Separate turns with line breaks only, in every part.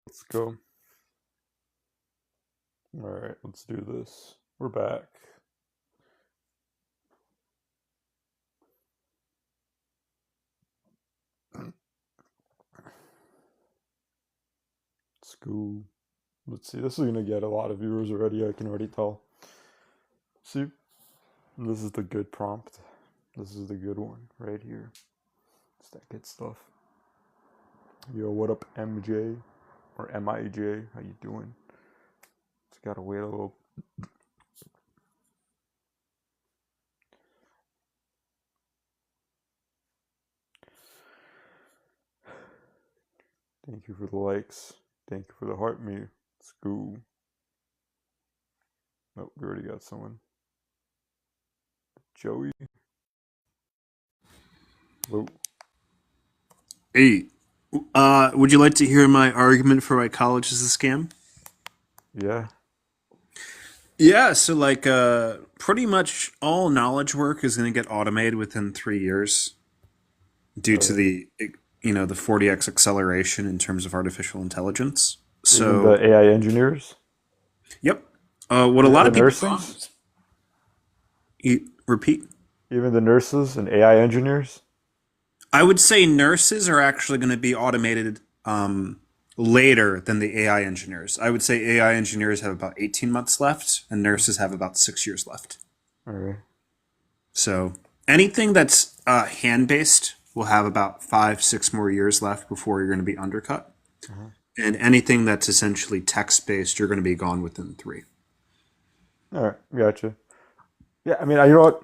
Let's go. All right, let's do this. We're back. Let's go. Let's see. This is gonna get a lot of viewers already. I can already tell. See, this is the good prompt. This is the good one right here. It's that good stuff. Yo, what up, MJ or MIJ? How you doing? Just gotta wait a little. Thank you for the likes. Thank you for the heart me. Let's go. Nope, we already got someone. Joey. Hello.
Hey, would you like to hear my argument for why college is a scam?
Yeah.
Yeah, so pretty much all knowledge work is going to get automated within 3 years due to
Uh,
the 40x acceleration in terms of artificial intelligence.
Even the
So,
AI engineers.
yep. What a
Even
lot
the
of people don't
nurses.
repeat.
Even the nurses and AI engineers.
I would say nurses are actually going to be automated later than the AI engineers. I would say AI engineers have about 18 months left, and nurses have about 6 years left.
All right.
So anything that's hand based will have about 5, 6 more years left before you're going to be undercut.
Uh-huh.
And anything that's essentially text based, you're going to be gone within three.
All right. Gotcha. Yeah. I mean, you know what?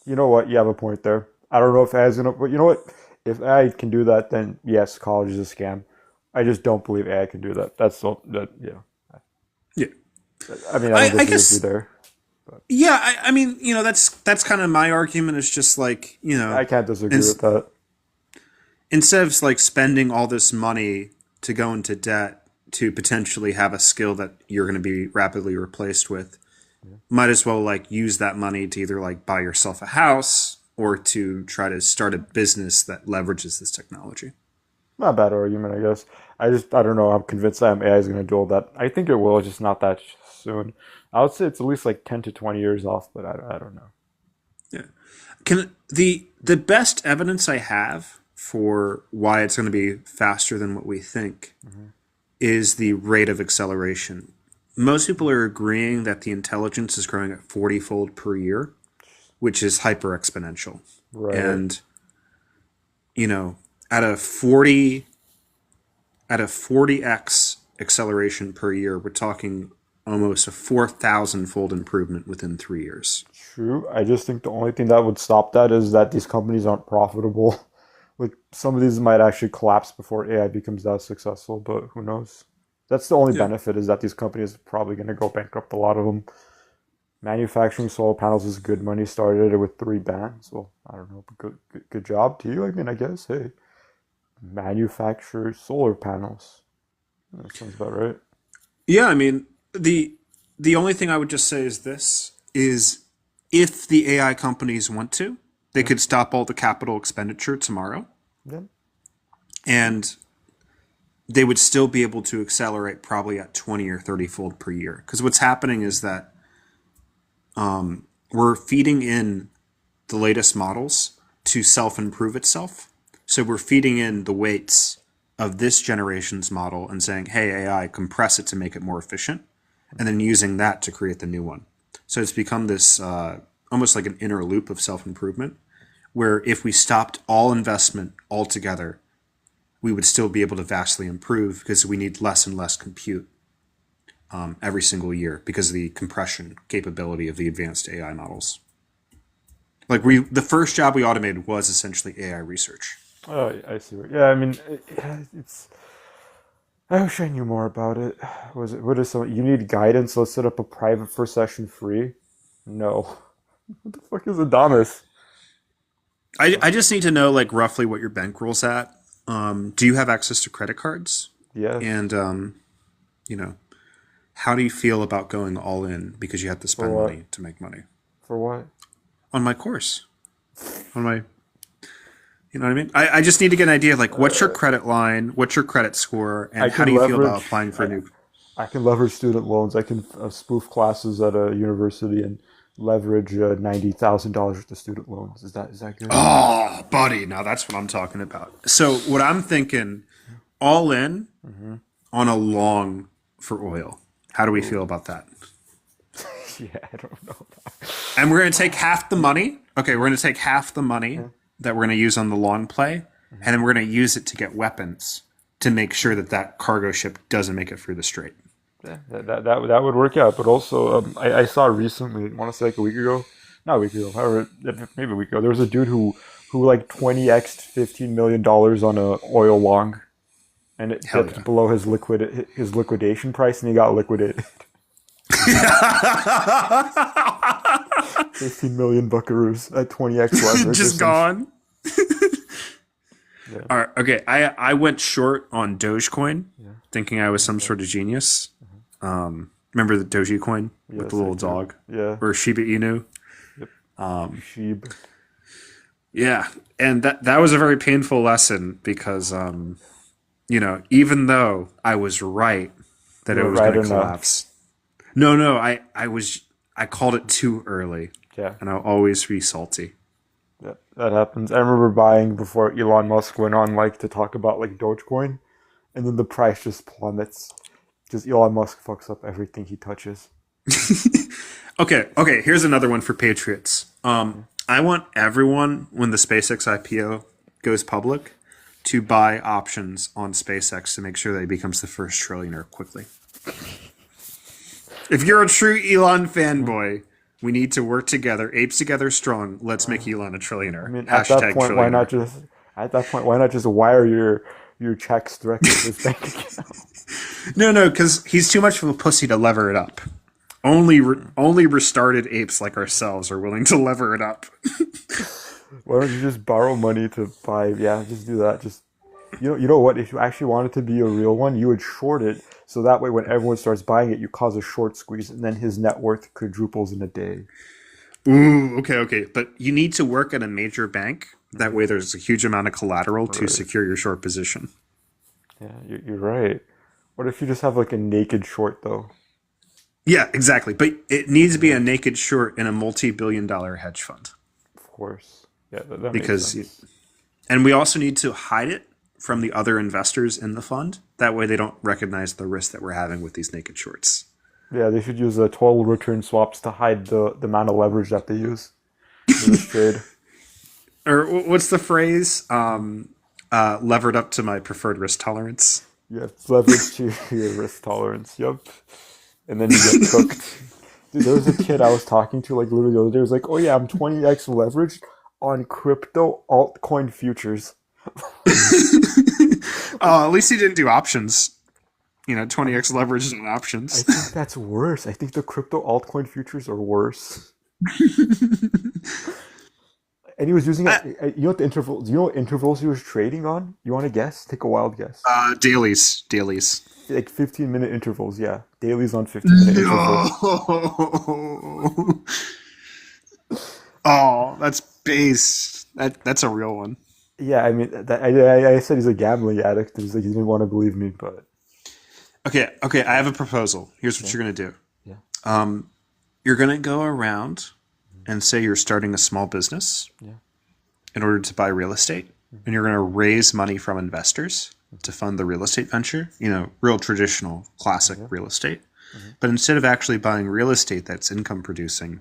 You know what? You have a point there. I don't know if AI is gonna, but you know what? If AI can do that, then yes, college is a scam. I just don't believe AI can do that. That's so that yeah.
Yeah,
I mean, I don't
I
disagree with you
guess.
there, but
Yeah, I mean, that's kind of my argument. Is just like
I can't disagree with
ins-
that.
instead of like spending all this money to go into debt to potentially have a skill that you're going to be rapidly replaced with,
Yeah.
might as well like use that money to either like buy yourself a house or to try to start a business that leverages this technology.
Not a bad argument, I guess. I don't know. I'm convinced that AI is going to do all that. I think it will, just not that soon. I would say it's at least like 10 to 20 years off, but I don't know.
Yeah. Can the best evidence I have for why it's going to be faster than what we think
Hmm.
is the rate of acceleration. Most people are agreeing that the intelligence is growing at 40-fold per year, which is hyper exponential.
Right.
And you know, at a 40 at a 40x acceleration per year, we're talking almost a 4,000 fold improvement within 3 years.
True. I just think the only thing that would stop that is that these companies aren't profitable. Like some of these might actually collapse before AI becomes that successful, but who knows? That's the only
Yeah.
benefit is that these companies are probably going to go bankrupt, a lot of them. Manufacturing solar panels is good money. Started it with three bans. Well, I don't know, but good job to you. I mean, I guess, hey, manufacture solar panels. That sounds about right.
Yeah, I mean, the only thing I would just say is this is if the AI companies want to, they
Yeah,
could stop all the capital expenditure tomorrow
yeah,
and they would still be able to accelerate probably at 20 or 30 fold per year. Because what's happening is that we're feeding in the latest models to self improve itself. So we're feeding in the weights of this generation's model and saying, hey, AI, compress it to make it more efficient, and then using that to create the new one. So it's become this almost like an inner loop of self improvement, where if we stopped all investment altogether, we would still be able to vastly improve because we need less and less compute every single year because of the compression capability of the advanced AI models. Like the first job we automated was essentially AI research.
oh, I see. Yeah, I mean, it's. I wish I knew more about it. Was it? What is so? You need guidance. Let's set up a private first session free. No. What the fuck is Adamas?
I just need to know like roughly what your bankroll's at. Do you have access to credit cards?
Yes.
And you know, how do you feel about going all in because you have to
For
spend
what?
money to make money
For what?
on my course? On my You know what I mean? I just need to get an idea of like what's your credit line, what's your credit score,
I
and how
can
do you feel about
leverage.
applying for a new.
I can leverage student loans. I can spoof classes at a university and leverage $90,000 worth of student loans. Is that good?
Oh, buddy, now that's what I'm talking about. So what I'm thinking, all in
Hmm.
on a long for oil. How do we
Ooh.
feel about that?
Yeah, I don't know.
And we're going to take half the money. Okay, we're going to take half the money
Yeah.
that we're going to use on the long play, and then we're going to use it to get weapons to make sure that that cargo ship doesn't make it through the strait.
Yeah, that would work out. But also, I saw recently, I want to say like a week ago, not a week ago, however, maybe a week ago, there was a dude who like 20x $15 million on a oil long, and it
Hell
dipped
yeah.
below his liquidation price, and he got liquidated. 15 million buckaroos at 20x leverage or
Just
some shit.
gone.
Yeah,
All right. Okay. I went short on Dogecoin,
yeah.
thinking I was some
Okay.
sort of genius. Remember the Dogecoin with the
Yes, I
little
do.
dog
Yeah.
or Shiba Inu?
Yep.
Um,
Sheeb.
yeah, and that was a very painful lesson because even though I was right that
You
it
were
was going
right
to
enough.
collapse. No, I called it too early,
Yeah.
and I'll always be salty.
That happens. I remember buying before Elon Musk went on like to talk about like Dogecoin, and then the price just plummets. Just Elon Musk fucks up everything he touches.
Okay. Here's another one for Patriots.
Yeah.
I want everyone when the SpaceX IPO goes public to buy options on SpaceX to make sure that he becomes the first trillionaire quickly. If you're a true Elon fanboy, we need to work together, apes together strong. Let's make Elon a
I
trillionaire.
mean,
Hashtag trillionaire.
why not just wire your checks directly to his bank account?
No, because he's too much of a pussy to lever it up. Only restarted apes like ourselves are willing to lever it up.
Why don't you just borrow money to buy? Yeah, just do that. Just you know what? If you actually want it to be a real one, you would short it so that way when everyone starts buying it, you cause a short squeeze, and then his net worth quadruples in a day.
Ooh, okay. But you need to work at a major bank. That way there's a huge amount of collateral to
Right.
secure your short position.
Yeah, you're right. What if you just have like a naked short though?
Yeah, exactly. But it needs to be a naked short in a multi-billion-dollar hedge fund.
Of course. Yeah, that makes
Because
sense.
and we also need to hide it from the other investors in the fund. That way they don't recognize the risk that we're having with these naked shorts.
Yeah, they should use total return swaps to hide the amount of leverage that they use for this trade.
Or what's the phrase? Levered up to my preferred risk tolerance.
You have leverage to your risk tolerance. Yep. And then you get cooked. Dude, there was a kid I was talking to like literally the other day. He was like, "Oh yeah, I'm 20x leveraged on crypto altcoin futures."
At least he didn't do options. 20x leverage on
I
options.
think that's worse. I think the crypto altcoin futures are worse. And he was using it. You know what the intervals? You know what intervals he was trading on? You want to guess? Take a wild guess.
Dailies.
Like 15-minute intervals. Yeah, dailies on 15-minute intervals.
No. Oh, that's base. That's a real one.
Yeah, I mean, I said he's a gambling addict. He's like he didn't want to believe me, but
Okay. I have a proposal. Here's what
yeah,
you're gonna do.
yeah,
You're gonna go around and say you're starting a small business
yeah.
in order to buy real estate, and you're gonna raise money from investors to fund the real estate venture. Real traditional, classic
Yeah.
real estate. But instead of actually buying real estate that's income producing,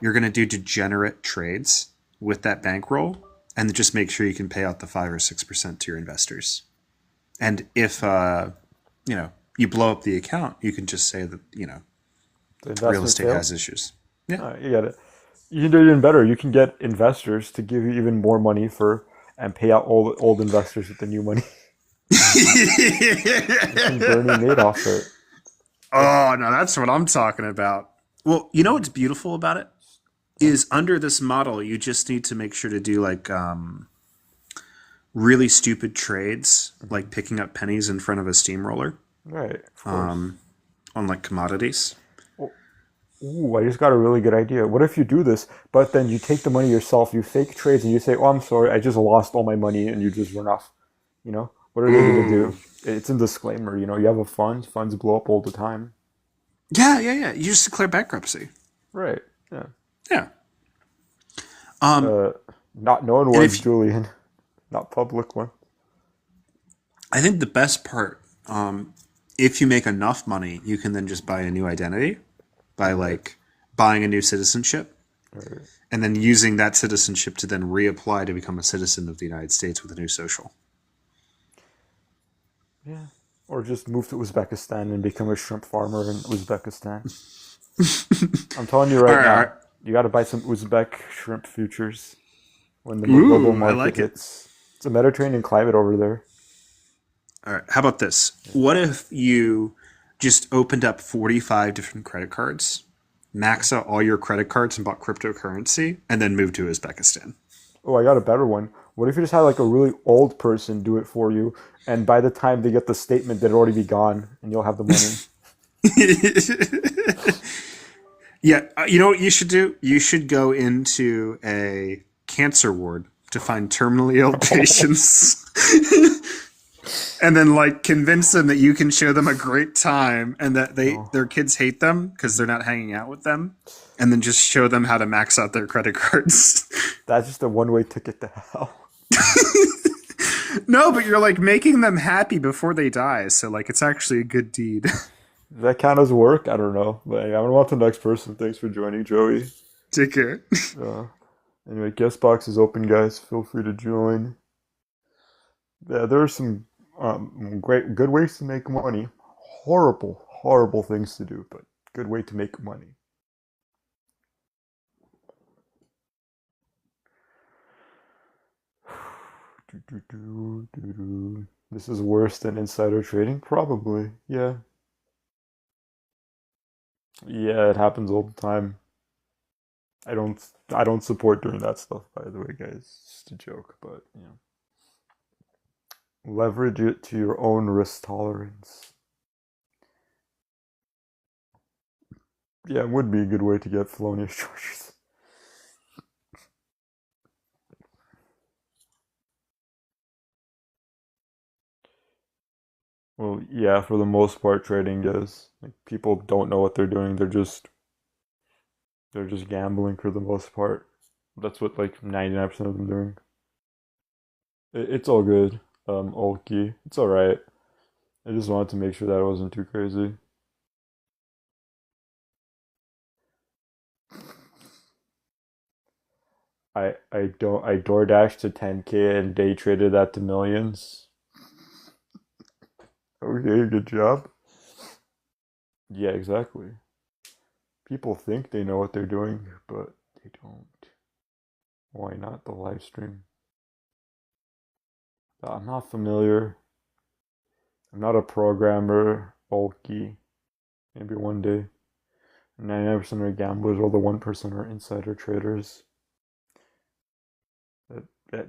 you're gonna do degenerate trades with that bankroll, and just make sure you can pay out the 5 or 6% to your investors. And if you blow up the account, you can just say that
The
real
investment
estate
failed.
has issues. Yeah.
You get it. You can do it even better. You can get investors to give you even more money for and pay out all the old investors with the new money. You can Bernie Madoff it.
Oh no, that's what I'm talking about. Well, you know what's beautiful about it is under this model, you just need to make sure to do like really stupid trades, like picking up pennies in front of a steamroller
Right, of course.
on like commodities.
Well, ooh, I just got a really good idea. What if you do this, but then you take the money yourself, you fake trades, and you say, "Oh, I'm sorry, I just lost all my money," and you just run off. You know, what are they gonna do?
Ooh.
It's a disclaimer. You know, you have a fund. Funds blow up all the time.
Yeah, yeah, yeah. You just declare bankruptcy.
Right. Yeah.
Yeah. Um,
Uh, not known
and
ones,
if
Julian. Not public one.
I think the best part, if you make enough money, you can then just buy a new identity by
Right.
like buying a new citizenship
Right.
and then using that citizenship to then reapply to become a citizen of the United States with a new social.
Yeah. Or just move to Uzbekistan and become a shrimp farmer in Uzbekistan. I'm telling you
All
right
right, all right.
now, you got to buy some Uzbek shrimp futures when the global
Ooh, I
market
like it.
hits. It's a Mediterranean climate over there.
All right. How about this? What if you just opened up 45 different credit cards,
Okay.
max out all your credit cards and bought cryptocurrency, and then moved to Uzbekistan?
Oh, I got a better one. What if you just had like a really old person do it for you, and by the time they get the statement, they'd already be gone, and you'll have the money?
Yeah, you know what you should do? You should go into a cancer ward to find terminally ill patients and then like convince them that you can show them a great time and that
No,
their kids hate them because they're not hanging out with them and then just show them how to max out their credit cards.
that's just a one-way ticket to hell.
No, but you're like making them happy before they die, so like it's actually a good deed.
Does that count as work? I don't know. But yeah, I'm gonna want the next person. Thanks for joining, Joey.
Take care.
Uh, anyway, guest box is open, guys. Feel free to join. Yeah, there are some good ways to make money. Horrible, horrible things to do, but good way to make money. This is worse than insider trading, probably. Yeah, yeah, it happens all the time. I don't, I don't support doing that stuff. By the way, guys, it's just a joke, but you know, leverage it to your own risk tolerance. Yeah, it would be a good way to get felonious charges. Well, yeah, for the most part, trading is like people don't know what they're doing. They're just gambling for the most part. That's what like 99% of them doing. It's all good, Olkey. It's all right. I just wanted to make sure that it wasn't too crazy. I DoorDash to 10K and day traded that to millions. Okay, good job. Yeah, exactly. People think they know what they're doing, but they don't. Why not the live stream? I'm not familiar. I'm not a programmer, bulky. Maybe one day. 99% are gamblers, while the 1% are insider traders.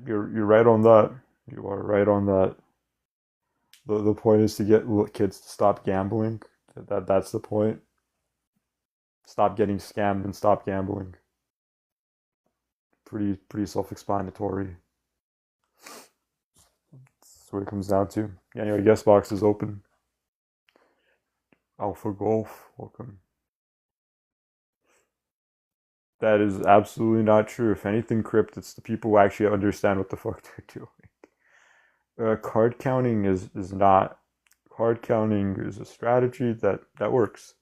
You're right on that. You are right on that. The point is to get kids to stop gambling. That's the point. Stop getting scammed and stop gambling. Pretty self-explanatory. That's what it comes down to. Yeah, anyway, guest box is open. Alpha Golf, welcome. That is absolutely not true. If anything, crypt, it's the people who actually understand what the fuck they're doing. Card counting is not. Card counting is a strategy that works.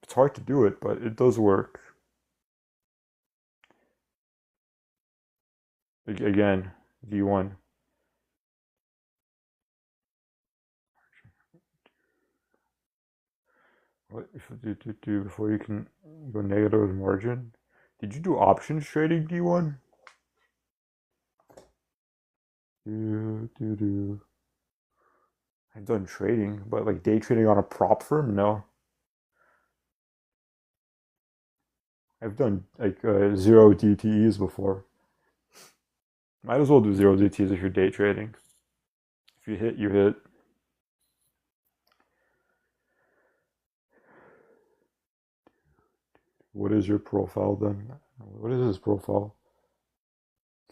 It's hard to do it, but it does work. Again, V1. What if you do before you can go negative with margin? Did you do options trading, D1? Do. I've done trading, but like day trading on a prop firm, no. I've done like zero DTEs before. Might as well do zero DTEs if you're day trading. If you hit, you hit. What is your profile then? What is his profile?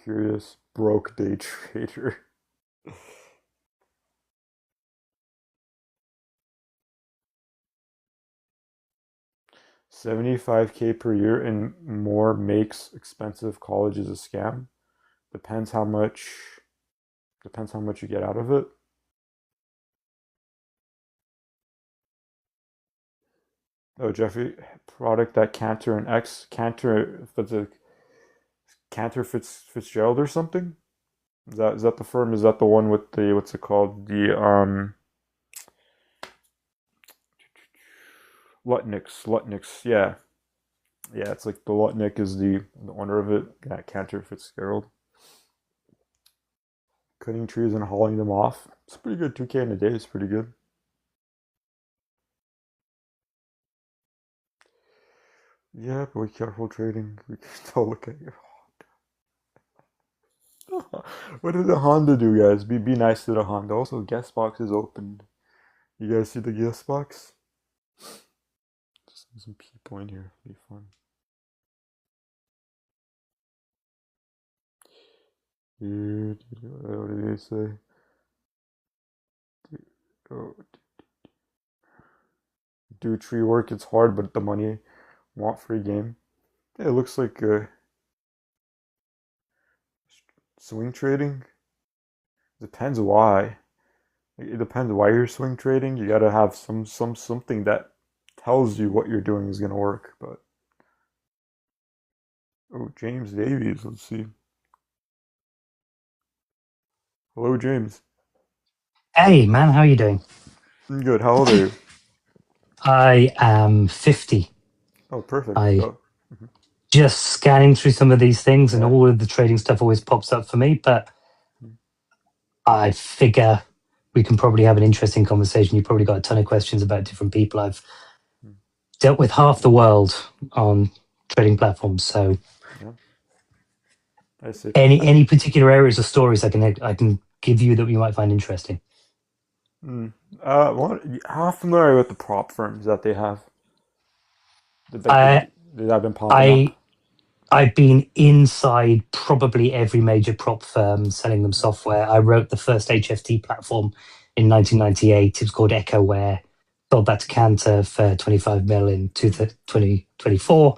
Curious broke day trader. 75K per year and more makes expensive college is a scam. Depends how much depends how much you get out of it. Oh, Jeffrey, product that Cantor and X Cantor Fitzgerald or something? Is that the firm? Is that the one with the what's it called? The Lutniks, yeah. Yeah, it's like the Lutnik is the owner of it. Yeah, Cantor Fitzgerald. Cutting trees and hauling them off. It's pretty good. 2K in a day is pretty good. Yeah, but be careful trading. We can still look at your. What did the Honda do, guys? Be nice to the Honda. Also, guest box is open. You guys see the guest box? Just some people in here. Be fun. What did they say? Oh, do tree work. It's hard, but the money. Want free game. Yeah, it looks like swing trading. Depends why. It depends why you're swing trading. You gotta have something that tells you what you're doing is gonna work. But oh, James Davies. Let's see. Hello, James.
Hey man, how are you doing?
I'm good. How old are you?
I am 50.
Oh, perfect.
I
Oh, mhm.
just scanning through some of these things and
Yeah.
all of the trading stuff always pops up for me, but I figure we can probably have an interesting conversation. You probably got a ton of questions about different people. I've
Mm.
dealt with half the world on trading platforms, so
Yeah. I see.
any particular areas or stories I can give you that you might find interesting.
Mm. How familiar with the prop firms that they have?
I
That have been popping
I
up?
I've been inside probably every major prop firm selling them
Yeah.
software. I wrote the first HFT platform in 1998. It was called EchoWare. Sold that to Cantor for 25 mil in 2024.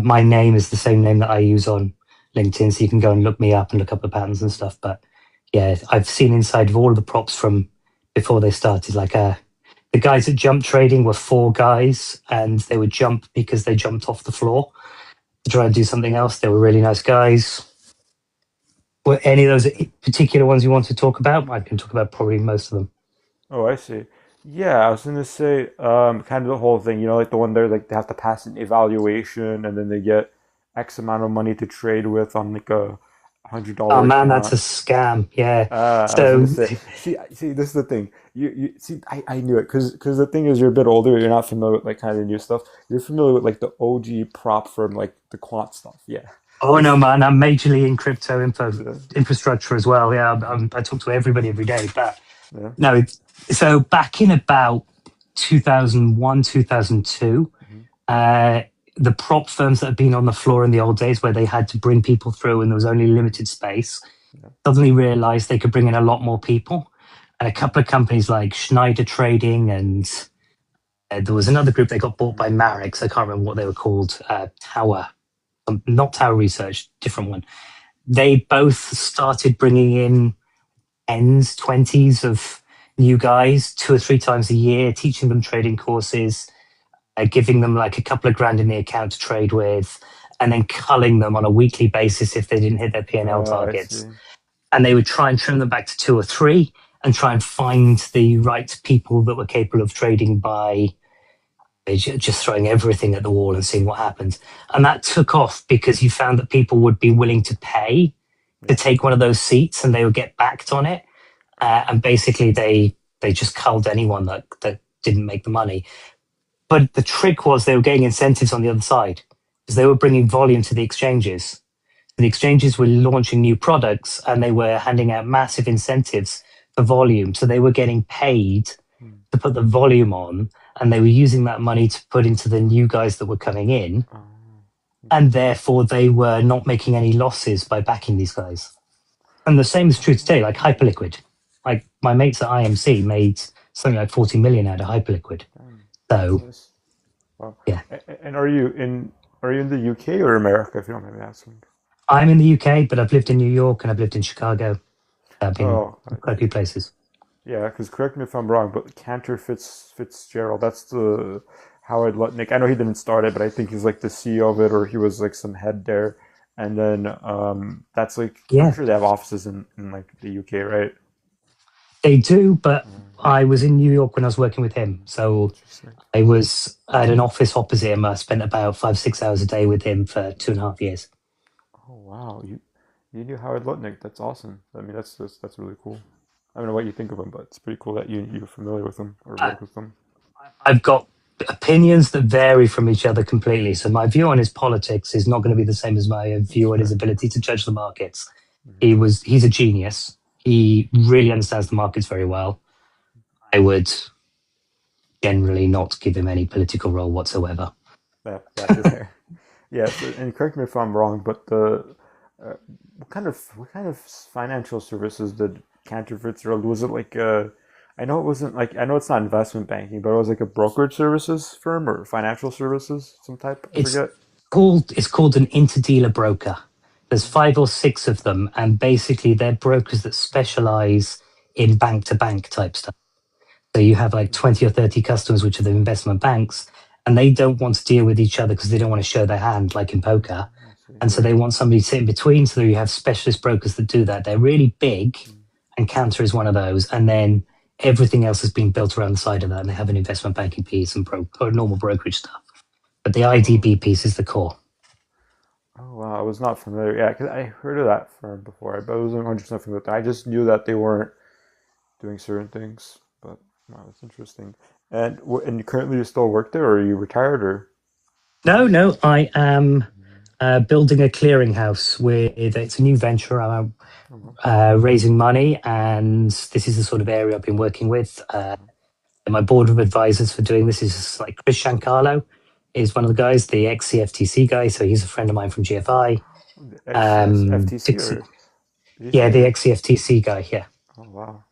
My name is the same name that I use on LinkedIn, so you can go and look me up and look up the patterns and stuff. But yeah, I've seen inside of all of the props from before they started. Like the guys at Jump Trading were four guys, and they would jump because they jumped off the floor to try and do something else. They were really nice guys. Were any of those particular ones you want to talk about? I can talk about probably most of them.
Oh, I see. Yeah, I was gonna say, kind of the whole thing, like the one there, like they have to pass an evaluation and then they get X amount of money to trade with on like a
Oh
$100
man, that's a
account.
scam. Yeah.
I was gonna
So
say, see, this is the thing. You see, I knew it because the thing is, you're a bit older. You're not familiar with like kind of the new stuff. You're familiar with like the OG prop firm, like the quant stuff. Yeah,
oh
this
no,
is
man, I'm majorly in
yeah,
infrastructure as well. Yeah, I talk to everybody every day. But
yeah,
no, so back in about 2001, 2002,
mhm,
uh, the prop firms that had been on the floor in the old days where they had to bring people through and there was only limited space
yeah,
suddenly realized they could bring in a lot more people. And a couple of companies like Schneider Trading and there was another group that got bought by Marex. I can't remember what they were called. Tower, not Tower Research, different one. They both started bringing in tens, 20s of new guys 2 or 3 times a year, teaching them trading courses, giving them like a couple of grand in the account to trade with, and then culling them on a weekly basis if they didn't hit their P&L
I
targets.
see.
And they would try and trim them back to 2 or 3 and try and find the right people that were capable of trading by just throwing everything at the wall and seeing what happens. And that took off because you found that people would be willing to pay to
Yeah,
take one of those seats and they would get backed on it. And basically they just culled anyone that didn't make the money. But the trick was they were getting incentives on the other side because they were bringing volume to the exchanges. The exchanges were launching new products and they were handing out massive incentives for volume. So they were getting paid
mm,
to put the volume on, and they were using that money to put into the new guys that were coming in,
Oh,
and therefore they were not making any losses by backing these guys. And the same is true today, like Hyperliquid. Like my mates at IMC made something like 40 million out of Hyperliquid. So
yes. Wow.
yeah,
And are you in the UK or America, if you don't mind me asking?
I'm in the UK, but I've lived in New York and I've lived in Chicago. I've been
Oh,
quite a few places.
yeah, because correct me if I'm wrong, but Cantor Fitzgerald, that's the Howard Lutnick. I know he didn't start it, but I think he's like the CEO of it, or he was like some head there. And then that's like, I'm
Yeah,
sure they have offices in like the UK, right?
they do, but I was in New York when I was working with him. So
Interesting.
I had an office opposite him. I spent about 5-6 hours a day with him for 2.5 years.
Oh wow, you knew Howard Lutnick. That's awesome. I mean, that's really cool. I don't know what you think of him, but it's pretty cool that you're familiar with him or
I,
work with him.
I've got opinions that vary from each other completely. So my view on his politics is not going to be the same as my
That's
view on his
fair.
ability to judge the markets.
Hmm.
He's a genius. He really understands the markets very well. I would generally not give him any political role whatsoever.
That's fair. Yeah, so, and correct me if I'm wrong, but the what kind of financial services did Cantor Fitzgerald? Was it like I know it wasn't like I know it's not investment banking, but it was like a brokerage services firm or financial services, some type. I
It's
forget.
it's called an interdealer broker. There's 5 or 6 of them, and basically they're brokers that specialize in bank to bank type stuff. So you have like 20 or 30 customers, which are the investment banks, and they don't want to deal with each other because they don't want to show their hand like in poker.
I see.
And so
Right.
they want somebody to sit in between. So you have specialist brokers that do that. They're really big, and Cantor is one of those. And then everything else has been built around the side of that. And they have an investment banking piece and or normal brokerage stuff. But the
Oh.
IDB piece is the core.
Oh wow, I was not familiar. Yeah, because I heard of that firm before, but I wasn't 100% familiar with that. I just knew that they weren't doing certain things. But wow, that's interesting. And currently you still work there, or are you retired, or?
No, no, I am building a clearinghouse with it's a new venture. I'm
Oh,
raising money, and this is the sort of area I've been working with. And my board of advisors for doing this is like Chris Shancarlo is one of the guys, the ex CFTC guy. So he's a friend of mine from GFI.
the ex-FTC,
Dixie,
or did you
yeah, the
say?
ex CFTC guy. Yeah,
Oh wow.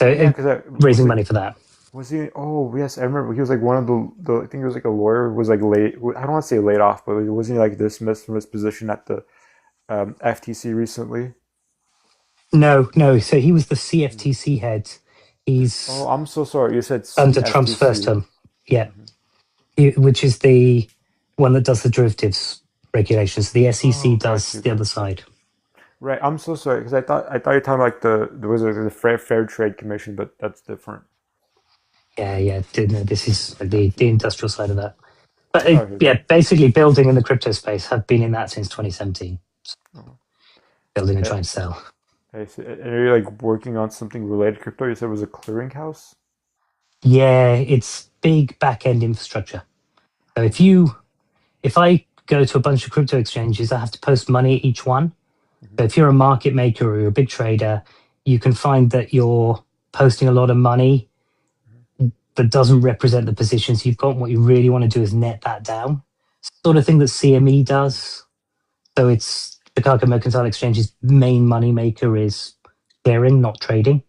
so
Oh yeah, because I was
raising
it
money for that.
was he? Oh yes, I remember. He was like one of the I think he was like a lawyer. Who was like late. I don't want to say laid off, but wasn't he like dismissed from his position at the FTC recently?
No, no. So he was the CFTC head.
Oh,
He's
I'm so sorry. You said
under Trump's first
CFTC.
term. Yeah, which is the one that does the derivatives regulations. The SEC
Oh, got
does
you,
the other
got you.
side.
Right. I'm so sorry because I thought you were talking like the was it the Fair Trade Commission, but that's different.
Yeah, yeah. No, this is
Got
the
you.
industrial side of that. But
Sorry to hear
yeah,
that.
basically building in the crypto space. Have been in that since 2017.
Oh.
Building and
Eh,
trying to sell.
I see. And are you like working on something related to crypto? You said it was a clearinghouse.
Yeah, it's big back end infrastructure. So
Oh.
if I go to a bunch of crypto exchanges, I have to post money at each one.
Hmm.
So if you're a market maker or you're a big trader, you can find that you're posting a lot of money that doesn't represent the positions you've got. And what you really want to do is net that down. Sort of thing that CME does. So it's Chicago Mercantile Exchange's main money maker is clearing, not trading.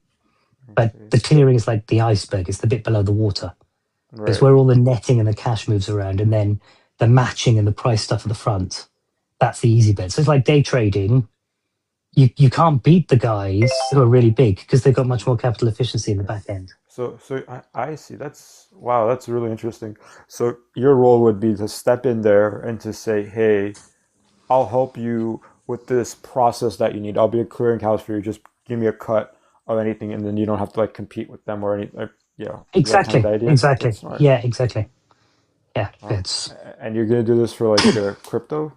I
But
see.
the clearing is like the iceberg, it's the bit below the water. It's
Right.
where all the netting and the cash moves around, and then the matching and the price stuff at the front. That's the easy bit. So it's like day trading. You can't beat the guys who are really big because they've got much more capital efficiency in the back end.
So I see. That's wow. That's really interesting. So your role would be to step in there and to say, "Hey, I'll help you with this process that you need. I'll be a clearinghouse for you. Just give me a cut of anything, and then you don't have to like compete with them or anything." Like, yeah, is that kind of
Exactly.
the idea? That's
Exactly.
smart.
Yeah, exactly. Yeah.
Wow.
It's
And you're gonna do this for like crypto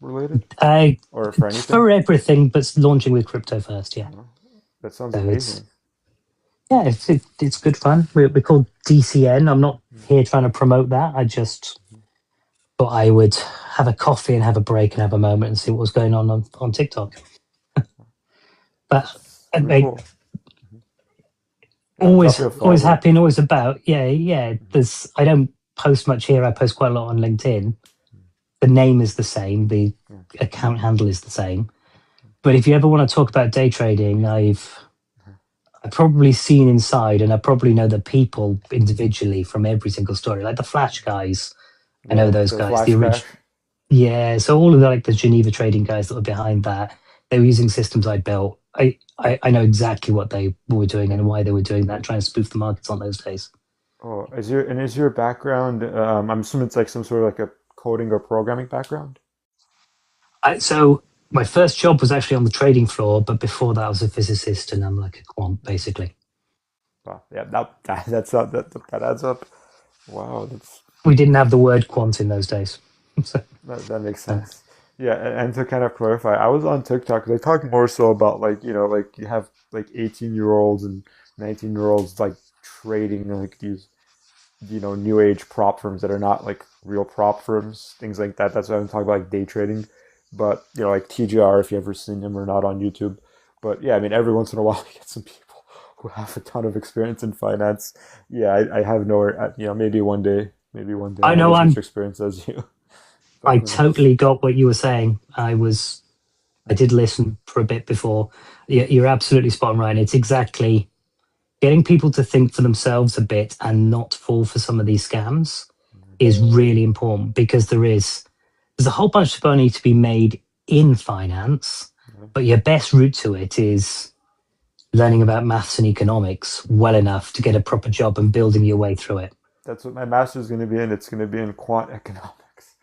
related
uh,
or for anything?
for everything, but launching with crypto first. Yeah.
Oh, that sounds
So it's
amazing.
yeah, it's good fun. We're called DCN. I'm not here trying to promote that. I just thought I would have a coffee and have a break and have a moment and see what was going on TikTok. But
That's really
I,
cool.
always
drop me a
always
follow.
happy and always about. Yeah. There's I don't post much here. I post quite a lot on LinkedIn. The name is the same. The account handle is the same. But if you ever want to talk about day trading, I've probably seen inside, and I probably know the people individually from every single story, like the Flash guys. I know those
The
guys.
flash crash.
Yeah, so all of the like the Geneva trading guys that were behind that, they were using systems I built. I know exactly what they were doing and why they were doing that, trying to spoof the markets on those days.
Oh, is your background? I'm assuming it's like some sort of like a coding or programming background.
So my first job was actually on the trading floor, but before that I was a physicist and I'm like a quant basically.
Wow, yeah, that's up. That adds up. Wow,
We didn't have the word quant in those days. So,
that makes sense. Yeah, and to kind of clarify, I was on TikTok. They talk more so about like like you have like 18-year-olds and 19-year-olds like trading like these new age prop firms that are not like real prop firms, things like that. That's why I'm talking about like day trading. But like TGR, if you ever seen him or not on YouTube. But yeah, I mean, every once in a while you get some people who have a ton of experience in finance. Yeah, I have no, maybe one day,
I
I'll have
know
as much experience as you. But
I
who knows?
totally got what you were saying. I did listen for a bit before. You're absolutely spot on, Ryan. It's exactly getting people to think for themselves a bit and not fall for some of these scams is really important because there's a whole bunch of money to be made in finance, but your best route to it is learning about maths and economics well enough to get a proper job and building your way through it.
That's what my master's going to be in. It's going to be in quant economics.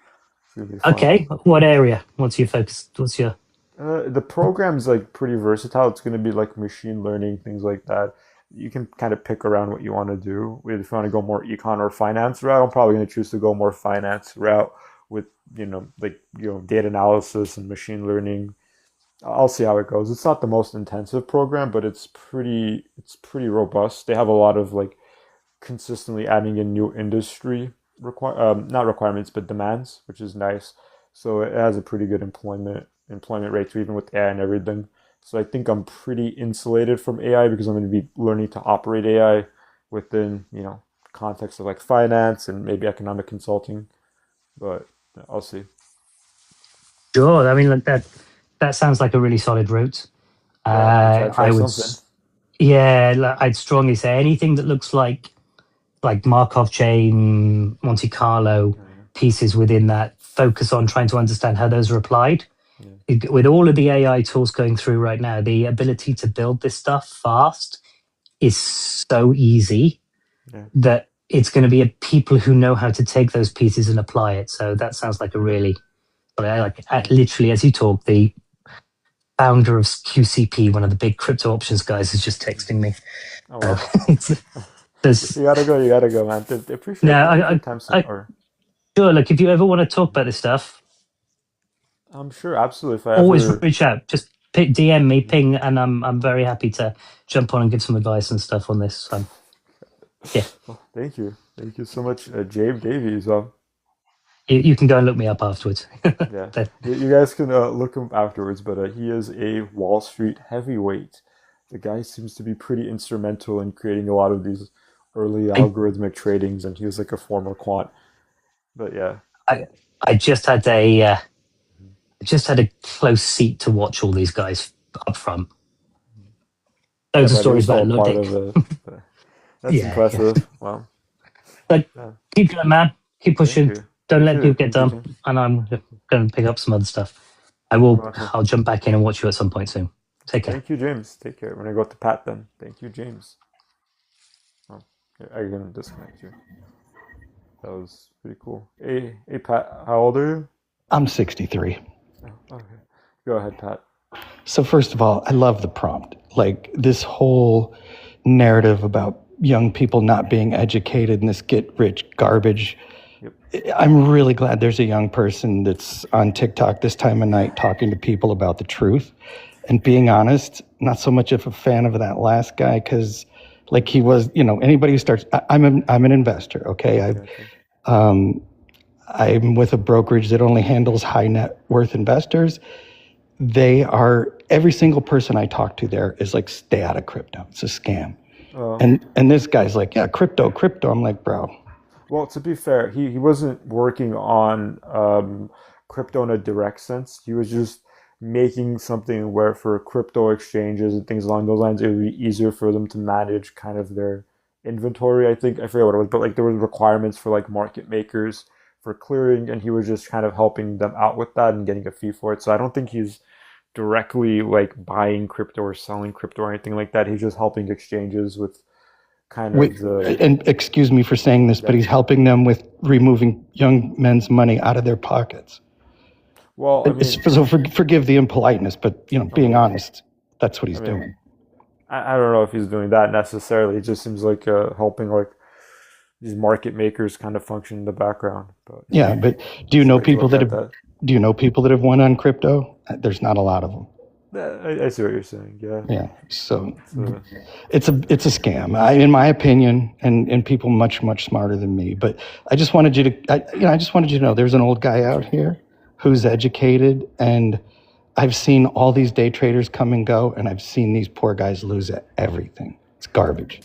It's going to be fun.
Okay, what area? What's your focus? What's your
The program's like pretty versatile. It's going to be like machine learning, things like that. You can kind of pick around what you want to do. If you want to go more econ or finance route, I'm probably going to choose to go more finance route with data analysis and machine learning. I'll see how it goes. It's not the most intensive program, but it's pretty robust. They have a lot of like consistently adding in new industry not requirements but demands, which is nice. So it has a pretty good employment rate too, even with AI and everything. So I think I'm pretty insulated from AI because I'm going to be learning to operate AI within context of like finance and maybe economic consulting. But I'll see.
sure? I mean, like that sounds like a really solid route.
Yeah, I try
I would,
something.
yeah, I'd strongly say anything that looks like Markov chain, Monte Carlo pieces within that. Focus on trying to understand how those are applied. With all of the AI tools going through right now, the ability to build this stuff fast is so easy
Yeah.
that it's going to be people who know how to take those pieces and apply it. So that sounds like a really, but I like literally as you talk, the founder of QCP, one of the big crypto options guys, is just texting me.
Oh well.
There's
You gotta go. You gotta go, man. Appreciate
no,
appreciate time some
I
or
sure. Look, if you ever want to talk about this stuff,
I'm sure absolutely if I
always
ever.
reach out. Just DM me, ping, and I'm very happy to jump on and give some advice and stuff on this. Yeah,
Well, thank you so much, Jabe Davies.
you can go and look me up afterwards.
Yeah,
But
you guys can look him afterwards, but he is a Wall Street heavyweight. The guy seems to be pretty instrumental in creating a lot of these early
I,
algorithmic tradings, and he was like a former quant. But yeah,
I, I just had a close seat to watch all these guys up front.
yeah,
Loads of
but he
stories
was still
about
a
it.
part of it. But that's
Yeah.
impressive. Wow.
But
Yeah,
keep going, man. Keep
thank
pushing.
you.
Don't let
Appreciate
people
it.
get
Thank you,
done.
James.
And I'm going to pick up some other stuff.
You're welcome.
I'll jump back in and watch you at some point soon. Take care.
Thank you, James. Take care. We're gonna go to Pat then. Thank you, James. Oh, yeah, I can disconnect you. That was pretty cool. Hey, Pat. How old are you?
I'm 63.
Oh, okay. Go ahead, Pat.
So, first of all, I love the prompt. Like this whole narrative about young people not being educated and this get rich garbage.
Yep.
I'm really glad there's a young person that's on TikTok this time of night talking to people about the truth and being honest. Not so much of a fan of that last guy because, like, he was, anybody who starts. I'm an investor. Okay, I'm with a brokerage that only handles high net worth investors. Every single person I talk to there is like, stay out of crypto. It's a scam. And this guy's like, yeah, crypto. I'm like, bro.
Well, to be fair, he wasn't working on crypto in a direct sense. He was just making something where for crypto exchanges and things along those lines, it would be easier for them to manage kind of their inventory. I think I forget what it was, but like there were requirements for like market makers for clearing, and he was just kind of helping them out with that and getting a fee for it. So I don't think he's directly like buying crypto or selling crypto or anything like that. He's just helping exchanges with kind
Wait,
of the
and excuse me for saying this, but he's helping them with removing young men's money out of their pockets.
well, I mean,
So forgive the impoliteness, but being honest, that's what he's doing.
I don't know if he's doing that necessarily. It just seems like helping like these market makers kind of function in the background. But
Yeah, but do you know
like to
people
look
that
at
have
that.
do you know people that have won on crypto? There's not a lot of them.
Yeah, I see what you're saying. Yeah.
Yeah, so
So,
it's a scam, in my opinion, and people much smarter than me. But I just wanted you to, I just wanted you to know there's an old guy out here who's educated, and I've seen all these day traders come and go, and I've seen these poor guys lose everything. It's garbage.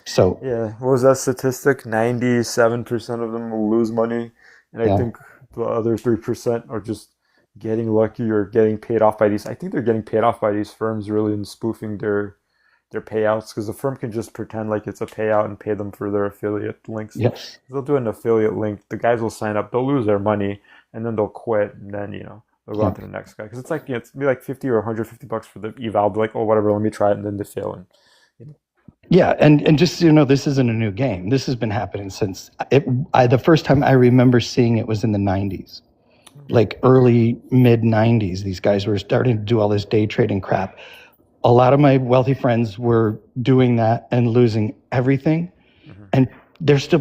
So
yeah. What was that statistic? 97% of them will lose money, and I
yeah,
think the other 3% are just getting lucky or getting paid off by these. I think they're getting paid off by these firms really and spoofing their payouts because the firm can just pretend like it's a payout and pay them for their affiliate links.
yes,
They'll do an affiliate link. The guys will sign up. They'll lose their money, and then they'll quit, and then they'll go on
yeah.
to the next guy because it's like it's be like 50 or $150 for the eval. Be like, oh whatever, let me try it, and then they fail. And you know,
Yeah, and just so you know, this isn't a new game. This has been happening since the first time I remember seeing it was in the '90s, like early mid '90s. These guys were starting to do all this day trading crap. A lot of my wealthy friends were doing that and losing everything,
mhm.
and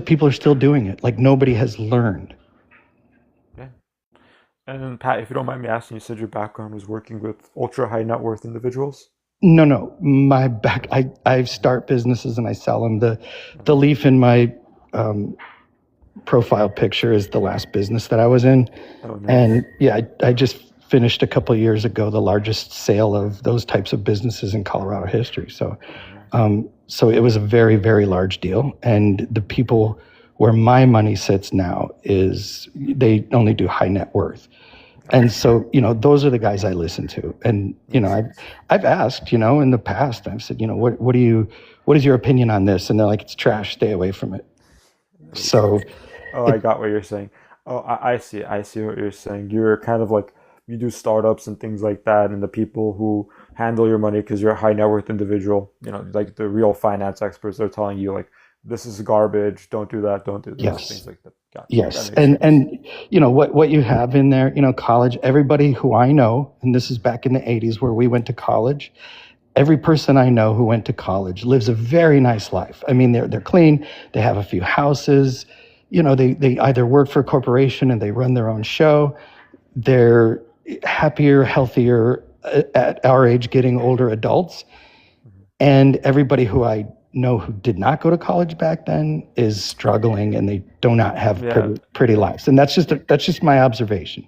people are still doing it. Like nobody has learned.
Yeah. And then Pat, if you don't mind me asking, you said your background was working with ultra high net worth individuals.
No. I start businesses and I sell them. The leaf in my um, profile picture is the last business that I was in.
Oh, nice.
And yeah, I just finished a couple of years ago the largest sale of those types of businesses in Colorado history. So it was a very, very large deal. And the people where my money sits now is they only do high net worth. And so, those are the guys I listen to. And,
Makes sense.
I've asked, in the past, I've said, what is your opinion on this? And they're like, it's trash, stay away from it.
Makes
So
sense. Oh, I
it,
got what you're saying. Oh, I see. I see what you're saying. You're kind of like you do startups and things like that, and the people who handle your money because you're a high net worth individual, like the real finance experts, they're telling you like this is garbage, don't do that, don't do this, things
yes.
like that. Gotcha. That
Yes,
makes sense.
what you have in there, college. Everybody who I know, and this is back in the '80s where we went to college. Every person I know who went to college lives a very nice life. I mean, they're clean. They have a few houses. They either work for a corporation and they run their own show. They're happier, healthier at our age, getting older adults.
Mhm.
And everybody who I know who did not go to college back then is struggling, and they do not have
Yeah,
pretty lives. And that's just my observation.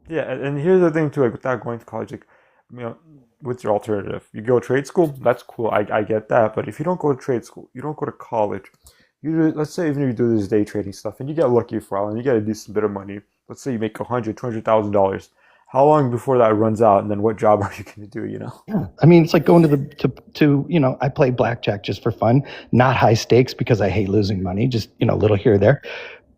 yeah, and here's the thing too, like without going to college, like you know, what's your alternative? You go trade school, that's cool. I get that, but if you don't go to trade school, you don't go to college. Let's say even if you do this day trading stuff and you get lucky for a while and you get a decent bit of money. Let's say you make $100,000, $200,000. How long before that runs out, and then what job are you going to do?
Yeah, I mean, it's like going to I play blackjack just for fun, not high stakes because I hate losing money, just a little here or there.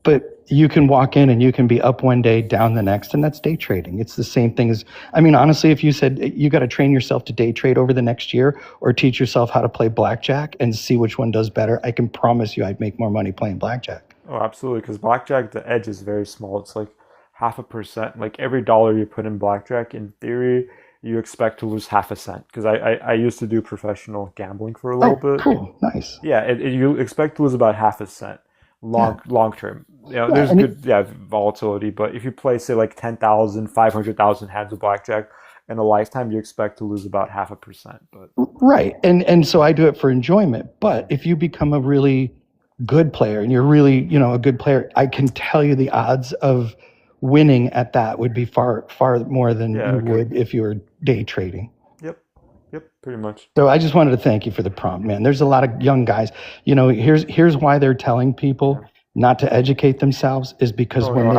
But you can walk in and you can be up one day, down the next, and that's day trading. It's the same thing as, I mean, honestly, if you said you got to train yourself to day trade over the next year or teach yourself how to play blackjack and see which one does better, I can promise you I'd make more money playing blackjack.
Oh, absolutely. Because blackjack, the edge is very small. It's like 0.5%. Like every dollar you put in blackjack, in theory, you expect to lose 0.5 cent. Because I used to do professional gambling for a little
Oh,
bit.
cool, nice.
Yeah, you expect to lose about 0.5 cent
Yeah,
long term.
yeah,
There's good volatility, but if you play say like 10,000, 500,000 hands of blackjack in a lifetime, you expect to lose about 0.5%. But
right. And so I do it for enjoyment. But if you become a really good player and you're really, a good player, I can tell you the odds of winning at that would be far, far more than
yeah,
you
okay.
would if you were day trading.
Yep. Yep, pretty much.
So I just wanted to thank you for the prompt, man. There's a lot of young guys. Here's why they're telling people
Yeah.
not to educate themselves is because
No,
when
no,
they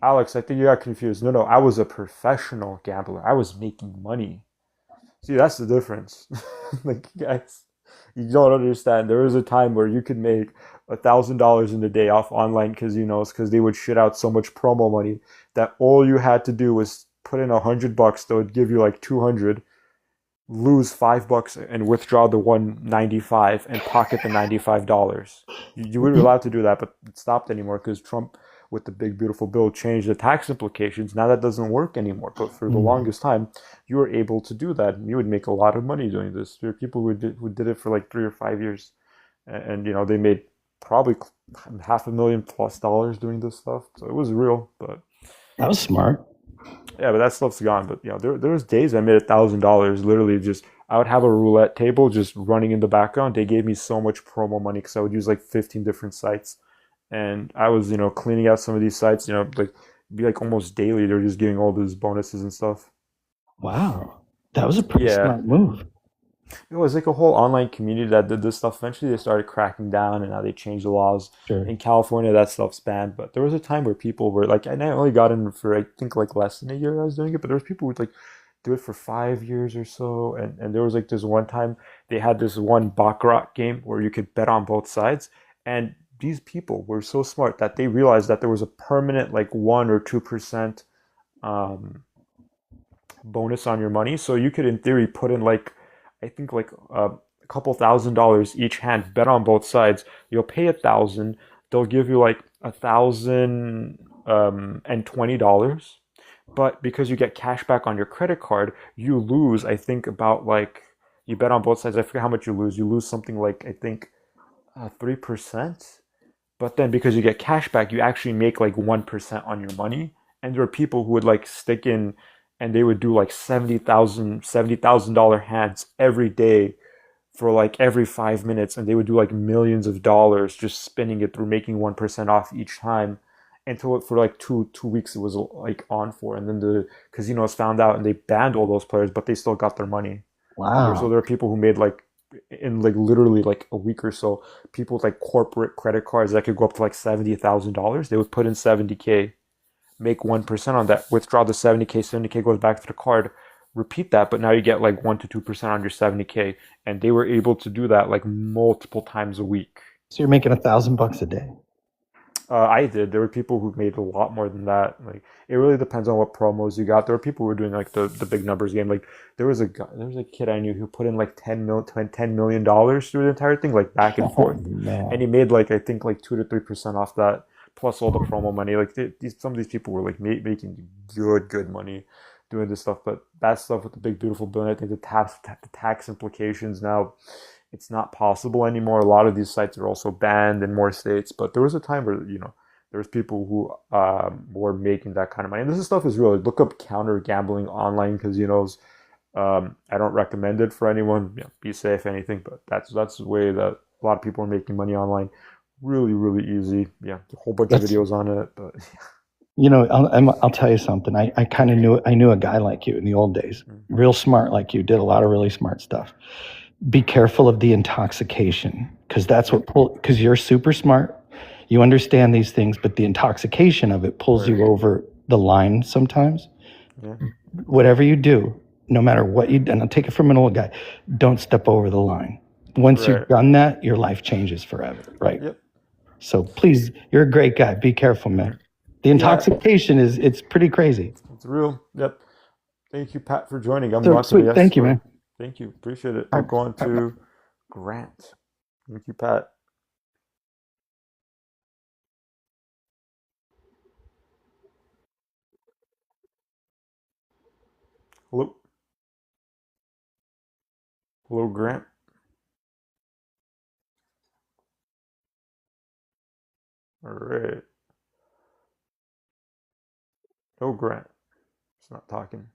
Alex, I think you got confused. No, I was a professional gambler. I was making money. See, that's the difference. Like, guys, you don't understand. There was a time where you could make $1,000 in a day off online casinos because they would shit out so much promo money that all you had to do was put in $100. They would give you like 200, lose $5 and withdraw the 195 and pocket the $95. You were allowed to do that, but it stopped anymore because Trump, with the big beautiful bill, changed the tax implications. Now that doesn't work anymore. But for the longest time, you were able to do that, and you would make a lot of money doing this. There are people who did it for like 3 or 5 years, and they made probably $500,000+ doing this stuff. So it was real, but
that was smart.
yeah, but that stuff's gone. But there was days I made $1,000 literally just. I would have a roulette table just running in the background. They gave me so much promo money because I would use like 15 different sites, and I was cleaning out some of these sites. Like be like almost daily. They're just giving all these bonuses and stuff.
Wow, that was a pretty
Yeah,
smart move.
it was like a whole online community that did this stuff. Eventually, they started cracking down, and now they changed the laws.
Sure.
In California, that stuff's banned. But there was a time where people were like, and I only got in for I think like less than a year I was doing it, but there was people who would like do it for 5 years or so. And there was like this one time they had this one baccarat game where you could bet on both sides, and these people were so smart that they realized that there was a permanent like 1 or 2% um, bonus on your money. So you could, in theory, put in like, I think like a couple $1,000s each hand, bet on both sides. You'll pay 1,000. They'll give you like $1,020. But because you get cash back on your credit card, you lose, I think, about like, you bet on both sides. I forget how much you lose. You lose something like, I think, 3%. But then because you get cash back, you actually make like 1% on your money. And there are people who would like stick in and they would do like $70,000 hands every day for like every 5 minutes, and they would do like millions of dollars just spinning it through, making 1% off each time until for like two weeks it was like on for, and then the casinos found out and they banned all those players, but they still got their money. So
Wow.
there are people who made like in like literally like a week or so, people with like corporate credit cards that could go up to like $70,000. They would put in 70K, make 1% on that, withdraw the 70K, 70K goes back to the card, repeat that, but now you get like 1 to 2% on your 70K. And they were able to do that like multiple times a week.
So you're making $1,000 a day.
I did. There were people who made a lot more than that. Like it really depends on what promos you got. There were people who were doing like the big numbers game. Like there was a kid I knew who put in like $10 million through the entire thing, like back and
Oh
forth, and
man.
he made like I think like 2 to 3% off that, plus all the promo money. Like some of these people were like making good money doing this stuff. But that stuff with the big beautiful bill, and I think the tax implications now, it's not possible anymore. A lot of these sites are also banned in more states, but there was a time where there was people who were making that kind of money. And this stuff is real. Look up counter gambling online casinos. I don't recommend it for anyone. Be safe, anything, but that's the way that a lot of people are making money online. Really, really easy. Yeah, a whole bunch of
That's
videos on it, but
I'll tell you something. I kind of knew a guy like you in the old days, real smart like you, did a lot of really smart stuff. Be careful of the intoxication because that's
yeah,
what because you're super smart. You understand these things, but the intoxication of it pulls
right,
you over the line sometimes.
yeah,
Whatever you do, no matter what you, and I'll take it from an old guy, don't step over the line. Once you've
right,
done that, your life changes forever, right?
yep,
So please, you're a great guy. Be careful, man. The
yeah.
intoxication it's pretty crazy.
It's real. Yep. Thank you, Pat, for joining. I'm
So
not going to
sweet.
yes,
Thank you,
but
man.
thank you. Appreciate it.
All
We're
right.
going
All right.
to Grant. Thank you, Pat. Hello. Hello, Grant. All right. No, Grant. It's not talking.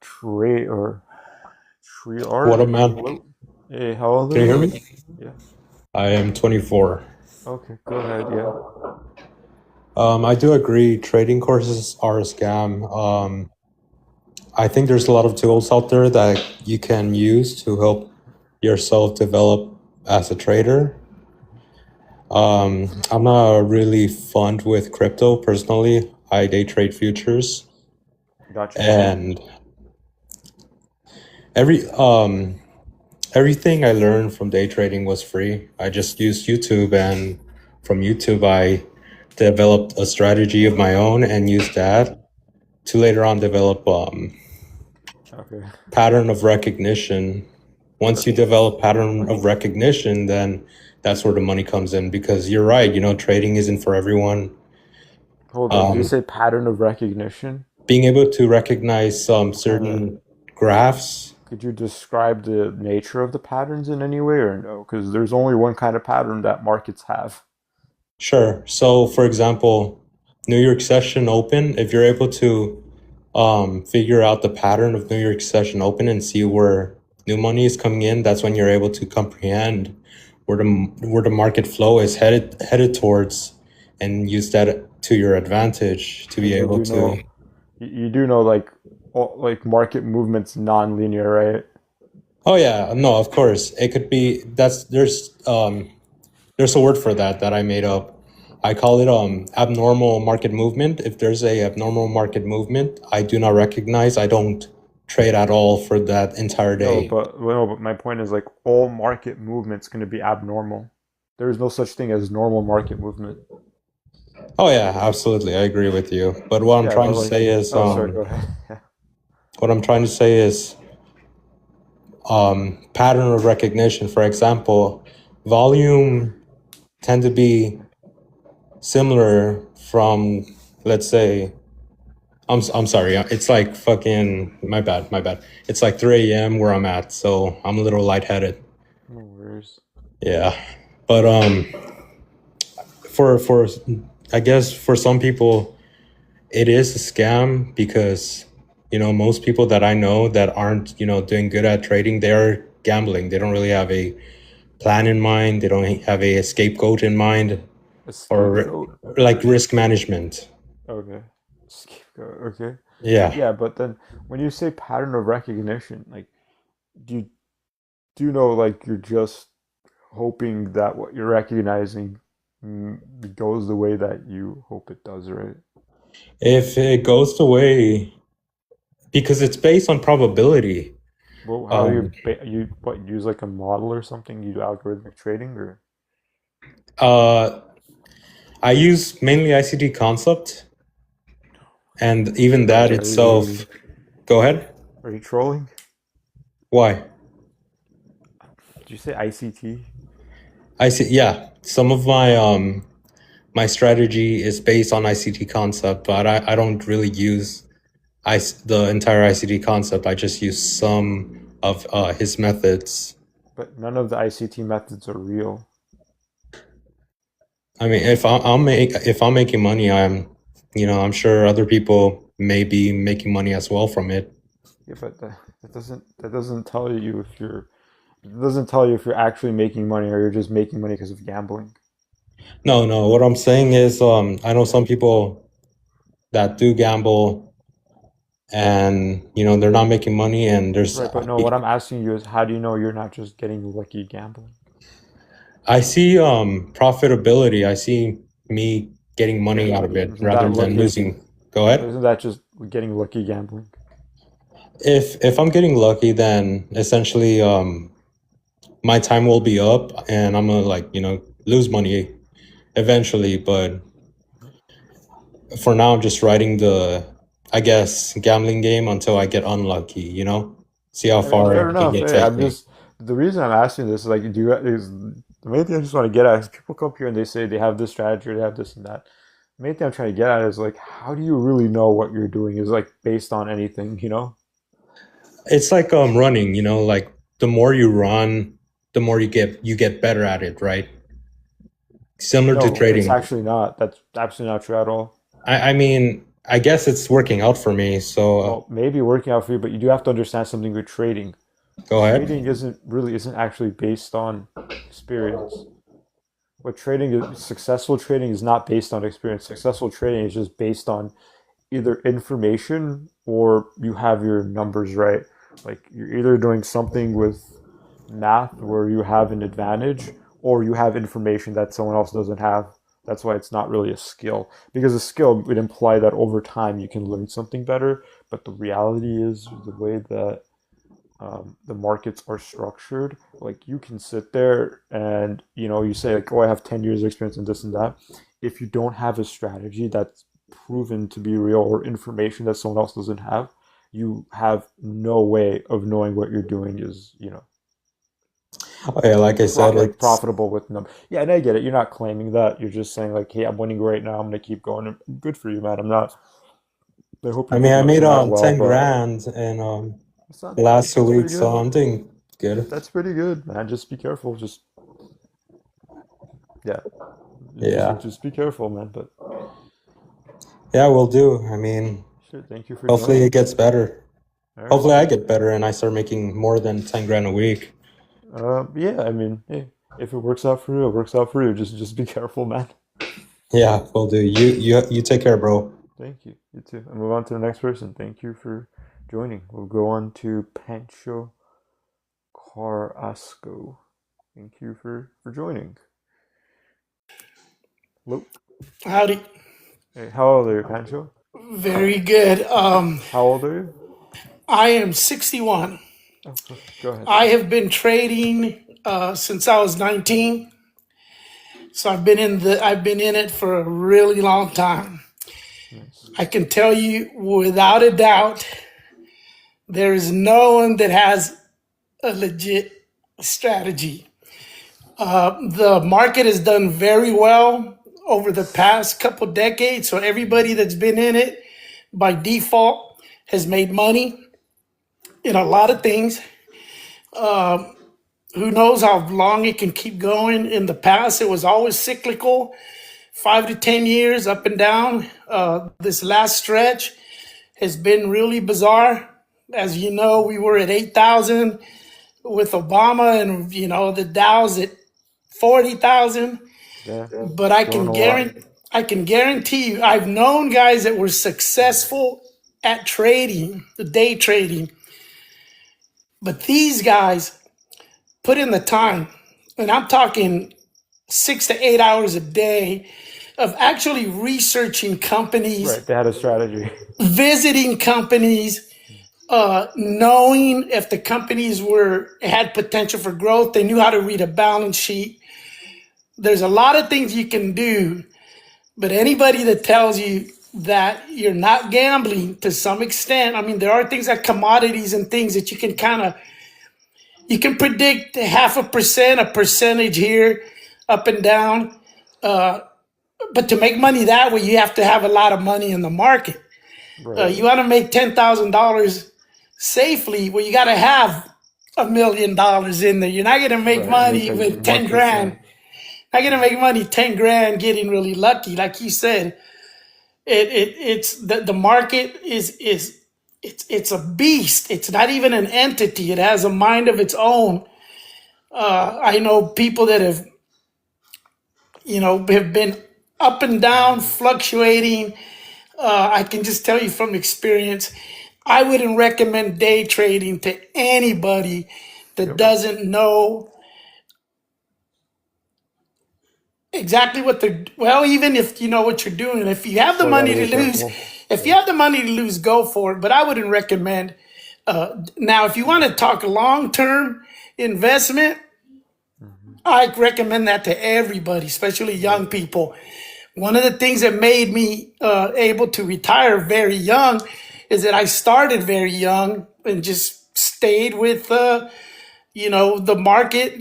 Trey or Tree
What
Art.
up, man?
Hello. Hey, how old
Can
are
you hear
you?
me?
Yeah.
I am 24.
Okay, go ahead. Yeah.
I do agree trading courses are a scam. I think there's a lot of tools out there that you can use to help yourself develop as a trader. I'm not really fond with crypto personally. I day trade futures,
Gotcha.
and every everything I learned from day trading was free. I just used YouTube, and from YouTube I developed a strategy of my own and used that to later on develop
Okay.
pattern of recognition. Once you develop pattern of recognition, then that's where the money comes in, because you're right, trading isn't for everyone.
Hold on. Did you say pattern of recognition?
Being able to recognize certain graphs.
Could you describe the nature of the patterns in any way or no? Because there's only one kind of pattern that markets have.
Sure. So, for example, New York Session Open, if you're able to figure out the pattern of New York Session Open and see where new money is coming in, that's when you're able to comprehend where the market flow is headed towards, and use that to your advantage to be
You
able
do know,
to.
you do know like market movements non-linear, right?
Oh yeah, no, of course. It could be there's a word for that I made up. I call it abnormal market movement. If there's a abnormal market movement, I do not recognize. I don't trade at all for that entire day.
No, but my point is like all market movement's going to be abnormal. There is no such thing as normal market movement.
Oh yeah, absolutely. I agree with you. But what I'm
Yeah,
trying
but
to
like,
say is
oh, sorry, go ahead. Yeah.
what I'm trying to say is pattern of recognition. For example, volume tend to be similar from, let's say, I'm sorry. It's like fucking my bad. It's like 3 a.m. where I'm at, so I'm a little lightheaded.
No worries.
Yeah, but for I guess for some people it is a scam, because most people that I know that aren't doing good at trading, they are gambling. They don't really have a plan in mind. They don't have a scapegoat in mind,
A
or
scapegoat.
like risk management.
Okay. Scapegoat. Okay.
Yeah.
Yeah, but then when you say pattern of recognition, like, do you do you know like you're just hoping that what you're recognizing goes the way that you hope it does, right?
If it goes the way, because it's based on probability.
Well, how do
Um,
you what use like a model or something? You do algorithmic trading or
uh, I use mainly ICT concept, and even that itself. Go ahead.
are you trolling?
Why?
Did you say ICT?
I see. Yeah, some of my strategy is based on ICT concept, but I don't really use the entire ICT concept. I just use some of his methods.
But none of the ICT methods are real.
I mean, if I'm making money, I'm sure other people may be making money as well from it.
Yeah, but that doesn't tell you if you're it doesn't tell you if you're actually making money or you're just making money because of gambling.
No, no. What I'm saying is, I know some people that do gamble, and they're not making money, and
Right, but no, what I'm asking you is how do you know you're not just getting lucky gambling?
I see profitability. I see me getting money out of it
Isn't
rather
that
than
lucky?
losing. Go ahead.
Isn't that just getting lucky gambling?
If I'm getting lucky, then essentially my time will be up, and I'm gonna lose money eventually. But for now, I'm just riding the, I guess, gambling game until I get unlucky. See how
I mean,
far
fair
it can
enough.
get
Hey,
take
I'm
me.
just the reason I'm asking this is like, do you is the main thing I just want to get at is people come up here and they say they have this strategy or they have this and that. The main thing I'm trying to get at is like, how do you really know what you're doing is like based on anything, you know?
It's like running. Like the more you run, the more you get better at it, right? Similar to
No, it's
trading.
actually not. That's absolutely not true at all.
I mean, I guess it's working out for me. So
Well, maybe working out for you, but you do have to understand something with trading.
go ahead.
Trading isn't actually based on experience. What trading is successful trading is not based on experience. Successful trading is just based on either information or you have your numbers right. Like you're either doing something with math where you have an advantage or you have information that someone else doesn't have. That's why it's not really a skill. Because a skill would imply that over time you can learn something better. But the reality is the way that the markets are structured, like you can sit there and you say like, oh, I have 10 years of experience in this and that. If you don't have a strategy that's proven to be real or information that someone else doesn't have, you have no way of knowing what you're doing is
Oh, yeah, like I said,
like
it's
profitable with them. Yeah, and I get it. You're not claiming that. You're just saying like, hey, I'm winning right now. I'm gonna keep going. Good for you, man. I'm not. I hope
I
you're
mean, I made
doing that well,
10
but
grand in
it's not.
the last two
That's pretty
weeks, so
good.
I'm doing good.
That's pretty good, man. Just be careful. Just yeah,
Yeah.
just be careful, man. But
Yeah, we'll do. I mean,
shit, thank you for
hopefully
joining.
it gets better.
All right.
Hopefully I get better and I start making more than 10 grand a week.
Yeah. I mean, hey, if it works out for you, it works out for you. Just be careful, man.
Yeah, we'll do. You take care, bro.
Thank you. You too. And move on to the next person. Thank you for joining. We'll go on to Pancho Carrasco. Thank you for joining. Hello.
Howdy.
Hey, how old are you, Pancho?
Very good.
How old are you?
I am 61.
Oh, go ahead.
I have been trading since I was 19. So I've been in it for a really long time.
Nice.
I can tell you without a doubt, there is no one that has a legit strategy. The market has done very well over the past couple decades. So everybody that's been in it by default has made money in a lot of things. Who knows how long it can keep going? In the past, it was always cyclical, 5 to 10 years up and down. This last stretch has been really bizarre. As you know, we were at 8,000 with Obama, and the Dow's at 40,000.
Yeah,
But I
growing
can
a lot.
guarantee you, I've known guys that were successful at trading, the day trading. But these guys put in the time, and I'm talking 6 to 8 hours a day of actually researching companies,
Right, they had a strategy.
visiting companies, knowing if the companies had potential for growth. They knew how to read a balance sheet. There's a lot of things you can do, but anybody that tells you that you're not gambling to some extent, I mean, there are things like commodities and things that you can predict 0.5%, a percentage here, up and down. But to make money that way, you have to have a lot of money in the market.
Right.
You want to make $10,000 safely. Well, you got to have $1 million in there. You're not going to make
Right.
money
Make
with 10 grand.
1%.
Not going to make money 10 grand getting really lucky. Like you said, it's the market is it's a beast. It's not even an entity. It has a mind of its own. I know people that have been up and down, fluctuating. I can just tell you from experience, I wouldn't recommend day trading to anybody that
Yep.
doesn't know exactly what even if you know what you're doing, if you have the
Still gotta
money
be
to lose,
careful.
if you have the money to lose, go for it. But I wouldn't recommend. Now, if you want to talk long-term investment, I recommend that to everybody, especially young people. One of the things that made me able to retire very young is that I started very young and just stayed with, the market,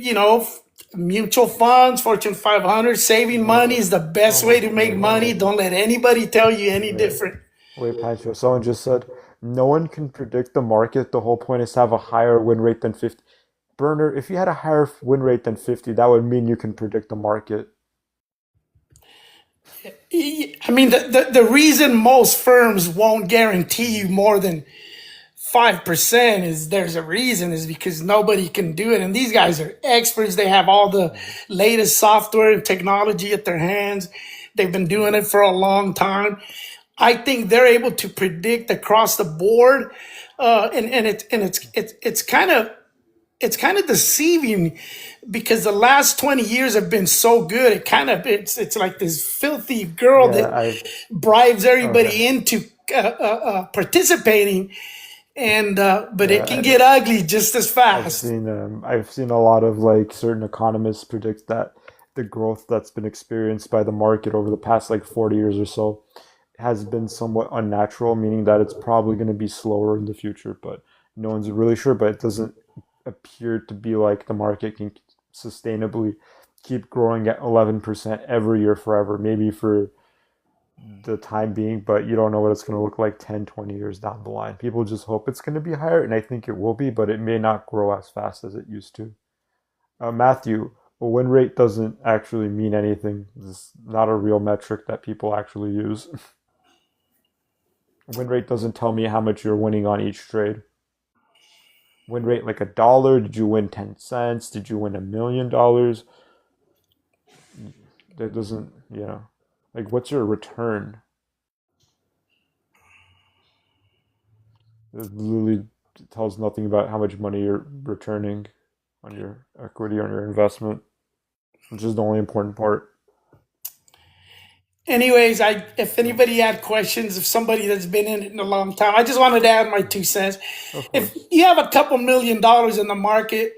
mutual funds, Fortune 500, saving money is the best way to make money. Don't let anybody tell you any different.
Wait, Pancho, someone just said no one can predict the market. The whole point is to have a higher win rate than 50. Burner, if you had a higher win rate than 50, that would mean you can predict the market.
I mean, the reason most firms won't guarantee you more than 5% there's a reason, is because nobody can do it. And these guys are experts. They have all the latest software and technology at their hands. They've been doing it for a long time. I think they're able to predict across the board, it's kind of deceiving because the last 20 years have been so good. It's like this filthy girl
Yeah,
that
I've
bribes
okay.
everybody into participating, and but it can
Yeah,
get ugly just as fast.
I've seen a lot of like certain economists predict that the growth that's been experienced by the market over the past like 40 years or so has been somewhat unnatural, meaning that it's probably going to be slower in the future, but no one's really sure. But it doesn't appear to be like the market can sustainably keep growing at 11% every year forever, maybe for the time being, but you don't know what it's going to look like 10, 20 years down the line. People just hope it's going to be higher, and I think it will be, but it may not grow as fast as it used to. Matthew, a win rate doesn't actually mean anything. It's not a real metric that people actually use. Win rate doesn't tell me how much you're winning on each trade. Win rate like $1? Did you win 10 cents? Did you win $1 million? That doesn't, like what's your return? It literally tells nothing about how much money you're returning on your equity, on your investment, which is the only important part.
Anyways, if anybody had questions, if somebody that's been in it in a long time, I just wanted to add my 2 cents.
Of
If
course.
you have a couple $1 million in the market,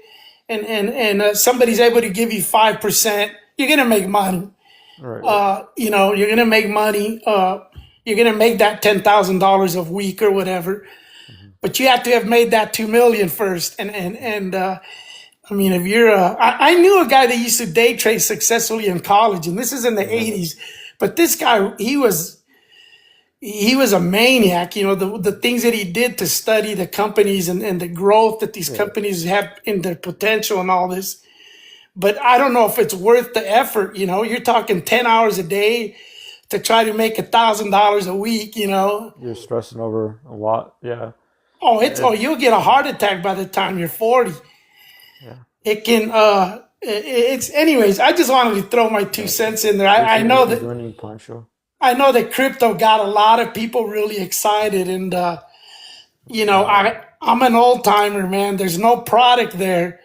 and somebody's able to give you 5%, you're gonna make money.
All right.
You're gonna make money. You're gonna make that $10,000 a week or whatever.
Mhm.
But you have to have made that 2 million first. I mean, if you're I knew a guy that used to day trade successfully in college, and this is in the
Yeah.
'80s. But this guy, he was a maniac. The things that he did to study the companies and the growth that these
Yeah.
companies have in their potential and all this. But I don't know if it's worth the effort. You're talking 10 hours a day to try to make $1,000 a week.
You're stressing over a lot. Yeah. It,
You'll get a heart attack by the time you're 40.
yeah.
It can it's anyways. I just wanted to throw my two
Yeah.
cents in there.
Thank
I
you
know
for
that
joining, Pancho.
I know that crypto got a lot of people really excited, and
Uh,
I'm an old timer, man. There's no product there,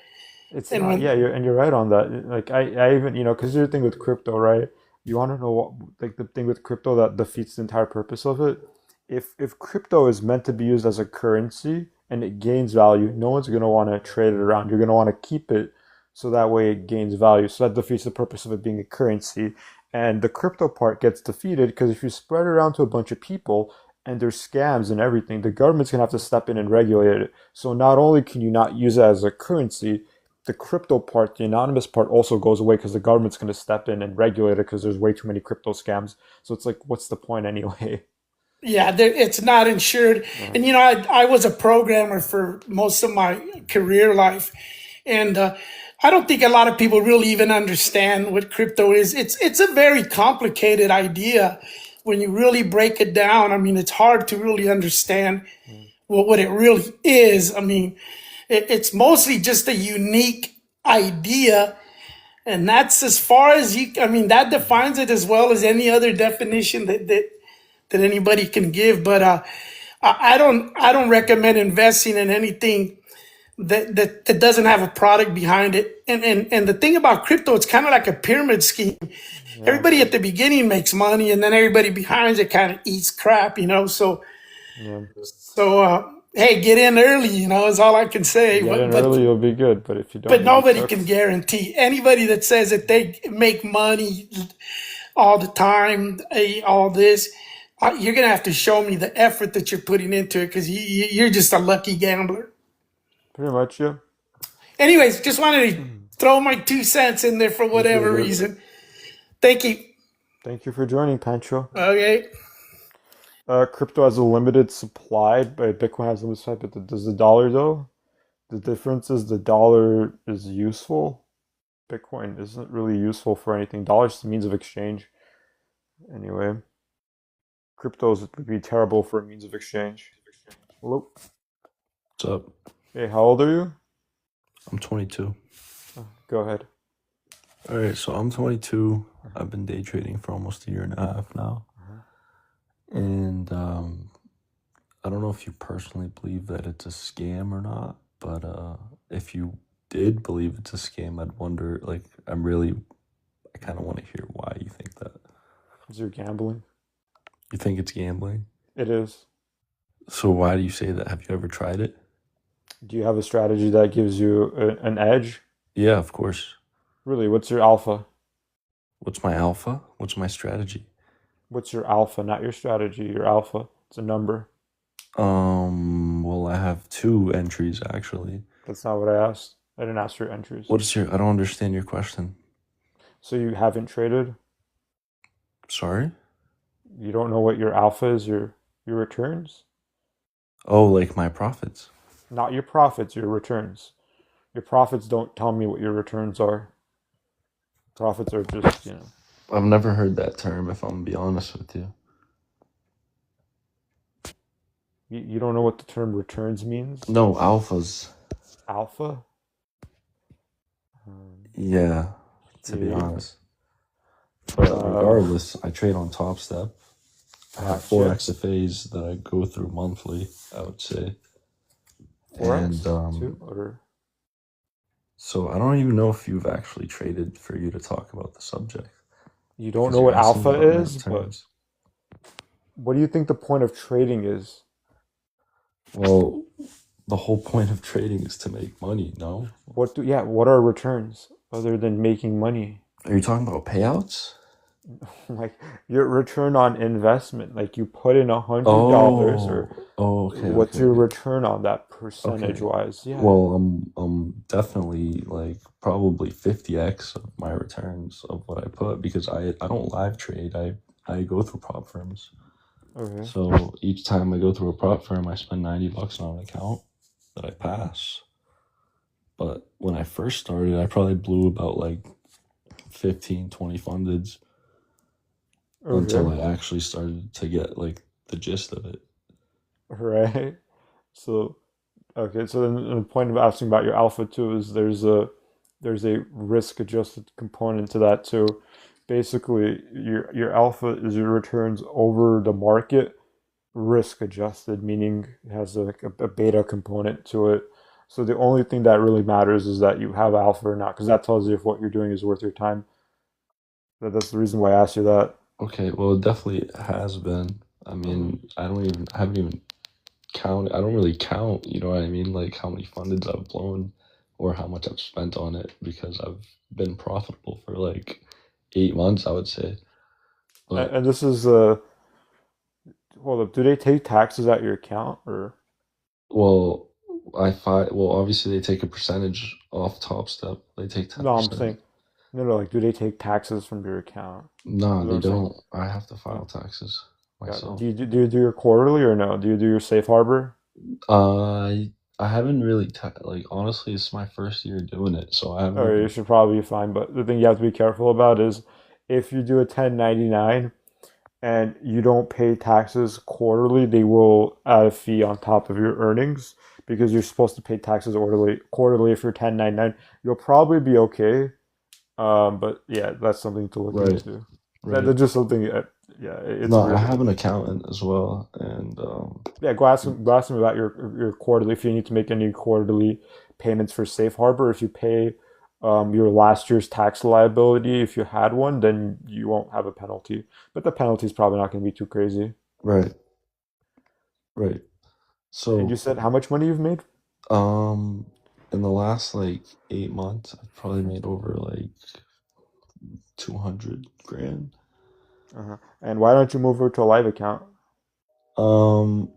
it's
and
not. Yeah, you're right on that. Like I even because your thing with crypto, right? You want to know what like the thing with crypto that defeats the entire purpose of it. If crypto is meant to be used as a currency and it gains value, no one's gonna want to trade it around. You're gonna want to keep it so that way it gains value. So that defeats the purpose of it being a currency. And the crypto part gets defeated because if you spread it around to a bunch of people and there's scams and everything, the government's gonna have to step in and regulate it. So not only can you not use it as a currency, the crypto part, the anonymous part also goes away because the government's going to step in and regulate it because there's way too many crypto scams. So it's like, what's the point anyway?
yeah, it's not insured.
Right.
And I was a programmer for most of my career life, and I don't think a lot of people really even understand what crypto is. It's a very complicated idea when you really break it down. I mean, it's hard to really understand
Mm.
what it really is. I mean, it's mostly just a unique idea, and that's as far as you. I mean, that defines it as well as any other definition that anybody can give. But I don't recommend investing in anything that doesn't have a product behind it. And the thing about crypto, it's kind of like a pyramid scheme.
Yeah.
Everybody at the beginning makes money, and then everybody behind it kind of eats crap.
Yeah.
Hey, get in early, is all I can say.
Get in
But
early, you'll be good. But if you don't,
but
you'll be
nobody can
cooked.
guarantee. Anybody that says that they make money all the time, all this, you're gonna have to show me the effort that you're putting into it because you're just a lucky gambler.
Pretty much, yeah.
Anyways, just wanted to
Mhm.
throw my 2 cents in there for
You're
whatever
good.
reason. Thank you.
Thank you for joining, Pancho.
Okay.
Crypto has a limited supply, but Bitcoin has a limited supply. But does the dollar though? The difference is the dollar is useful. Bitcoin isn't really useful for anything. Dollar's the means of exchange. Anyway, cryptos would be terrible for a means of exchange. Hello.
What's up?
Hey, how old are you?
I'm 22.
Go ahead.
All right, so I'm 22. I've been day trading for almost a year and a half now.
Uh-huh.
And I don't know if you personally believe that it's a scam or not, but if you did believe it's a scam, I'd wonder, like, I kind of want to hear why you think that.
Is there gambling?
You think it's gambling?
It is.
So why do you say that? Have you ever tried it?
Do you have a strategy that gives you an edge?
Yeah, of course.
Really, what's your alpha?
What's my alpha? What's my strategy?
What's your alpha? Not your strategy, your alpha. It's a number.
Well, I have 2 entries actually.
That's not what I asked. I didn't ask for your entries.
I don't understand your question.
So you haven't traded?
Sorry?
You don't know what your alpha is, your returns?
Oh, like my profits.
Not your profits, your returns. Your profits don't tell me what your returns are. Profits are just,
I've never heard that term, if I'm gonna be honest with you.
you don't know what the term returns means?
No, alphas.
Alpha?
Yeah, to be
Yeah.
honest. But regardless, I trade on Top Step. I have 4
Yeah.
XFAs that I go through monthly, I would say.
4x?
And
Two? Or
so I don't even know if you've actually traded for you to talk about the subject.
you don't
Because
know
you're
what
asking
alpha
about my
is, but
returns.
what do you think the point of trading is?
Well, the whole point of trading is to make money, no?
What are returns other than making money?
Are you talking about payouts?
Like your return on investment, like you put in $100 or
Okay.
what's
okay,
your
okay.
return on that percentage wise? Yeah.
Well, I'm definitely like probably 50x of my returns of what I put because I don't live trade. I go through prop firms.
Okay.
So each time I go through a prop firm, I spend $90 on an account that I pass. But when I first started, I probably blew about like 15, 20 fundeds until
Okay.
I actually started to get like the gist of it.
Right. So okay, so then the point of asking about your alpha too is there's a risk adjusted component to that too. Basically, your alpha is your returns over the market, risk adjusted, meaning it has like a beta component to it. So the only thing that really matters is that you have alpha or not, because that tells you if what you're doing is worth your time. That's the reason why I asked you that.
Okay, well, it definitely has been. I mean, I haven't even counted. I don't really count, you know what I mean? Like how many fundeds I've blown or how much I've spent on it because I've been profitable for like 8 months, I would say. But
And this is hold up, do they take taxes at your account or?
well, obviously they take a percentage off Top Step. They take
No, I'm
10%.
saying no, like do they take taxes from your account?
No,
Is what
they
I'm saying.
don't. I have to file
Oh,
taxes
got it.
myself.
Do you do your quarterly or no? Do you do your safe harbor?
I haven't really like honestly, it's my first year doing it, so I haven't
Or you
even.
should probably be fine. But the thing you have to be careful about is if you do a 1099 and you don't pay taxes quarterly, they will add a fee on top of your earnings because you're supposed to pay taxes quarterly if you're 1099. You'll probably be okay. But yeah, that's something to look
Right,
into.
right.
That's just something. Yeah, it's
No, I
weird.
have an accountant as well, and
Yeah, go ask him about your quarterly. If you need to make any quarterly payments for safe harbor, if you pay your last year's tax liability, if you had one, then you won't have a penalty. But the penalty is probably not going to be too crazy.
right, right.
And you
So,
said how much money you've made?
in the last like 8 months, I've probably made over like 200 grand.
Uh-huh. And why don't you move over to a live account?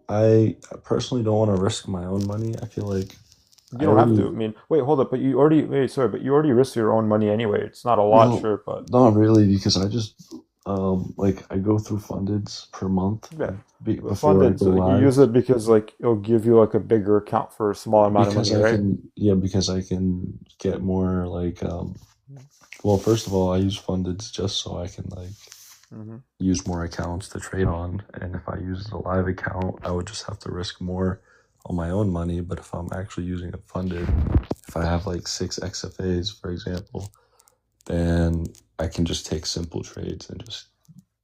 I personally don't want to risk my own money. I feel like
You
I
don't have to.
already
I mean, wait, hold up. But you already wait, sorry, but you already risked your own money anyway. It's not a lot,
no,
sure, but
not really because I just like I go through fundeds per month
yeah. But
before I
funded,
go
so you use
live.
it because like it'll give you like a bigger account for a small amount of
Because
money,
I
right?
can, yeah, because I can get more like, well, first of all, I use fundeds just so I can like
Hmm.
use more accounts to trade on. And if I use a live account, I would just have to risk more on my own money. But if I'm actually using a funded, if I have like 6 XFAs, for example, then I can just take simple trades and just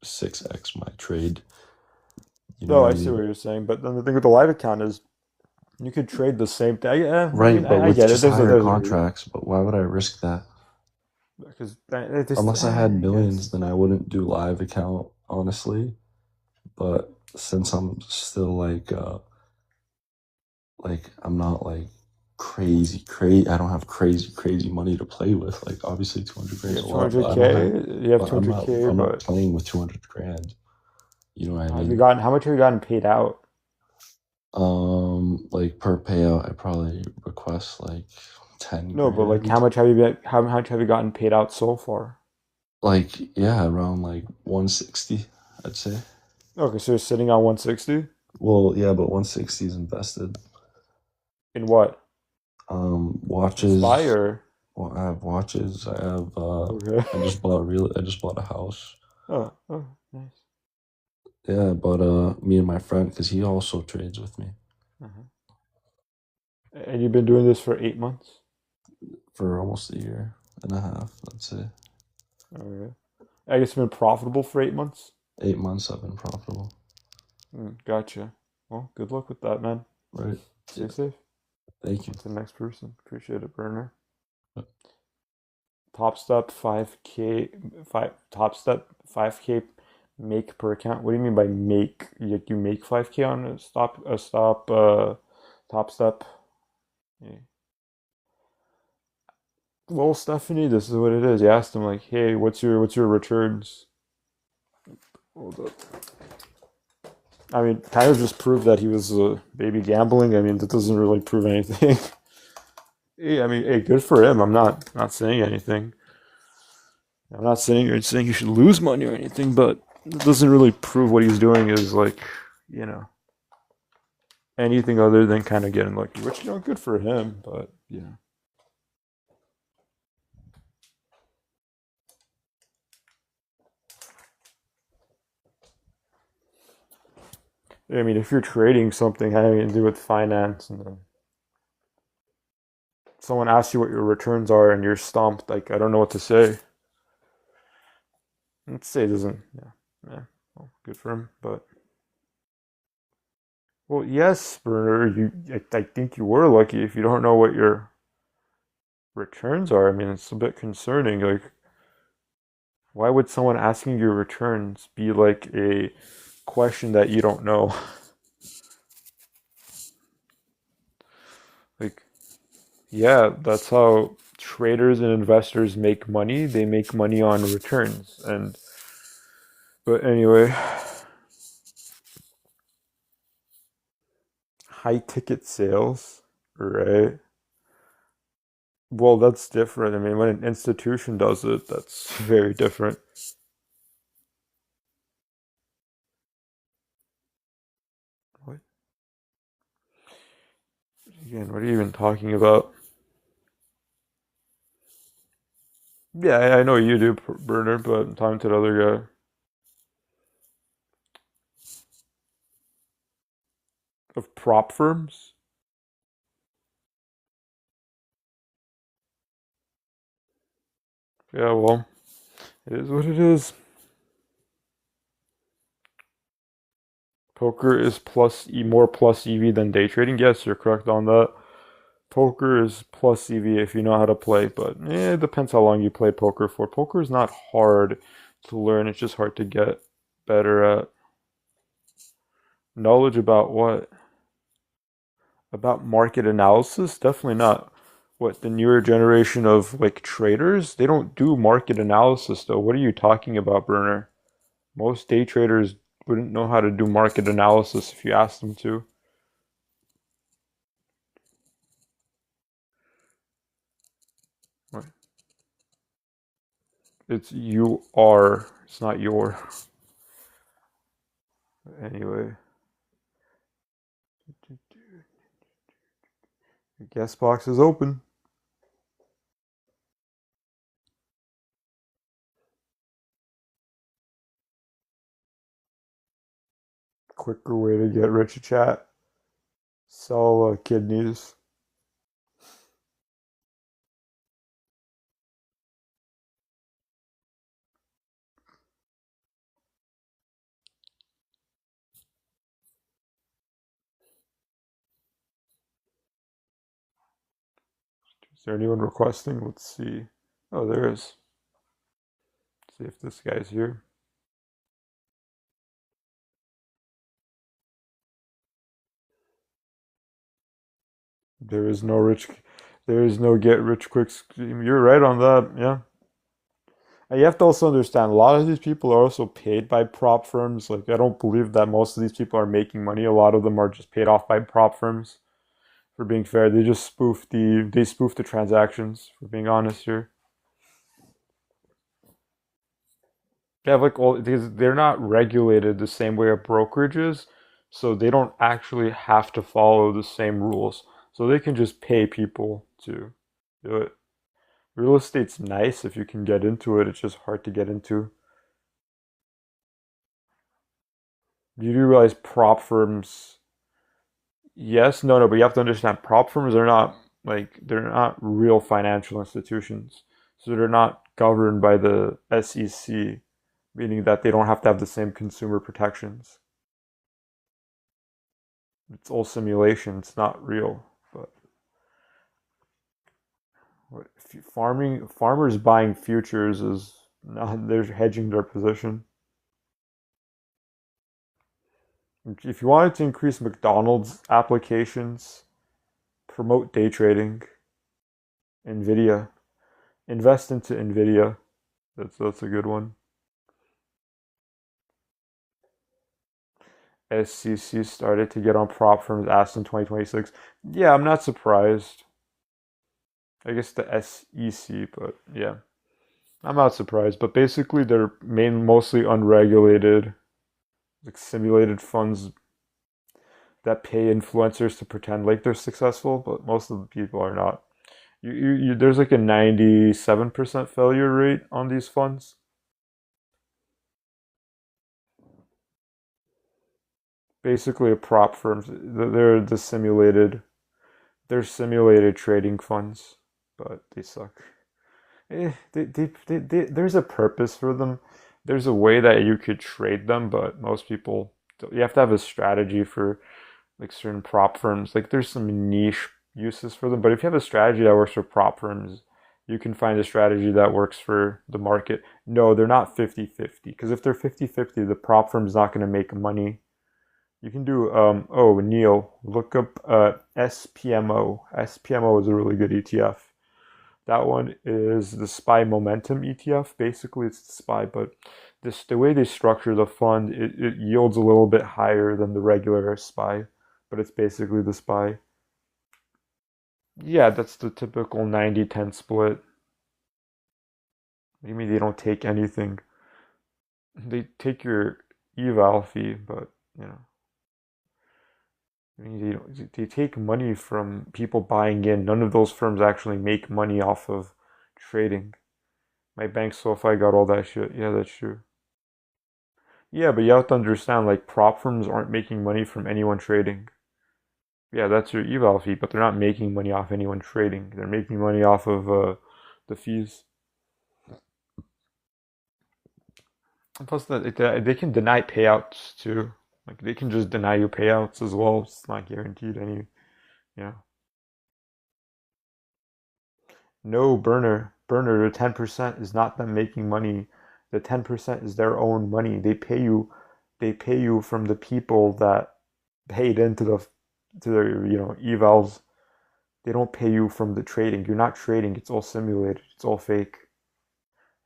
6x my trade You know
No,
what I
I see what
mean?
you're saying, but then the thing with the live account is you could trade the same thing. Yeah, I
Right,
mean,
but
I
with
get it.
just higher
There's a reason
contracts. But why would I risk that?
because it just,
Unless I had
I
millions,
guess.
then I wouldn't do live account, honestly. But since I'm still like I'm not like crazy. I don't have crazy money to play with. Like obviously 200
You
grand's
have
a lot, but I don't
200K.
have.
You have
But I'm not.
200K,
I'm not
but
playing with 200 grand. You know what I
have you
mean?
gotten? How much have you gotten paid out?
Like per payout, I probably request like 10
No, but
grand
like,
every
how
time.
much have you been? How much have you gotten paid out so far?
Like yeah, around like 160, I'd say.
Okay, so you're sitting on 160
Well, yeah, but 160 is invested.
in what? In Spy
Watches.
or
Well, I have watches. I have.
okay?
I just bought a house.
Oh, nice.
Yeah, but me and my friend, because he also trades with me
Uh-huh. And you've been doing this for 8 months?
for almost a year and a half. I'd say
Okay. I guess you've been profitable for 8 months.
8 months. I've been profitable.
Gotcha. Well, good luck with that, man.
Right.
Stay
Yeah.
safe.
Thank
On
you.
to the next person. Appreciate it, Burner.
Yep.
Top step 5K, top step 5K make per account. What do you mean by make? You make 5K on top step. Yeah. Well, Stephanie, this is what it is. You asked him like, hey, what's your returns? Hold up. I mean, kind of just proved that he was baby gambling. I mean, that doesn't really prove anything. I mean, hey, good for him. I'm not saying anything. I'm not saying he should lose money or anything, but it doesn't really prove what he's doing is like, you know, anything other than kind of getting lucky. Which good for him, but yeah. I mean, if you're trading something having to do with finance, and then someone asks you what your returns are, and you're stumped, like I don't know what to say. Let's say it doesn't. Yeah. Well, good for him, but well, yes, Bernard, I think you were lucky if you don't know what your returns are. I mean, it's a bit concerning. Like, why would someone asking your returns be like a question that you don't know? Like, yeah, that's how traders and investors make money. They make money on returns. But anyway, high ticket sales, right? Well, that's different. I mean, when an institution does it, that's very different. What? Again, what are you even talking about? Yeah, I know you do, Bernard, but I'm talking to the other guy. Of prop firms? Yeah, well, it is what it is. Poker is more plus EV than day trading. Yes, you're correct on that. Poker is plus EV if you know how to play, but it depends how long you play poker for. Poker is not hard to learn, it's just hard to get better at. Knowledge about what? About market analysis? Definitely not. What, the newer generation of like traders? They don't do market analysis though. What are you talking about, Burner? Most day traders wouldn't know how to do market analysis if you asked them to. Right. It's you are. It's not your. Anyway, guest box is open. Quicker way to get rich, chat. Sell kidneys. Is there anyone requesting? Let's see. Oh, there is. Let's see if this guy's here. There is no get rich quick scheme. You're right on that, yeah. And you have to also understand a lot of these people are also paid by prop firms. Like I don't believe that most of these people are making money. A lot of them are just paid off by prop firms. For being fair, they spoof the transactions, for being honest here. They have like they're not regulated the same way a brokerage is, so they don't actually have to follow the same rules. So they can just pay people to do it. Real estate's nice if you can get into it. It's just hard to get into. You do realize prop firms, yes, no, but you have to understand prop firms are not they're not real financial institutions. So they're not governed by the SEC, meaning that they don't have to have the same consumer protections. It's all simulation, it's not real. But farmers buying futures is not, they're hedging their position. If you wanted to increase McDonald's applications, promote day trading, Nvidia, invest into Nvidia. That's a good one. SEC started to get on prop firms asked in 2026. Yeah, I'm not surprised. I guess the SEC, but yeah, I'm not surprised. But basically, they're mostly unregulated, like simulated funds that pay influencers to pretend like they're successful, but most of the people are not. There's like a 97% failure rate on these funds. Basically, a prop firms. They're simulated trading funds, but they suck. There's a purpose for them. There's a way that you could trade them, but most people, you have to have a strategy for like certain prop firms. Like there's some niche uses for them, but if you have a strategy that works for prop firms, you can find a strategy that works for the market. No, they're not 50-50, because if they're 50-50, the prop firm's not going to make money. You can do, Neil, look up SPMO. SPMO is a really good ETF. That one is the SPY Momentum ETF. Basically, it's the SPY, but the way they structure the fund, it yields a little bit higher than the regular SPY, but it's basically the SPY. Yeah, that's the typical 90-10 split. What do you mean they don't take anything? They take your eval fee, but, you know. I mean, they take money from people buying in. None of those firms actually make money off of trading. My bank SoFi got all that shit. Yeah, that's true. Yeah, but you have to understand, like, prop firms aren't making money from anyone trading. Yeah, that's your eval fee, but they're not making money off anyone trading. They're making money off of the fees. And plus, they can deny payouts too. Like they can just deny you payouts as well. It's not guaranteed any, you know. No, burner, the 10% is not them making money. The 10% is their own money. They pay you from the people that paid into their, evals. They don't pay you from the trading. You're not trading. It's all simulated. It's all fake.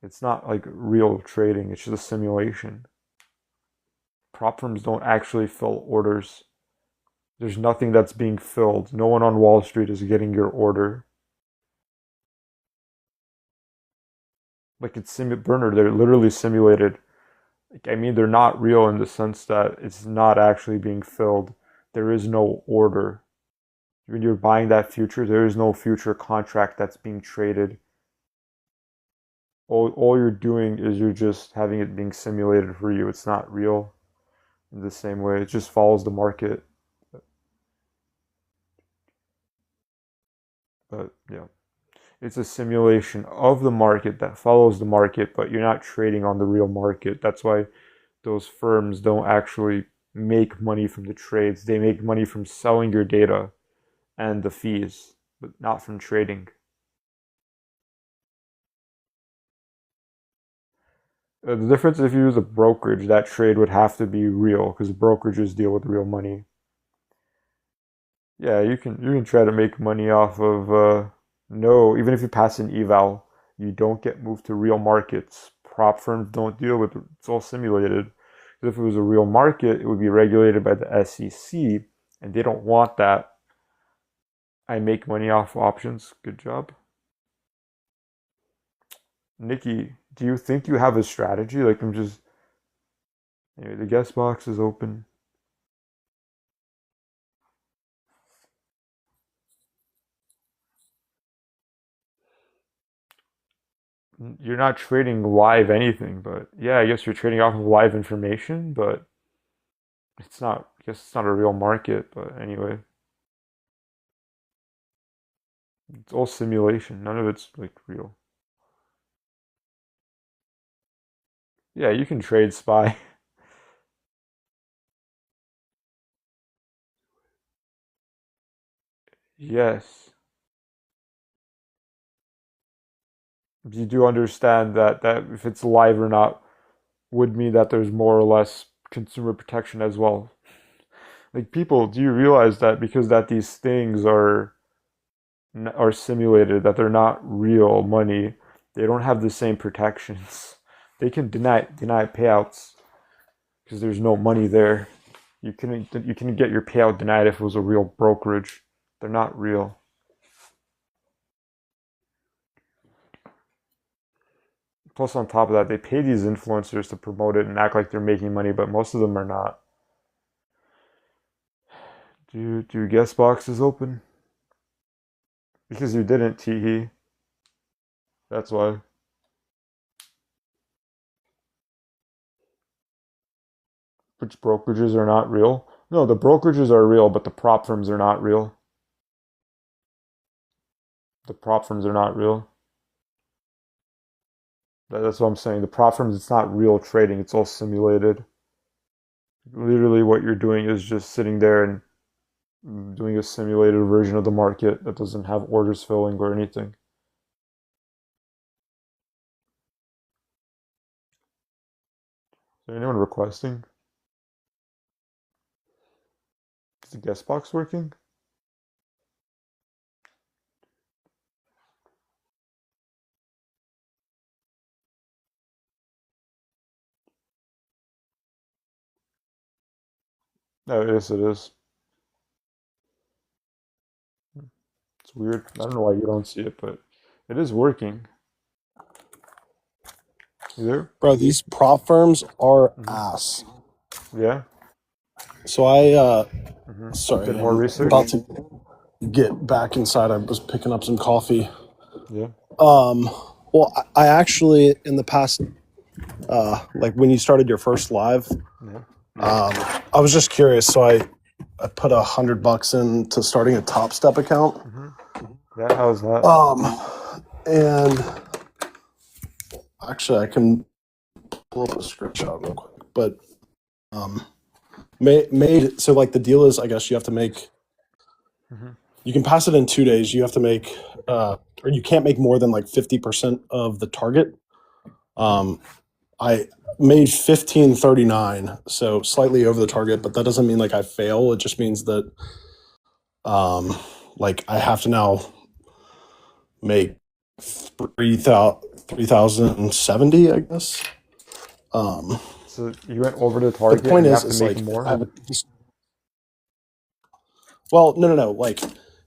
It's not like real trading. It's just a simulation. Prop firms don't actually fill orders. There's nothing that's being filled. No one on Wall Street is getting your order. Like it's burner, they're literally simulated. Like, I mean, they're not real in the sense that it's not actually being filled. There is no order. When you're buying that future, there is no future contract that's being traded. All you're doing is you're just having it being simulated for you. It's not real in the same way. It just follows the market. But yeah, it's a simulation of the market that follows the market, but you're not trading on the real market. That's why those firms don't actually make money from the trades. They make money from selling your data and the fees, but not from trading. The difference if you use a brokerage, that trade would have to be real because brokerages deal with real money. Yeah, you can try to make money off of no, even if you pass an eval, you don't get moved to real markets. Prop firms don't deal with it. It's all simulated. If it was a real market, it would be regulated by the SEC, and they don't want that. I make money off options. Good job. Nikki, do you think you have a strategy? Like I'm just anyway, the guest box is open. You're not trading live anything, but yeah, I guess you're trading off of live information, but it's not, I guess it's not a real market, but anyway, it's all simulation. None of it's like real. Yeah, you can trade SPY. Yes. You do understand that if it's live or not would mean that there's more or less consumer protection as well. Like people, do you realize that because that these things are simulated, that they're not real money, they don't have the same protections. They can deny payouts because there's no money there. You can get your payout denied if it was a real brokerage. They're not real. Plus, on top of that, they pay these influencers to promote it and act like they're making money, but most of them are not. Do guest boxes open? Because you didn't, Teehee. That's why. Which brokerages are not real? No, the brokerages are real, but the prop firms are not real. The prop firms are not real. That's what I'm saying. The prop firms, it's not real trading. It's all simulated. Literally, what you're doing is just sitting there and doing a simulated version of the market that doesn't have orders filling or anything. Is there anyone requesting? Is the guest box working? Oh, yes, it is. It's weird. I don't know why you don't see it, but it is working. You there?
Bro, these prop firms are
Mm-hmm.
ass.
Yeah.
So I
Did
sorry,
more
I'm
research?
about to get back inside. I was picking up some coffee.
Yeah.
Well, I actually in the past like when you started your first live,
Yeah.
I was just curious, so I put $100 into starting a Top Step account.
Yeah. How's that?
And actually I can pull up a screenshot real quick. But made so like the deal is I guess you have to make you can pass it in 2 days. You have to make or you can't make more than like 50% of the target. I made 1539, so slightly over the target, but that doesn't mean like I fail. It just means that like I have to now make 3070, I guess.
So you went over the
But
target
the point
and you
is,
have to
it's
make
like
more?
I have a, well, no. Like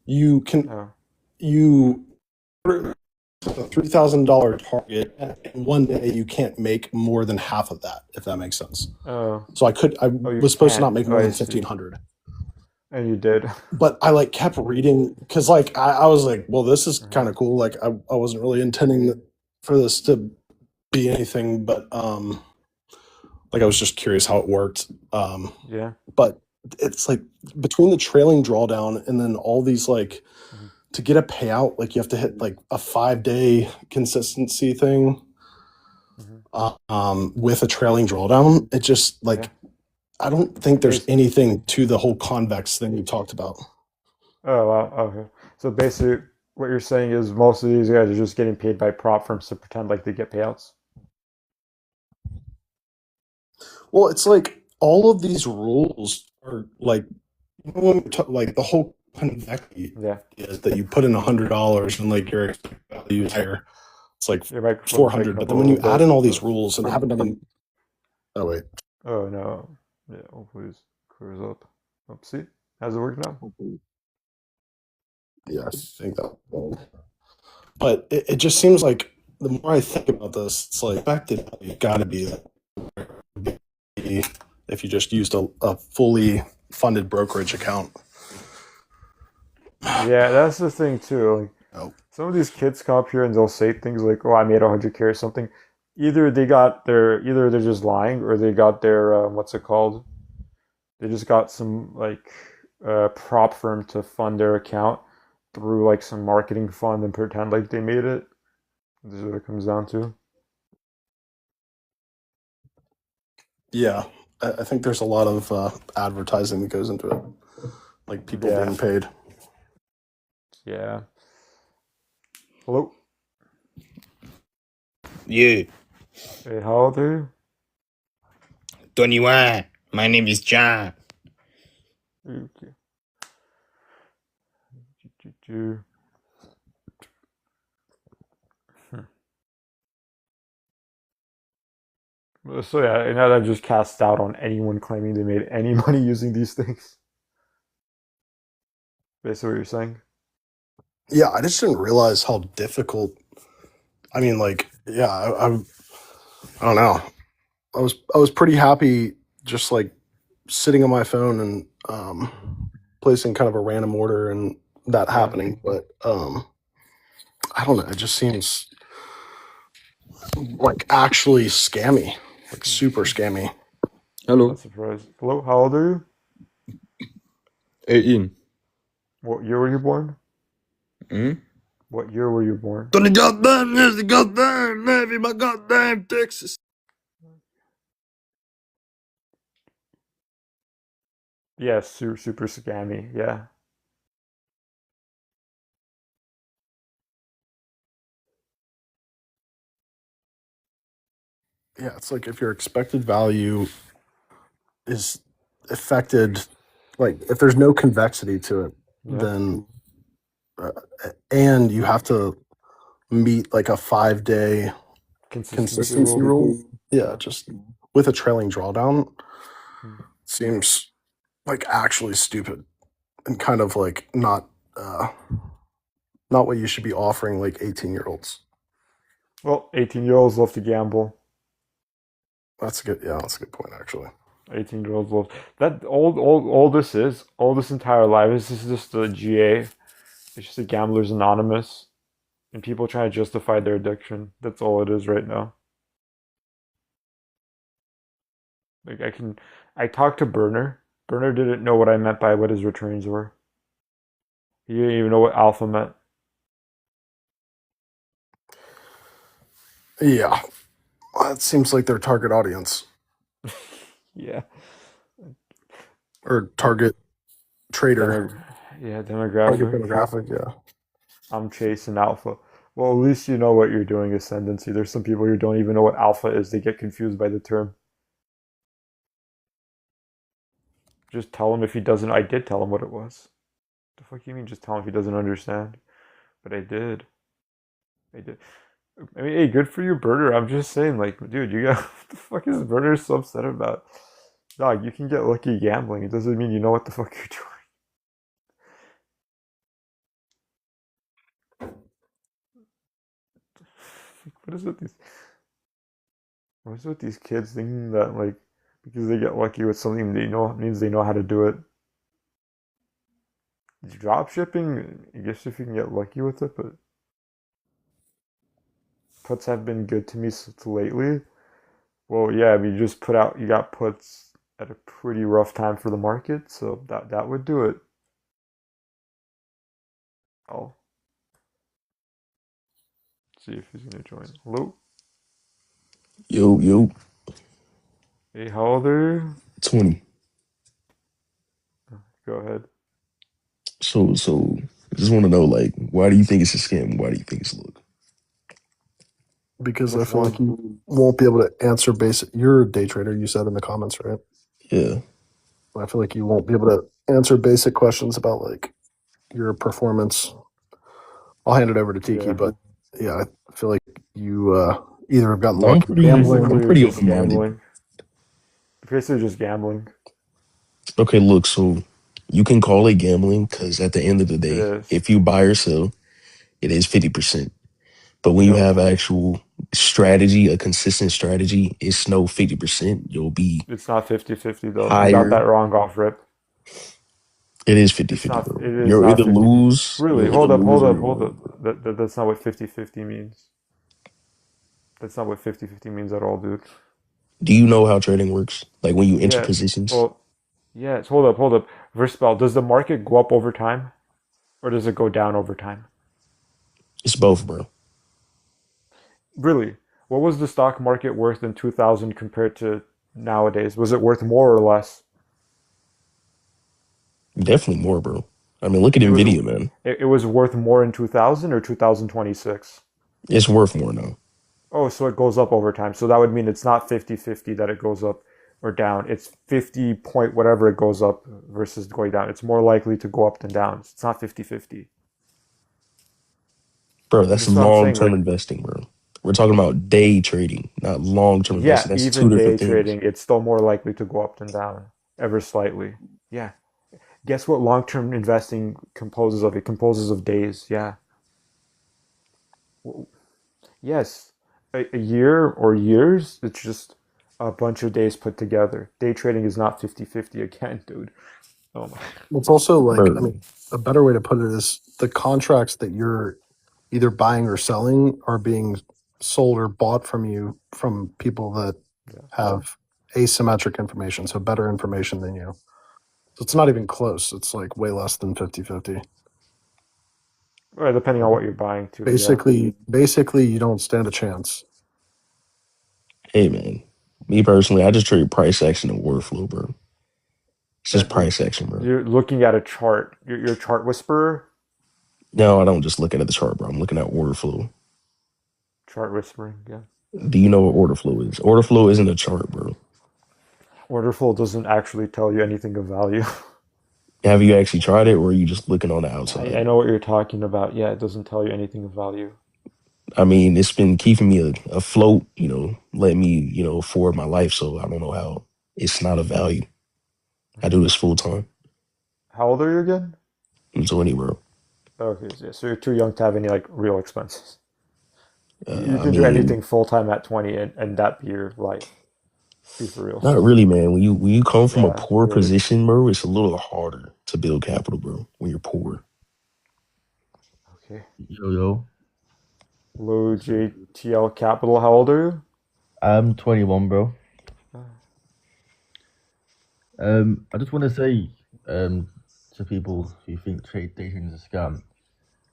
you can
Oh.
you a $3,000 target, and in 1 day you can't make more than half of that, if that makes sense.
Oh.
So I
You
was supposed to not
can't.
make
Oh,
more
I
than
see.
1,500.
And you did.
But I like kept reading because like I was like, well, this is kind of cool. Like I wasn't really intending for this to be anything, but like I was just curious how it worked.
Yeah.
But it's like between the trailing drawdown and then all these like to get a payout, like you have to hit like a 5-day consistency thing with a trailing drawdown. It just like
Yeah.
I don't think there's
Basically.
anything to the whole convex thing you talked about.
Oh, wow. Okay. So basically, what you're saying is most of these guys are just getting paid by prop firms to pretend like they get payouts.
Well, it's like all of these rules are like, you know, when like the whole convecti
Yeah.
is that you put in $100 and like your expected value is higher. It's like
Your microphone's
400.
breaking
But
up a
then when you
little
add
bit.
in all these rules and haven't done, oh wait,
Oh no. Yeah, hopefully it clears up. Oh, see? How's it working now?
yeah, I think that. But it just seems like the more I think about this, it's like expected value got to be if you just used a fully funded brokerage account.
Yeah, that's the thing too. Like,
Oh.
some of these kids come up here and they'll say things like, "Oh, I made 100K or something." Either they're just lying, or they got their what's it called? They just got some like prop firm to fund their account through like some marketing fund and pretend like they made it. This is what it comes down to.
Yeah, I think there's a lot of advertising that goes into it, like people
Yeah.
being paid.
Yeah. Hello.
Yeah,
Hey, how old are you?
21. My name is John.
Okay. Hmm. So yeah, now that just casts doubt on anyone claiming they made any money using these things. Basically, what you're saying.
Yeah, I just didn't realize how difficult. I mean, like, yeah, I don't know. I was pretty happy just like sitting on my phone and placing kind of a random order and that happening, but I don't know. It just seems like actually scammy, like super scammy.
Hello.
Not surprised. Hello, how old are you?
18.
What year were you born?
Hmm?
What year were you born?
The goddamn, yes, the goddamn Navy, my goddamn Texas.
Yes, super scammy. Yeah.
Yeah, it's like if your expected value is affected, like if there's no convexity to it,
Yeah.
then uh, and you have to meet like a 5-day consistency rule. Yeah, just with a trailing drawdown
Hmm.
seems like actually stupid and kind of like not what you should be offering like 18-year-olds.
Well, 18-year-olds love to gamble.
That's a good point actually.
18-year-olds love that. All this entire life is just a GA. It's just a Gamblers Anonymous, and people trying to justify their addiction. That's all it is right now. Like I talked to Burner. Burner didn't know what I meant by what his returns were. He didn't even know what alpha meant.
Yeah, that seems like their target audience
Yeah.
or target trader, target
Demographic.
demographic. Yeah.
I'm chasing alpha. Well, at least you know what you're doing, Ascendancy. There's some people who don't even know what alpha is. They get confused by the term. Just tell him if he doesn't. I did tell him what it was. The fuck you mean? Just tell him if he doesn't understand. But I did. I did. I mean, hey, good for you, Burner. I'm just saying, like, dude, you got what the fuck is Burner so upset about? Dog, you can get lucky gambling. It doesn't mean you know what the fuck you're doing. What is with these? What is with these kids thinking that like because they get lucky with something they know means they know how to do it? Drop shipping, I guess if you can get lucky with it, but puts have been good to me lately. Well, yeah, I mean, you got puts at a pretty rough time for the market, so that would do it. I'll see if he's gonna join. Hello,
Yo,
hey, how old are you?
20.
Go ahead.
So, I just want to know, like, why do you think it's a scam? Why do you think it's a look?
because I
Which
feel like
one?
you won't be able to answer basic. You're a day trader, you said in the comments, right?
Yeah.
I feel like you won't be able to answer basic questions about like your performance. I'll hand it over to Tiki,
Yeah.
but yeah, I feel like you either have gotten
No, I'm
lucky
pretty
gambling.
I'm
Basically,
pretty
just
open minded.
gambling. Basically, just gambling.
Okay, look, so you can call it gambling because at the end of the
It
day,
is.
if you buy or sell, it is 50%. But when you
Yep.
have actual strategy, a consistent strategy, it's no 50%. You'll be
It's not 50-50 though. You got that
higher.
wrong off rip.
It is 50
It's
50,
not.
bro.
It is
You'll
not
either
50.
lose,
Really?
you'll either
Hold up.
lose
Hold
or
up.
you
Hold
win.
up. That's not what 50-50 means. That's not what 50-50 means at all, dude.
Do you know how trading works? Like when you enter
Yeah.
positions?
Well, yes. Hold up. Hold up. Verspel, does the market go up over time, or does it go down over time?
It's both, bro.
Really? What was the stock market worth in 2000 compared to nowadays? Was it worth more or less?
Definitely more, bro. I mean, look at
It was.
Nvidia, man.
It was worth more in 2000 or 2026?
It's worth more now.
Oh, so it goes up over time. So that would mean it's not 50-50 that it goes up or down. It's 50 point whatever it goes up versus going down. It's more likely to go up than down. It's not 50-50.
Bro, that's
This is what I'm
long
saying.
term
Like,
investing, bro. We're talking about day trading, not long term
yeah,
investing. That's two
even day
different things.
trading, it's still more likely to go up than down, ever slightly. Yeah. Guess what long-term investing composes of? It composes of days. Yeah. Yes. A year or years, it's just a bunch of days put together. Day trading is not 50-50 again, dude. Oh my.
It's also like, I
Bro,
mean, a better way to put it is the contracts that you're either buying or selling are being sold or bought from you from people that
Yeah.
have asymmetric information, so better information than you. So it's not even close. It's like way less than 50-50.
Right, depending on what you're buying too. Yeah.
Basically, you don't stand a chance.
hey, man. Me personally, I just trade price action and word flow, bro. It's just price action, bro.
You're looking at a chart. You're a chart whisperer.
No, I don't just look at the chart, bro. I'm looking at order flow.
Chart whispering. Yeah.
Do you know what order flow is? Order flow isn't a chart, bro.
Order flow doesn't actually tell you anything of value.
Have you actually tried it, or are you just looking on the
I
outside?
know what you're talking about. Yeah, it doesn't tell you anything of value.
I mean, it's been keeping me afloat, letting me, afford my life. So I don't know how it's not of value. I do this full time.
How old are you again?
I'm 20, bro.
Okay, yeah, so you're too young to have any like real expenses. You
I
can do anything
mean,
full time at 20 and that be your life. Be for real.
not really, man. When you come from a
Yeah,
poor
really.
position, bro, it's a little harder to build capital, bro. When you're poor.
Okay.
Yo.
Low JTL Capital, how old are you?
I'm 21, bro.
Ah.
I just want to say to people who think trade dating is a scam,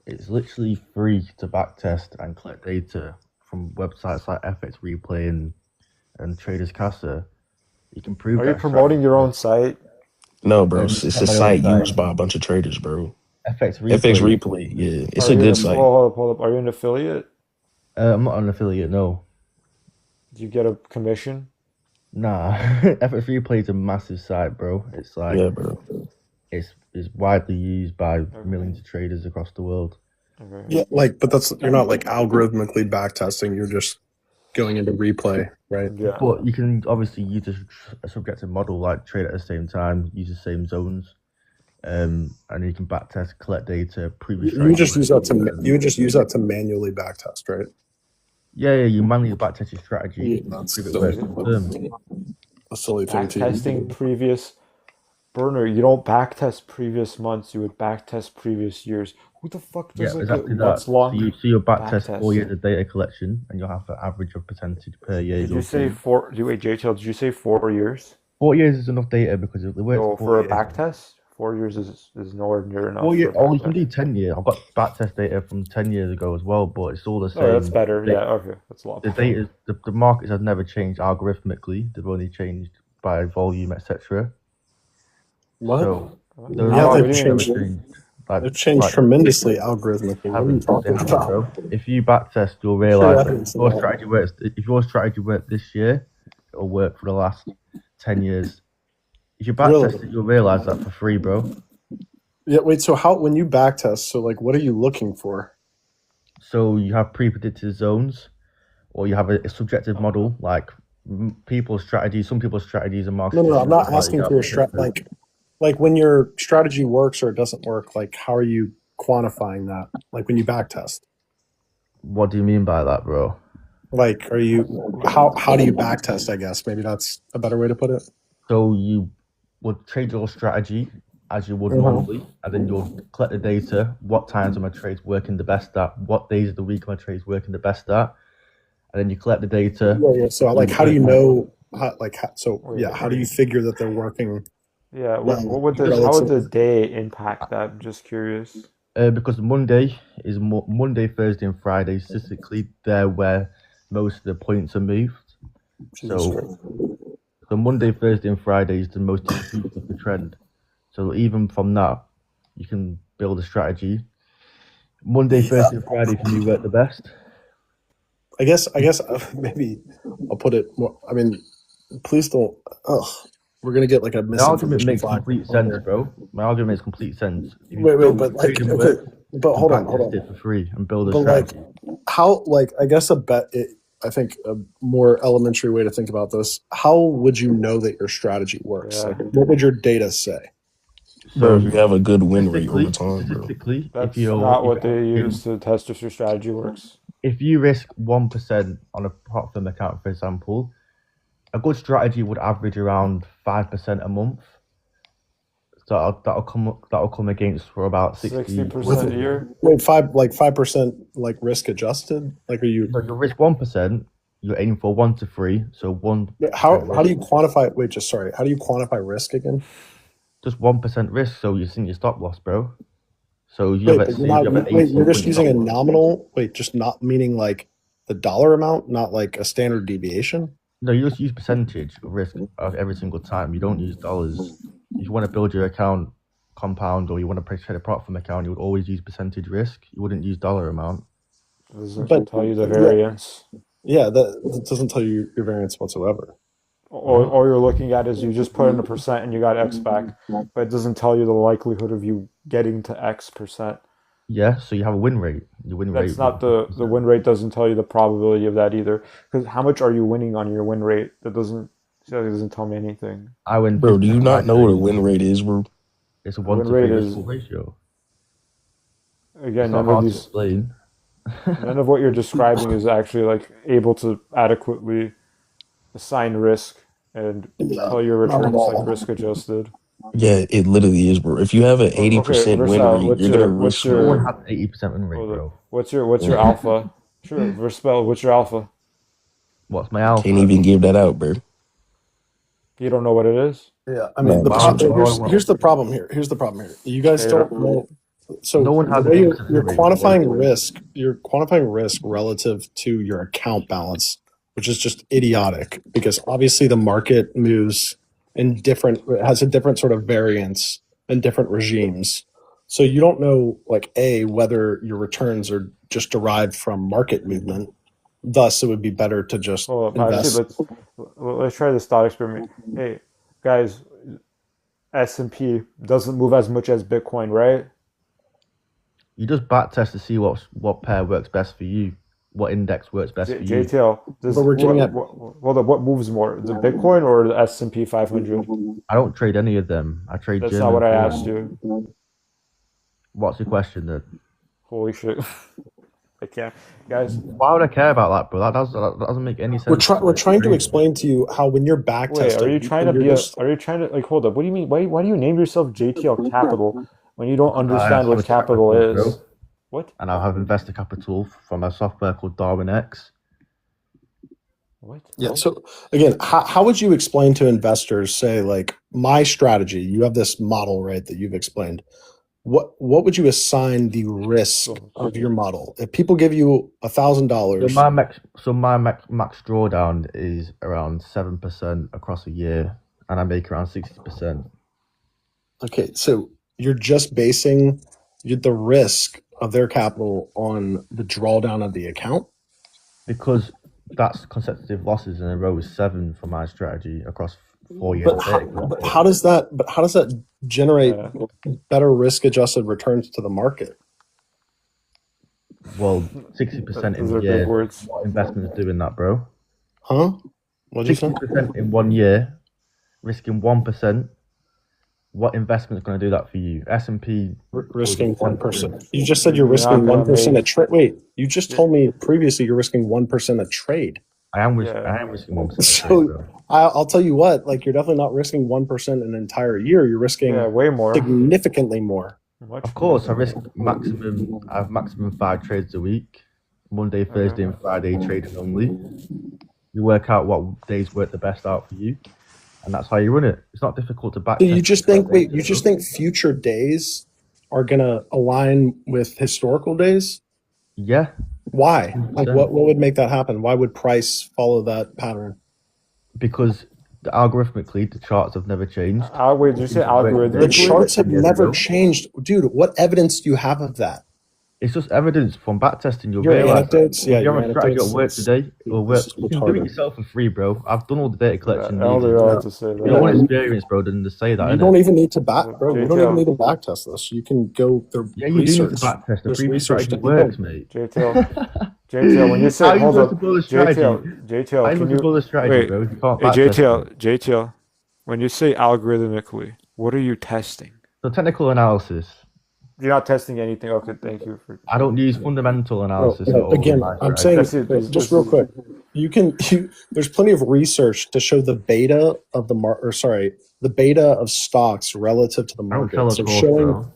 it's literally free to backtest and collect data from websites like FX Replay and Traders Casa. You can prove
Are you
that
promoting your own site?
No, bro.
It's
It's
not
a
my own
site
site.
used by a bunch of traders, bro.
FX
FX
Replay.
Replay, yeah. It's
Are
a
you
good site.
hold up. Are you an affiliate?
I'm not an affiliate, no.
Do you get a commission?
Nah. FX Replay is a massive site, bro. It's like
Yeah, bro.
it's widely used by
Okay.
millions of traders across the world.
Okay.
Yeah, but you're not like algorithmically back testing. You're just going into replay, right?
Yeah.
But you can obviously use a subjective model, like trade at the same time, use the same zones, and you can backtest, collect data, previous.
You would just use that to manually back test, right?
Yeah, you manually backtest your strategy.
Yeah, that's
prove it
silly.
versus term.
A silly thing to
Backtesting previous burner. You don't backtest previous months. You would backtest previous years. Who the fuck
Yeah,
does like
exactly
a
that.
months long
So you'll backtest
backtest?
4 years of data collection, and you'll have an average of percentage per year.
Did you say 4? Wait, JTL, did you say 4 years?
4 years is enough data because it works.
So for a backtest, 4 years is nowhere near enough.
4 years.
for a
Oh, you can
backtest.
do 10 years. I've got backtest data from 10 years ago as well, but it's all the same.
Oh, that's better.
The-
Yeah, okay, that's a lot
The
better.
data, the markets have never changed algorithmically. They've only changed by volume, etc.
What?
So
Yeah,
the
Yeah,
markets
they've
never
changed.
changed. Like,
They've changed
like
tremendously algorithmically. What are you
they
talking
haven't,
about?
bro. If you backtest, you'll
Sure,
realize that
evidence of that.
if your strategy worked this year, it'll work for the last 10 years. If you
Really?
backtest it, you'll realize that for free, bro.
Yeah. Wait. So how when you backtest? So like, what are you looking for?
So you have pre-predicted zones, or you have a subjective model, like people's strategies. Some people's strategies and market.
No. I'm not asking for a strat. Like when your strategy works or it doesn't work. Like, how are you quantifying that? Like when you backtest.
What do you mean by that, bro?
Like, are you how do you backtest? I guess maybe that's a better way to put it.
So you would trade your strategy as you would
Mhm.
normally, and then you'll collect the data. What times are my trades working the best at? What days of the week are my trades working the best at? And then you collect the data.
Yeah. So like, how do you know? How do you figure that they're working?
Yeah,
Well,
how would the day impact that? I'm just curious.
Because Monday, Thursday, and Friday. Statistically, they're where most of the points are moved. So Monday, Thursday, and Friday is the most distributed of the trend. So even from that, you can build a strategy. Monday, Thursday, and Friday for me work the best.
I guess maybe I'll put it more. I mean, please don't. We're gonna get like a
My argument
misinformation
makes
flag.
complete sense, bro. My argument makes complete sense. If you
Wait,
build
but like,
freedom
okay,
work,
but hold on.
backtest it for free and build a
But like,
strategy.
how? Like, I guess I think a more elementary way to think about this. How would you know that your strategy works?
Yeah.
Like, what would your data say?
Bro, you have a good win rate over time, bro.
Statistically,
That's not what they use to test if your strategy works.
If you risk 1% on a prop firm account, for example, a good strategy would average around 5% a month. So that'll come against for about
60% a year.
Wait, 5% like risk adjusted. Like, are you?
So you risk 1%. You're aiming for 1 to 3. So 1.
How do you quantify? Wait, just sorry. How do you quantify risk again?
Just 1% risk, so you're seeing your stop loss, bro. So you
Wait,
have
but you're just using a nominal. Wait, just not meaning like the dollar amount, not like a standard deviation.
No, you just use percentage of risk of every single time. You don't use dollars. If you want to build your account compound or you want to trade a prop firm account, you would always use percentage risk. You wouldn't use dollar amount.
Doesn't tell you the variance.
Yeah, that doesn't tell you your variance whatsoever.
All you're looking at is you just put in a percent and you got X back, but it doesn't tell you the likelihood of you getting to X percent.
Yeah, so you have a win rate. Your win rate.
That's not the win rate doesn't tell you the probability of that either. Because how much are you winning on your win rate? That doesn't tell me anything.
I win.
Bro, do you not know what a win rate is, bro?
It's a 1 to 3 ratio.
Again, none of what you're describing is actually like able to adequately assign risk and tell your returns like risk adjusted.
Yeah, it literally is, bro. If you have an 80% win rate, you're gonna risk.
No one has 80% win rate, bro.
What's your alpha? Sure, Verspel, what's your alpha?
What's my alpha?
Can't even give that out, bro.
You don't know what it is?
Yeah, I mean, here's the problem here. Here's the problem here. You guys don't know. So
no one has
you're quantifying risk. You're quantifying risk relative to your account balance, which is just idiotic because obviously the market moves has a different sort of variance in different regimes. So you don't know like whether your returns are just derived from market movement. Thus, it would be better to just invest.
Let's try this thought experiment. Hey, guys, S&P doesn't move as much as Bitcoin, right?
You just backtest to see what pair works best for you, what index works best for you.
JTL, what moves more, the Bitcoin or the S&P 500?
I don't trade any of them. I trade.
That's not what I asked you.
What's your question then?
Holy shit. I can't, guys.
Why would I care about that, bro? That doesn't make any sense.
We're trying to explain to you how when you're backtesting.
Wait, are you trying to like hold up? What do you mean? Why do you name yourself JTL Capital when you don't understand what capital is?
Bro.
What?
And I have investor capital from a software called Darwin X.
What?
Yeah. So again, how would you explain to investors? Say like my strategy. You have this model, right, that you've explained. What would you assign the risk of your model if people give you $1,000?
So my max drawdown is around 7% across a year, and I make around 60%.
Okay, so you're just basing the risk of their capital on the drawdown of the account?
Because that's consecutive losses in a row is 7 for my strategy across 4 years.
But how does that generate better risk adjusted returns to the market?
Well, 60% in
Those
a
are big
year.
words.
What investment's doing that, bro?
Huh? What'd you say?
60% in 1 year, risking 1%. What investment's going to do that for you? S&P
Risking 1%. You just said you're risking 1% a trade. Wait, you just told me previously you're risking 1% a trade.
I am risking 1%.
So I'll tell you what, like, you're definitely not risking 1% an entire year. You're risking
way more,
significantly more.
Of course, I have maximum 5 trades a week. Monday, Thursday, and Friday trading only. You work out what days work the best out for you, and that's how you run it. It's not difficult to back.
So you just think future days are gonna align with historical days?
Yeah.
Why? Like, what would make that happen? Why would price follow that pattern?
Because algorithmically, the charts have never changed.
Wait, did you say algorithmically?
The charts have never changed. Dude, what evidence do you have of that?
It's just evidence from backtesting. You'll
Your
realize
anecdotes? Yeah,
if
your
you're on a strategy
anecdotes.
at work today, it'll work. You can do it yourself for free, bro. I've done all the data collection.
I don't think I have to say
You
that.
don't want experience, bro, then just say that.
You
innit?
don't even need to back, bro. You don't
JTL.
even need to back test this. You can go through
Yeah, you do need to
research.
backtest. The
There's
previous
research
strategy
that
works,
you
mate.
JTL, when you
How
say,
are you
hold
supposed
up,
to build a strategy?
JTL,
How you
can
supposed to build a strategy,
wait,
bro, if you can't
hey,
backtest
JTL, when you say algorithmically, what are you testing?
So technical analysis.
You're not testing anything. Okay, thank you for.
I don't use fundamental analysis at all.
Again,
in my
I'm
strategy.
saying
That's it.
just real quick. There's plenty of research to show the beta of the beta of stocks relative to the
I don't
market.
sell a
So
course,
showing
bro.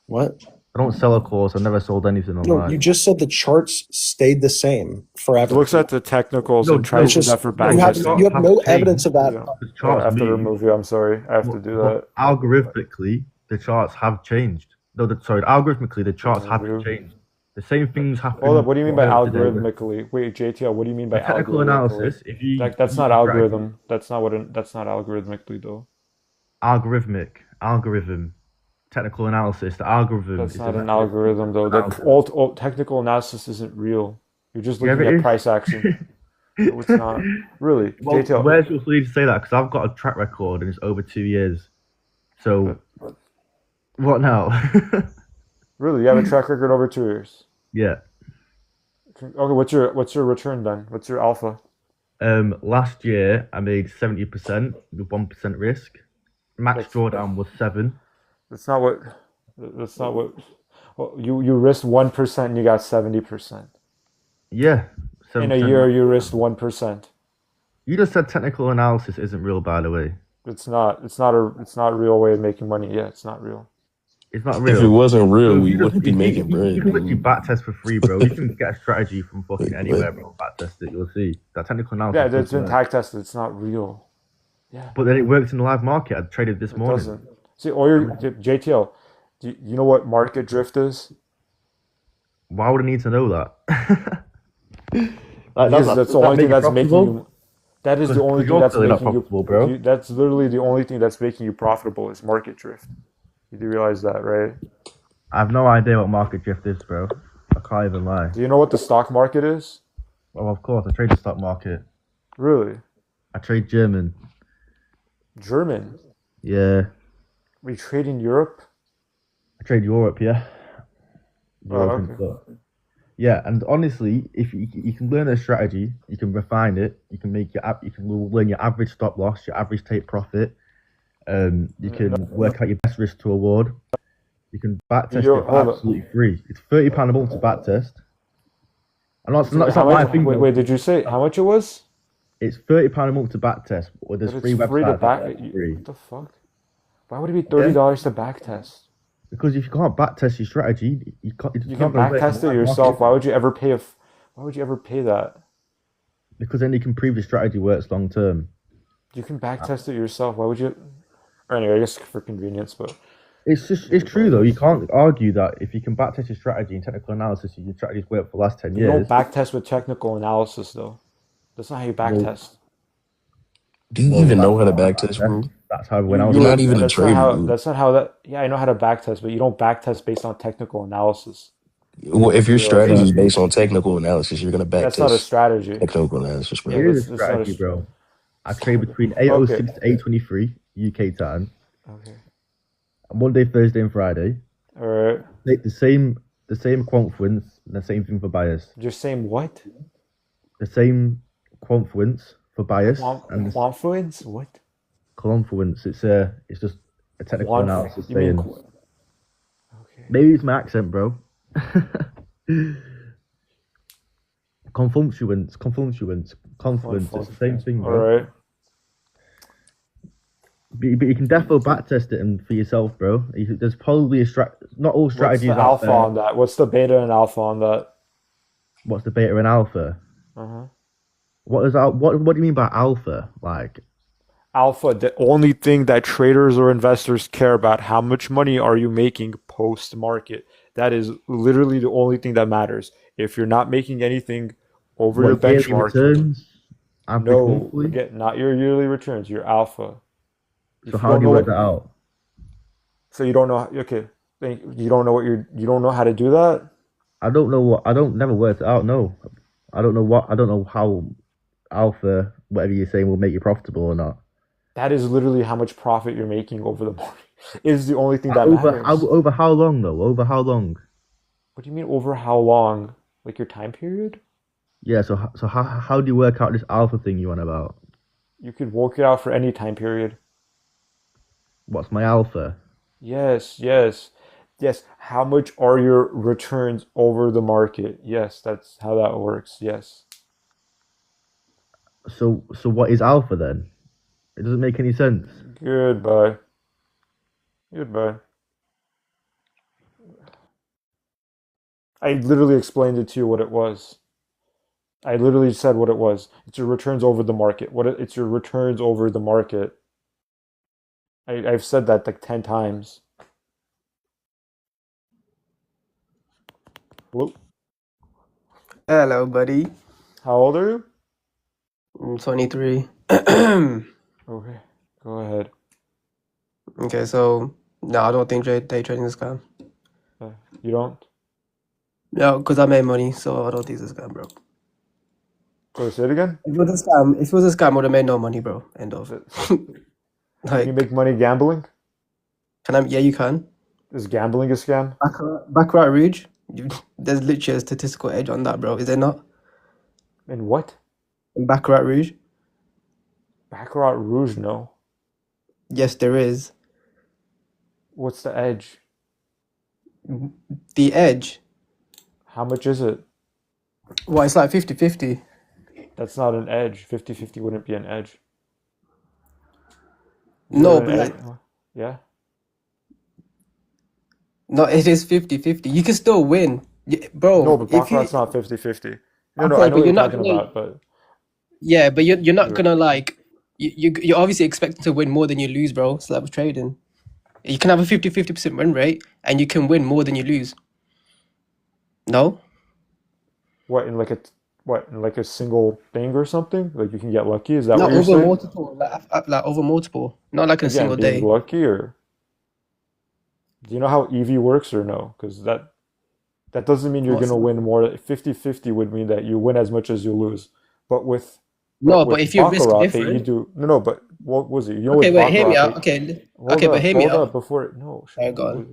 what?
I don't sell a course. I never sold anything
No,
online.
you just said the charts stayed the same forever.
Looks at the technicals
No,
and tries
It's
to
just
that for
you have
backtesting.
no
changed.
evidence of that.
Yeah.
The
I
charts
have to
move.
remove you. I'm sorry. I have to do that.
But algorithmically, the charts have changed. No, algorithmically, the charts haven't changed. The same things happen.
Hold up. What do you mean by
today.
algorithmically? Wait, JTL. What do you mean by
Technical
algorithmically?
analysis. If you
That's
use
not
a strategy-
algorithm. That's not algorithmically though.
algorithm, technical analysis. The algorithm
That's
is
not
a-
an algorithm though. The all technical analysis isn't real. You're just
Yeah,
looking
but
at
it-
price action. No, it's not. Really,
Well,
JTL.
where's your authority to say that? Because I've got a track record and it's over 2 years. So, what now?
Really, you have a track record over 2 years.
Yeah.
Okay, what's your return then? What's your alpha?
Last year I made 70% with 1% risk. Max drawdown was 7.
That's not what. Well, you risked 1% and you got 70%.
Yeah.
In a
7%.
year, you risked 1%.
You just said technical analysis isn't real, by the way.
It's not. It's not a real way of making money. Yeah, it's not real.
It's not real.
If it wasn't real, we
You
wouldn't be
can-
making bread.
You can literally
man.
backtest for free, bro. You can get a strategy from fucking
But-
anywhere, bro. Backtest it, you'll see. That technical analysis.
Yeah, it's
doesn't
been
work.
tag tested. It's not real. Yeah,
But then it works in the live market. I traded this
it
morning.
doesn't. See, all your JTL. Do you know what market drift is?
Why would I need to know that?
Because that's the only thing that's making you. That is the only thing
you're
that's
clearly not
making you
profitable, bro.
That's literally the only thing that's making you profitable is market drift. You do realize that, right?
I have no idea what market drift is, bro. I can't even lie.
Do you know what the stock market is?
Well, of course, I trade the stock market.
Really?
I trade German.
German?
Yeah.
We trade in Europe?
I trade Europe, yeah.
Oh,
European
okay.
stock. Yeah, and honestly, if you can learn a strategy, you can refine it. You can learn your average stop loss, your average take profit. You can work out your best risk to reward. You can backtest
Hold
it for
up.
absolutely free. It's £30 a month to backtest. And it's not
How
my
much,
thing. though.
wait, did you say how much it was?
It's £30 a month to backtest, or there's
But
free
it's free to
websites
back.
out there for free.
What the fuck? Why would it be $30 to back test?
Because if you can't backtest your strategy, you can't. It's
You
not
can
gonna
back
work
test
in
it
the
yourself.
market.
Why would you ever pay Why would you ever pay that?
Because then you can prove your strategy works long term.
You can back test it yourself. Why would you? Or anyway, I guess for convenience, but
It's true though. You can't argue that if you can backtest your strategy in technical analysis, your strategy's worked for the last 10
you don't
years.
back test with technical analysis though. That's not how you back test.
Do you even know how to backtest, bro?
That's how when I
You
was
You're
you
not
working.
even a
that's not
trader,
how
dude.
that's not how that. Yeah, I know how to backtest, but you don't backtest based on technical analysis.
Well, if
You
your
realize
strategy
that?
is based on technical analysis, you're gonna
That's not a
backtest
strategy.
technical analysis,
Yeah,
bro.
Here's a
that's not a.
strategy, bro. I trade between 8:06 to 8:23 UK time.
Okay.
Monday, Thursday, and Friday.
All right.
The same confluence, the same thing for buyers.
Just saying what?
The same confluence for buyers and the
Confluence? What?
confluence. It's just a technical analysis
You mean?
saying. Maybe it's my accent, bro. Confluence. It's the same thing,
All
bro.
right.
But you can definitely backtest it and for yourself, bro. There's probably not all
What's
strategies
the
out
alpha
there.
on that? What's the beta and alpha on that?
What's the beta and alpha?
Uh-huh.
What is that? What do you mean by alpha? Like,
Alpha, the only thing that traders or investors care about, how much money are you making post market? That is literally the only thing that matters. If you're not making anything over your
what yearly
benchmark,
returns? Average
no,
monthly?
again, not your yearly returns, your alpha. If
So
you
how
don't
do you
know
work
what,
that out?
so you don't know, okay, you don't know what you don't know how to do that?
I don't know what. I don't never worked it out. No, I don't know what. I don't know how alpha, whatever you're saying, will make you profitable or not.
That is literally how much profit you're making over the market. It is the only thing that matters.
Over how long though? Over how long?
What do you mean over how long? Like your time period?
Yeah. So how do you work out this alpha thing you want about?
You could work it out for any time period.
What's my alpha?
Yes, yes, yes. How much are your returns over the market? Yes, that's how that works. Yes.
So what is alpha then? It doesn't make any sense.
Goodbye. Goodbye. I literally explained it to you what it was. I literally said what it was. It's your returns over the market. It's your returns over the market. I've said that like 10 times. Whoop.
Hello, buddy.
How old are you?
I'm 23.
Okay, go ahead.
Okay, so no, I don't think day trading is a scam.
You don't?
No, because I made money, so I don't think it's a scam, bro.
So say it again?
If it was a scam, I would have made no money, bro. End of.
Can
Like,
you make money gambling?
can I? Yeah, you can.
Is gambling a scam?
Baccarat Rouge. There's literally a statistical edge on that, bro. Is there not?
In what?
In Baccarat Rouge?
Baccarat Rouge, no.
Yes, there is.
What's the edge?
The edge.
How much is it?
Well, it's like 50-50.
That's not an edge. 50-50 wouldn't be an edge.
No,
An
but
edge?
like,
Yeah?
no, it is 50-50. You can still win. Bro,
No, but
if you,
Baccarat's not 50-50. No, no,
okay,
I know
but
what
you're
you're
not
talking
gonna,
about, but
yeah, but you're not
you're,
gonna like, you're obviously expecting to win more than you lose, bro. So that was trading. You can have a 50% win rate and you can win more than you lose. No?
what, in like a single thing or something? Like you can get lucky? Is that
Not
what you're
over
saying?
multiple, like over multiple. Not like in a
Again,
single
being
day.
lucky, or do you know how EV works or no? Because that doesn't mean you're
What's
gonna win more. 50-50 would mean that you win as much as you lose. But with
No, but if you risk
Baccarat, you
different.
do no, but what was it? You know,
Okay,
with
wait, hear me
Baccarat,
out. Okay,
hold
okay, but
up,
hear me
hold up
out.
before no.
Alright, go on.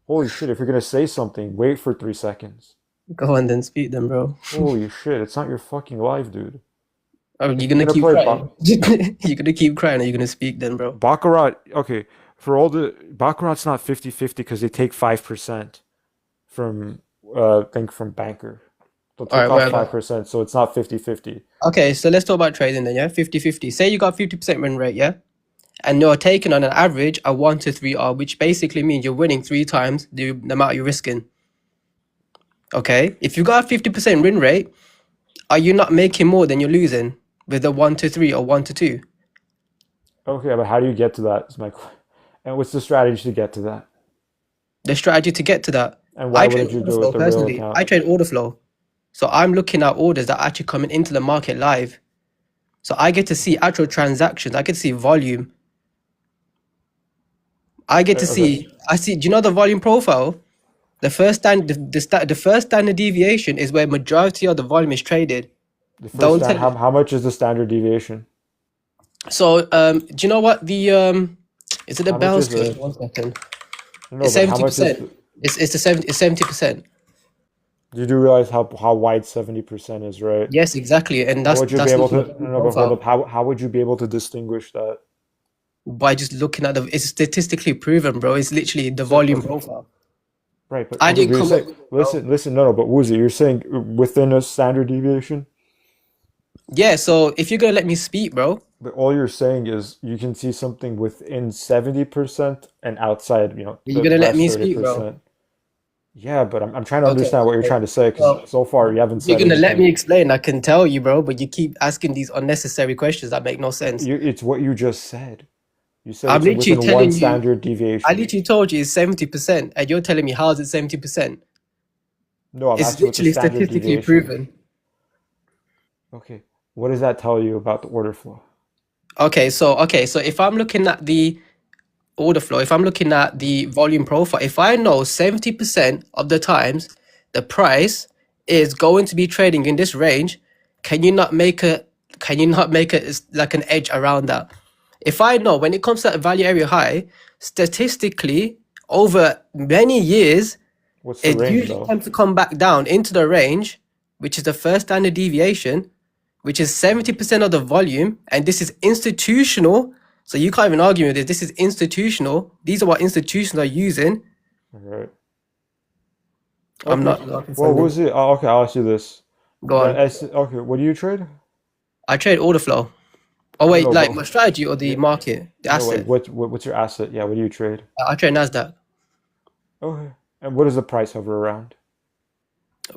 Holy shit! If you're gonna say something, wait for 3 seconds.
Go on then, speak then, bro.
Holy shit! It's not your fucking life, dude.
Oh,
If
you're
you're
gonna
gonna
keep
play
crying. You're gonna keep crying or you're gonna speak then, bro.
Baccarat, okay, for all the Baccarat's not 50-50 because they take 5% from I think from banker. They'll take
Alright,
off
whatever.
5%, so it's not 50-50.
Okay, so let's talk about trading then, yeah? 50-50. Say you got 50% win rate, yeah? And you're taking on an average a 1 to 3R, which basically means you're winning 3 times the amount you're risking. Okay? If you got a 50% win rate, are you not making more than you're losing with a 1 to 3 or 1 to 2?
Okay, but how do you get to that? Is my question. And what's the strategy to get to that?
The strategy to get to that.
And why
I trade
wouldn't you
order
do it
flow
with the real
personally.
account?
I trade order flow. So I'm looking at orders that are actually coming into the market live. So I get to see actual transactions. I get to see volume. I get to
Okay.
see. I see. Do you know the volume profile? The first the first standard deviation is where majority of the volume is traded.
The first
Don't
stand,
tell.
how much is the standard deviation?
So do you know what the is it the
How much
Bell
is
scale?
it?
1 second.
No,
It's
but how much is?
70%. It's 70%.
You do realize how wide 70% is, right?
Yes, exactly, and
How would you be
that's
able
looking at
to?
the volume
No, but hold up.
profile
How would you be able to distinguish that?
by just looking at the. It's statistically proven, bro. It's literally the volume
Okay,
profile.
right, but
I
okay,
didn't
but you're
come up
saying,
with it, bro.
listen, no, but Woozy, you're saying within a standard deviation,
Yeah, so if you're gonna let me speak, bro,
but all you're saying is you can see something within 70% and outside,
you're
the
gonna let
rest
me speak, bro.
30%. Yeah, but I'm trying to
Okay.
understand what you're trying to say
Well,
because so far you haven't
if you're
said
gonna let me
anything.
explain, I can tell you, bro, but you keep asking these unnecessary questions that make no sense.
It's what you just said. You said
I'm
it's
literally
within one
telling you,
standard
I
deviation.
literally told you it's 70%, and you're telling me how is it 70%?
No, I'm
It's
asking what the
literally
standard
statistically
deviation.
proven.
Okay, what does that tell you about the order flow?
Okay, so if I'm looking at the order flow, if I'm looking at the volume profile, if I know 70% of the times the price is going to be trading in this range, can you not make a like an edge around that? If I know when it comes to that value area high, statistically over many years,
What's the
it
range
usually
though?
tends to come back down into the range, which is the first standard deviation, which is 70% of the volume, and this is institutional. So you can't even argue with this. This is institutional. These are what institutions are using.
All right.
I'm
Okay.
not looking for
Well,
them.
who's it? Oh, okay, I'll ask you this.
Go on.
Okay, what do you trade?
I trade order flow. Oh
No,
wait,
no,
like
but
my strategy or the
yeah,
market, the
no, like
asset.
what's your asset? Yeah, what do you trade?
I trade Nasdaq.
Okay. And what does the price hover around?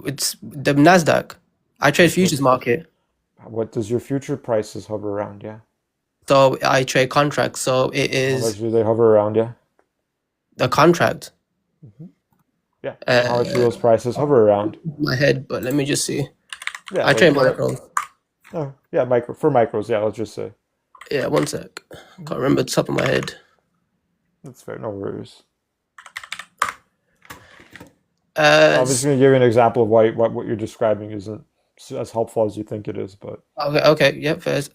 It's the Nasdaq. I trade
Okay,
futures market.
what does your future prices hover around? Yeah.
So I trade contracts. So it
How much
is
do they hover around? Yeah.
the contract.
Yeah. And how much do those prices hover around?
My head, but let me just see.
Yeah,
I trade
like
micro.
oh, yeah, for micros. Yeah, let's just say
Yeah, one sec. Can't remember the top of my head.
that's fair. No worries. I'm just
S-
gonna give you an example of why what you're describing isn't as helpful as you think it is, but
okay, yeah, first.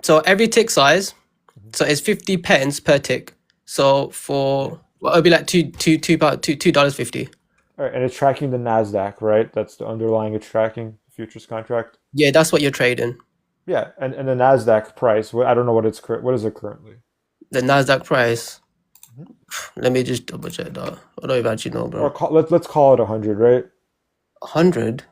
So every tick size, so it's 50 pence per tick. So for well, it'll be like $2.50.
all right, and it's tracking the Nasdaq, right? That's the underlying it's tracking futures contract.
Yeah, that's what you're trading.
Yeah, and the Nasdaq price. I don't know what what is it currently.
The Nasdaq price. Let me just double check that. I don't even actually know,
Or
bro.
let's call it 100, right?
100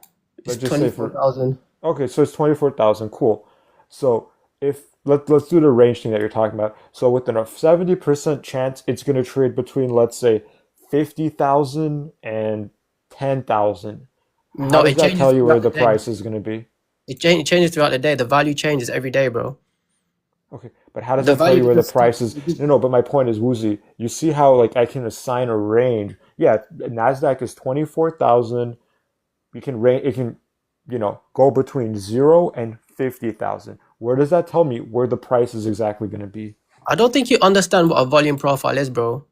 is
Let's just say for
24,000.
okay, so it's 24,000. Cool. So if let's do the range thing that you're talking about. So within a 70% chance, it's going to trade between let's say 50,000 and 10,000. How
No,
does
it
that
changes
tell you where
throughout the
the
day.
price is going to be?
It changes throughout the day. The value changes every day, bro.
Okay, but how does
The
that tell
value
you where the
because
price is? No, but my point is, Woozy, you see how like I can assign a range. Yeah, Nasdaq is 24,000. You can it can, go between 0 and 50,000. Where does that tell me where the price is exactly going to be?
I don't think you understand what a volume profile is, bro.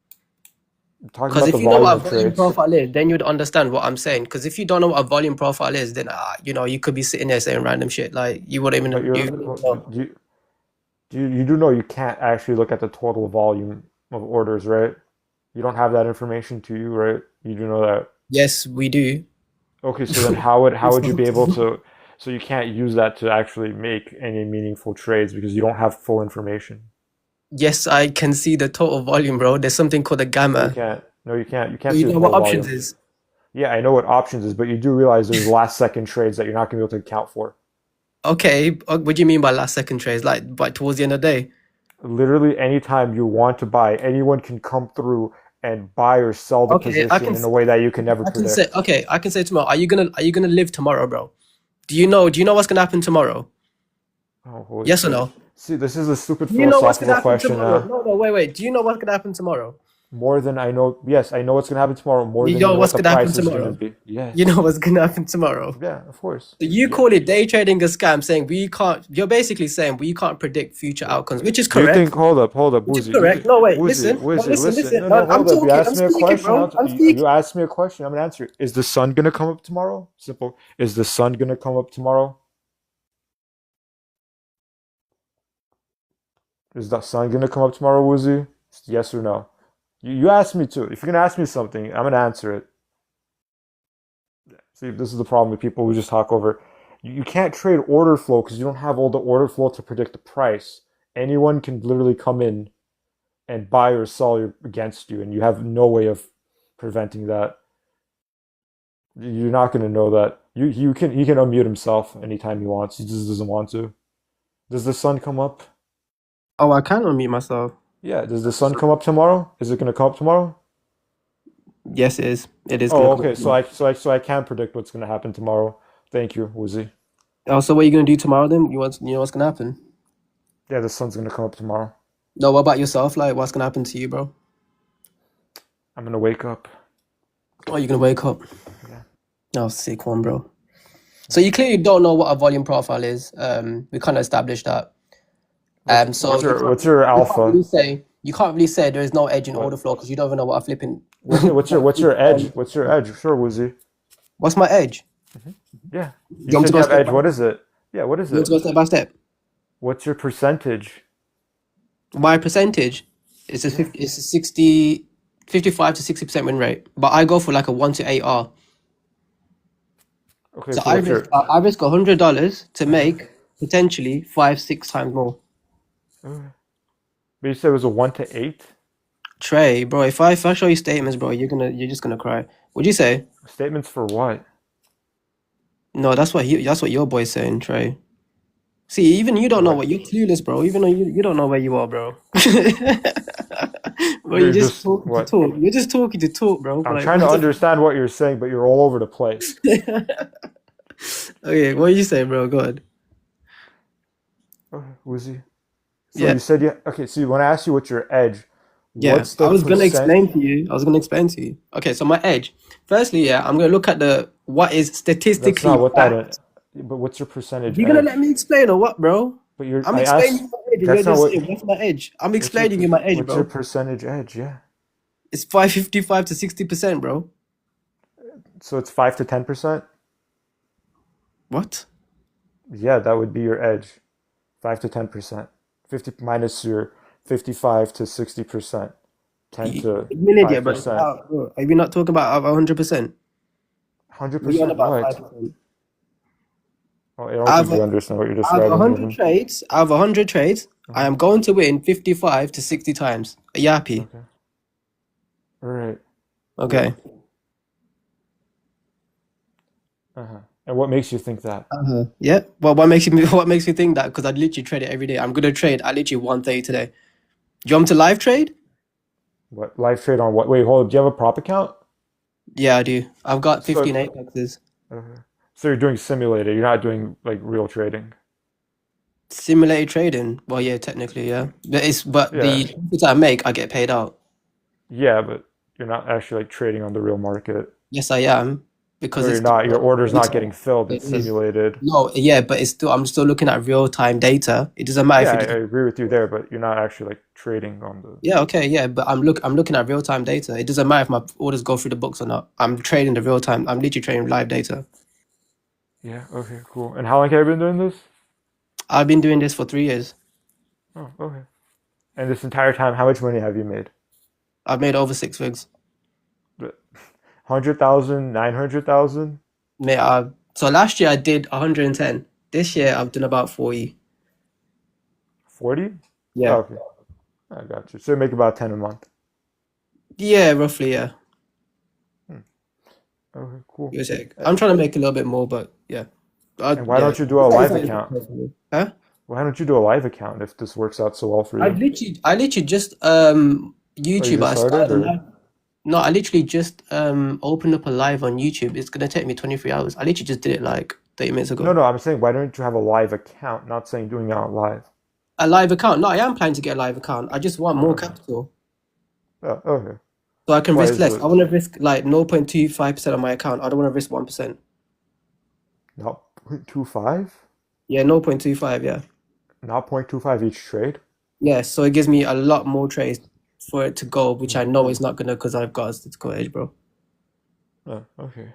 I'm talking
Because
about the
if you know
volume
what a
of
volume
trades.
profile is, then you'd understand what I'm saying. Because if you don't know what a volume profile is, then you could be sitting there saying random shit. Like you wouldn't
But
even know.
you do know you can't actually look at the total volume of orders, right? You don't have that information to you, right? You do know that.
Yes, we do.
Okay, so then how would you be able to? So you can't use that to actually make any meaningful trades because you don't have full information.
Yes, I can see the total volume, bro. There's something called a
No, you
gamma.
can't. No, you can't. You
Do
can't
you
see the
know what
total
options
volume.
is?
Yeah, I know what options is, but you do realize there's last second trades that you're not going to be able to account for.
Okay, what do you mean by last second trades? Like by towards the end of the day?
Literally, anytime you want to buy, anyone can come through and buy or sell the
Okay,
position in a way that you can never
I can say
predict.
okay, I can say tomorrow. Are you gonna live tomorrow, bro? Do you know what's gonna happen tomorrow?
Oh, holy
Yes or
shit.
no?
See, this is a stupid
Do you know what's gonna
philosophical
happen
question
tomorrow?
now.
No, wait. Do you know what's gonna happen tomorrow?
More than I know. Yes, I know what's gonna happen tomorrow. More
You
than you
know
know what
what's
the
gonna happen
price is gonna
tomorrow.
be. Yes.
You know what's gonna happen tomorrow.
Yeah, of course.
So you
Yeah.
call it day trading a scam, saying we can't. You're basically saying we can't predict future outcomes, which is
Do you
correct.
think? Hold up,
Which is
Woozy.
correct. No, wait,
Woozy,
listen. No,
Woozy,
listen,
listen.
listen.
No,
No,
no,
I'm
hold up. You
talking. I'm
asked me a
speaking,
question.
bro. I'm speaking.
You asked me a question. I'm gonna answer it. Is the sun gonna come up tomorrow? Simple. Is the sun gonna come up tomorrow? Is the sun gonna come up tomorrow, Woozy? Yes or no? You asked me to. If you're gonna ask me something, I'm gonna answer it. See, this is the problem with people who just talk over. You can't trade order flow because you don't have all the order flow to predict the price. Anyone can literally come in and buy or sell against you, and you have no way of preventing that. You're not going to know that. He can unmute himself anytime he wants. He just doesn't want to. Does the sun come up?
Oh, I can unmute myself.
Yeah. Does the sun come up tomorrow? Is it going to come up tomorrow?
Yes, it is. It is.
Oh,
Gonna
okay.
come
So I can predict what's going to happen tomorrow. Thank you, Woozy.
Oh, so what are you gonna do tomorrow then? You know what's gonna happen?
Yeah, the sun's going to come up tomorrow.
No, what about yourself? Like, what's gonna happen to you, bro?
I'm going to wake up.
Oh, you're gonna wake up.
Yeah.
Oh, sick one, bro. So you clearly don't know what a volume profile is. We kind of established that. So
What's your alpha?
You can't really say there is no edge in
What?
order flow because you don't even know what a flipping.
What's your edge? What's your edge? Sure, Woozy.
What's my edge?
Yeah.
You want me
said
to go
you have
step
edge.
by
What is it? Yeah, what is
You want
it?
to go step by step?
What's your percentage?
My percentage is a 50, it's a 60, 55 to 60% win rate, but I go for like a 1 to 8 R.
Okay,
So
so
I
what's your
risk $100 to make potentially 5-6 times more.
Okay. But you said it was a 1 to 8?
Trey, bro, if I show you statements, bro, you're just gonna cry. What'd you say?
Statements for what?
No, that's what your boy's saying, Trey. See, even you don't know what you're clueless, bro. Even though you don't know where you are, bro. Bro, you're just talking to
what?
talk. You're just talking to talk, bro.
I'm
Like,
trying to
what the-
understand what you're saying, but you're all over the place.
Okay, what you say, bro? Go ahead.
Okay, Woozy. So
Yeah.
you said okay, so when I asked you what's your edge,
Yeah,
what's the
I was gonna
percent?
explain to you. Okay, so my edge. Firstly, yeah, I'm gonna look at what is
That's
statistically
not what that
fact.
is. But what's your percentage
You gonna
edge?
let me explain or what, bro?
But you're
I'm
I
explaining
asked
my edge, and
that's
you're
not
just
what
saying what's my edge. I'm
what's your
explaining you my edge,
what's your
bro.
percentage edge, yeah.
It's 55 to 60%, bro.
So it's 5 to 10%?
What?
Yeah, that would be your edge. 5 to 10%. 50 minus your 55 to 60%. 10 to
You an idiot, bro.
5%.
Bro, are we not talking about 100%? We on
100%
about
what?
5%.
Oh, I don't
Out
think you
of
understand what you're
out of
describing
100
even.
trades, I am going to win 55 to 60 times. Are you happy?
Okay. All right.
Okay.
Uh-huh. And what makes you think that?
Yeah. Well, what makes you think that? Because I literally trade it every day. I'm gonna trade. I literally 130 today. Do you want me to live trade?
What live trade on what? Wait, hold up. Do you have a prop account?
Yeah, I do. I've got
So
15 apexes.
okay. So you're doing simulated. You're not doing like real trading.
Simulated trading. Well, yeah, technically, yeah. But
Yeah.
the profits I make, I get paid out.
Yeah, but you're not actually like trading on the real market.
Yes, I am. Because
No,
it's
you're not. Your order's not getting filled.
it
It's
is.
simulated.
No, yeah, but I'm still looking at real time data. It doesn't matter
Yeah,
if
I
you just
agree with you there, but you're not actually like trading on the.
yeah, okay, yeah, but I'm looking at real time data. It doesn't matter if my orders go through the books or not. I'm trading the real time. I'm literally trading live data.
Yeah. Okay. Cool. And how long have you been doing this?
I've been doing this for 3 years.
Oh, okay. And this entire time, how much money have you made?
I've made over 6 figs.
100,000, 900,000?
Mate, so last year I did 110. This year I've done about 40.
40?
Yeah.
Okay. I got you. So you make about 10 a month.
Yeah, roughly, yeah.
Okay, cool.
Give or take. I'm trying to make a little bit more, but yeah.
And why
Yeah.
don't you do a live account?
Huh?
Why don't you do a live account if this works out so well for
I
you?
literally just
Oh, you
YouTube. I
just started,
started a
or?
live. No, I literally just opened up a live on YouTube. It's gonna take me 23 hours. I literally just did it like 30 minutes ago.
No, I'm saying why don't you have a live account? Not saying doing it on live.
A live account? No, I am planning to get a live account. I just want more capital.
Oh, okay.
So I can
Why
risk
is
less.
it
I want to risk like 0.25% of my account. I don't want to risk 1%.
not 0.25?
Yeah, 0.25. Yeah.
Not 0.25 each trade?
Yeah. So it gives me a lot more trades for it to go, which I
Hmm.
know is not gonna because I've got a statistical edge, bro.
Oh, okay.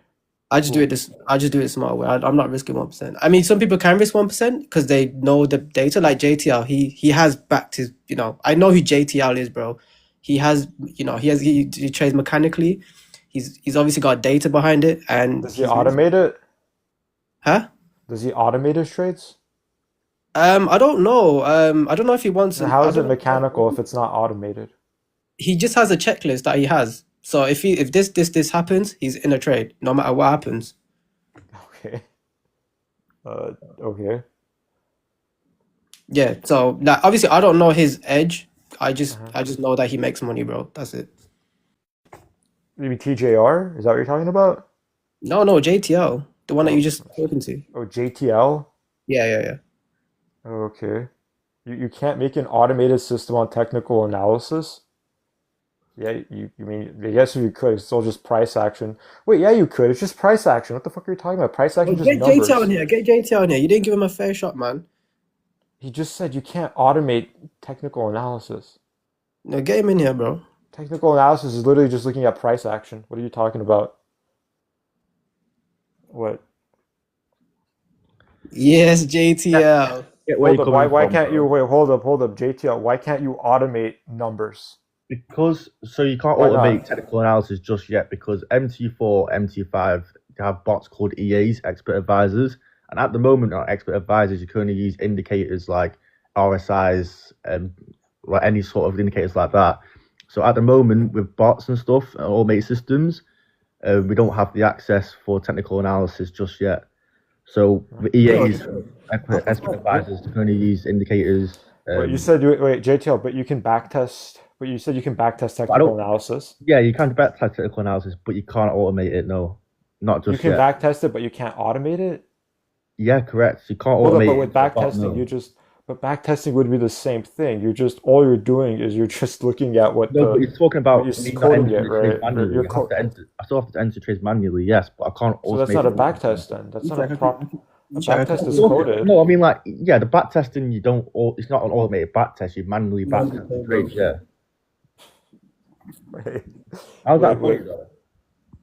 I just do
Cool.
it this. I just do it smart way. I'm not risking 1%. I mean, some people can risk 1% because they know the data. Like JTL, he has backed his. You know, I know who JTL is, bro. He has, you know, he trades mechanically. He's obviously got data behind it, and
Does he
he's
automate it?
huh?
Does he automate his trades?
I don't know. I don't know if he wants
And
an.
how
I
is it
don't know.
mechanical if it's not automated?
He just has a checklist that he has. So if this happens, he's in a trade, no matter what happens.
Okay. Okay.
Yeah. So like obviously I don't know his edge. I just
Uh-huh.
know that he makes money, bro. That's it.
Maybe TJR? Is that what you're talking about?
No, JTL, the one that you
Oh,
just spoken to.
oh, JTL?
Yeah.
Okay. You can't make an automated system on technical analysis? Yeah, you mean, I guess if you could, it's still just price action. Wait, yeah, you could. It's just price action. What the fuck are you talking about? Price
Well,
action just
get JTL in
numbers.
here. Get JTL in here. You didn't give him a fair shot, man.
He just said you can't automate technical analysis.
No, get him in here, bro.
Technical analysis is literally just looking at price action. What are you talking about? What?
Yes, JTL.
Get where
Hold
you're
up. Why
coming from,
can't you
bro.
wait, hold up, JTL. Why can't you automate numbers?
Because so you can't
Why
automate
not?
technical analysis just yet because MT4, MT5 they have bots called EAs, expert advisors, and at the moment on expert advisors you can only use indicators like RSIs and like any sort of indicators like that. So at the moment with bots and stuff and automated systems, we don't have the access for technical analysis just yet. So the EAs, expert advisors, can only use indicators.
Wait, you said wait, JTL, but you can backtest. But you said you can backtest
I
technical
don't.
analysis.
Yeah, you can backtest technical analysis, but you can't automate it. No, not
You
just
can
yet.
backtest it, but you can't automate it.
Yeah, correct. You can't
Hold up,
automate
but
it
with
into a bot.
backtesting,
No,
but backtesting would be the same thing. All you're doing is you're just looking at what
no, but you're talking
what you're
about me not
coding
entering
it,
the trades
right?
manually.
You're
You have to enter. I still have to enter trades manually. Yes, but I can't
So that's
automate
not a
it.
backtest then. That's not a prop. A
Check.
backtest is
No,
coded.
no, I mean like yeah, the backtesting you don't. It's not an automated backtest. You manually
Manually
backtest the
code,
trades. Yeah,
Wait,
how's that
wait.
funny though?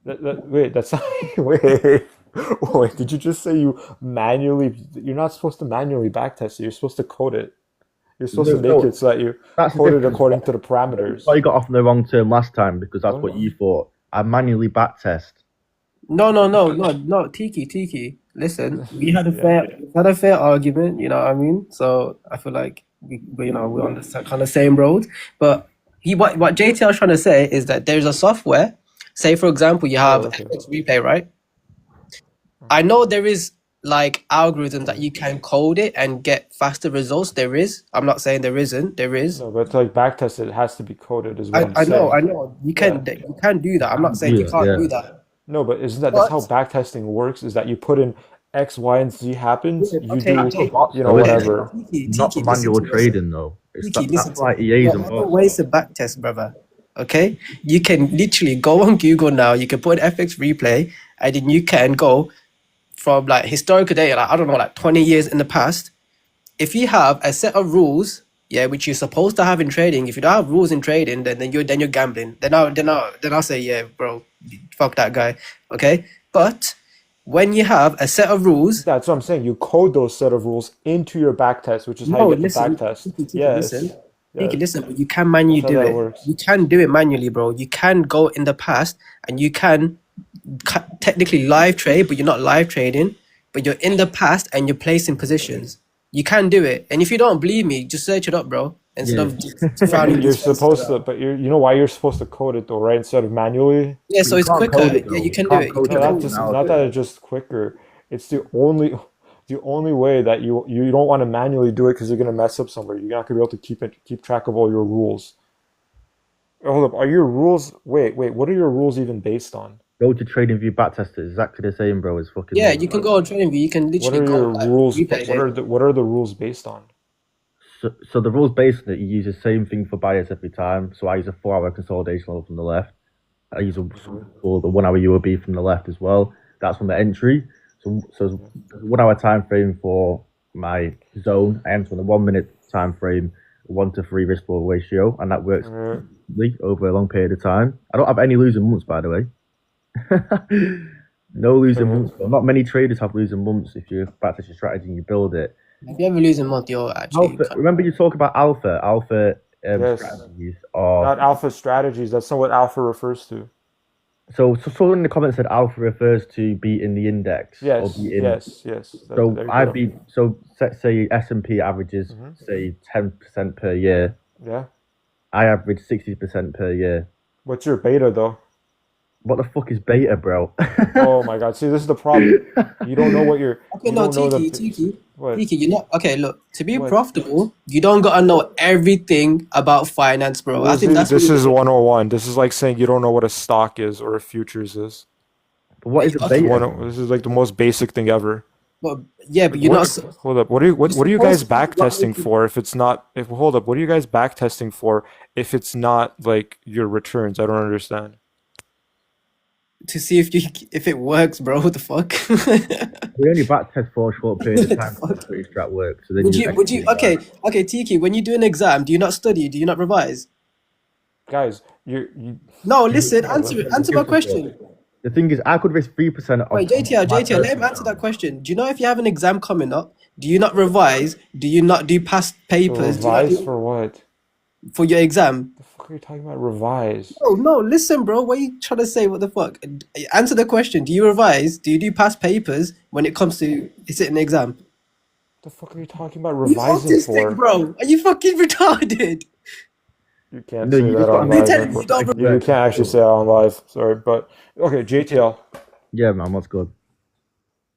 Wait, that's not, wait. Wait, did you just say you manually? You're not supposed to manually backtest it. You're supposed to code it. You're supposed
No,
to make
no,
it so that you
that's the
code it
difference.
according to the parameters.
Well, you got off on the wrong term last time because that's
What?
what you thought. I manually backtest.
No, Tiki. Listen, we had a
Yeah.
fair argument. You know what I mean? So I feel like we're on the kind of same road. But what JTL is trying to say is that there's a software. Say for example, you have
Oh, okay.
FX Replay, right? I know there is like algorithms that you can code it and get faster results. There is. I'm not saying there isn't. There is.
No, but to like backtest it, it has to be coded, is what I'm
I know.
saying.
You
Yeah.
can do that. I'm not saying you can't do that.
No, but isn't that's how
But
backtesting works? Is that you put in X, Y, and Z happens, you
okay,
do,
okay.
you know, whatever.
Not for manual trading though.
Tiki, listen
That's
to
like
me.
EAs
There
and
are no
bots.
ways to backtest, brother. Okay, you can literally go on Google now. You can put in FX Replay, and then you can go from like historical data, like I don't know, like 20 years in the past. If you have a set of rules, yeah, which you're supposed to have in trading, if you don't have rules in trading, then you're gambling. Then I'll say, yeah, bro, fuck that guy. Okay, but when you have a set of rules,
That's what I'm saying. You code those set of rules into your backtest, which is how
no,
you get the
listen,
backtest.
Tiki,
Yes.
listen.
Yes.
Listen, but you can manually
That's how
do
that
it.
works.
You can do it manually, bro. You can go in the past and you can technically live trade, but you're not live trading, but you're in the past and you're placing positions. You can do it. And if you don't believe me, just search it up, bro. Instead
Yeah.
of just frowning
You're
his face.
supposed to, but you know why you're supposed to code it though, right? Instead of manually.
Yeah, so
You
it's
can't
quicker.
code it
Yeah,
though.
you can
You
do
can't
it. You
code
can
No,
code
not
it.
just
technical
not that
analysis.
it's just quicker. It's the only way that you don't want to manually do it because you're gonna mess up somewhere. You're not gonna be able to keep track of all your rules. Hold up, are your rules? Wait, what are your rules even based on?
Go to TradingView backtest it. Exactly the same, bro. It's fucking.
Yeah, you can go on TradingView. You can
What
literally
are
go
your
like
rules?
replay
What
it.
are the rules based on?
So the rules based on it, you use the same thing for bias every time. So I use a 4-hour consolidation level from the left. I use a for the 1-hour UOB from the left as well. That's from the entry. So 1 hour time frame for my zone. I enter on the 1 minute time frame, 1-to-3 risk reward ratio, and that works over a long period of time. I don't have any losing months, by the way. No losing months. Well, not many traders have losing months if you practice your strategy and you build it.
If you ever lose a month, you're actually
Alpha, remember you talk about alpha
Yes.
strategies or
Not alpha strategies. That's not what alpha refers to.
so someone in the comments said alpha refers to beating the index.
Yes.
Or beating,
Yes.
So
There you
I
go.
beat let's say S&P averages say 10% per year.
Yeah.
I average 60% per year.
What's your beta though?
What the fuck is beta, bro?
Oh my god. See, this is the problem. You don't know what you're.
Okay,
You
no,
don't know
Tiki,
What?
Tiki, you're not okay. Look, to be
What?
profitable, you don't gotta know everything about finance, bro. I think that's
This
what
is 101. This is like saying you don't know what a stock is or a futures is.
But what is a
Okay.
beta?
This is like the most basic thing ever.
But yeah, but you're
What-
not.
Hold up. What are you guys
supposed to
back
be
testing
looking-
for if it's not if hold up, what are you guys back testing for if it's not like your returns? I don't understand.
To see if it works, bro. What the fuck?
We only back test for a short period of time for the free strat work. So then
would you okay, Tiki, when you do an exam, do you not study? Do you not revise?
Guys,
No, listen, answer my question.
The thing is, I could risk 3% of.
Wait, JTR, let him answer that question. Do you know if you have an exam coming up, do you not revise? Do you not do past papers? Do you not
revise
do-
for what?
for your exam?
The fuck are you talking about revise?
Oh no, listen, bro. What are you trying to say? What the fuck? Answer the question. Do you revise? Do you do past papers when it comes to sitting an exam?
The fuck are you talking about
You
revising
autistic,
for?
bro. Are you fucking retarded?
You can't
No,
say
you
that
just
on
got-
live.
Tell me you don't
You can't actually say that on live. Sorry, but okay, JTL.
Yeah, man, what's good?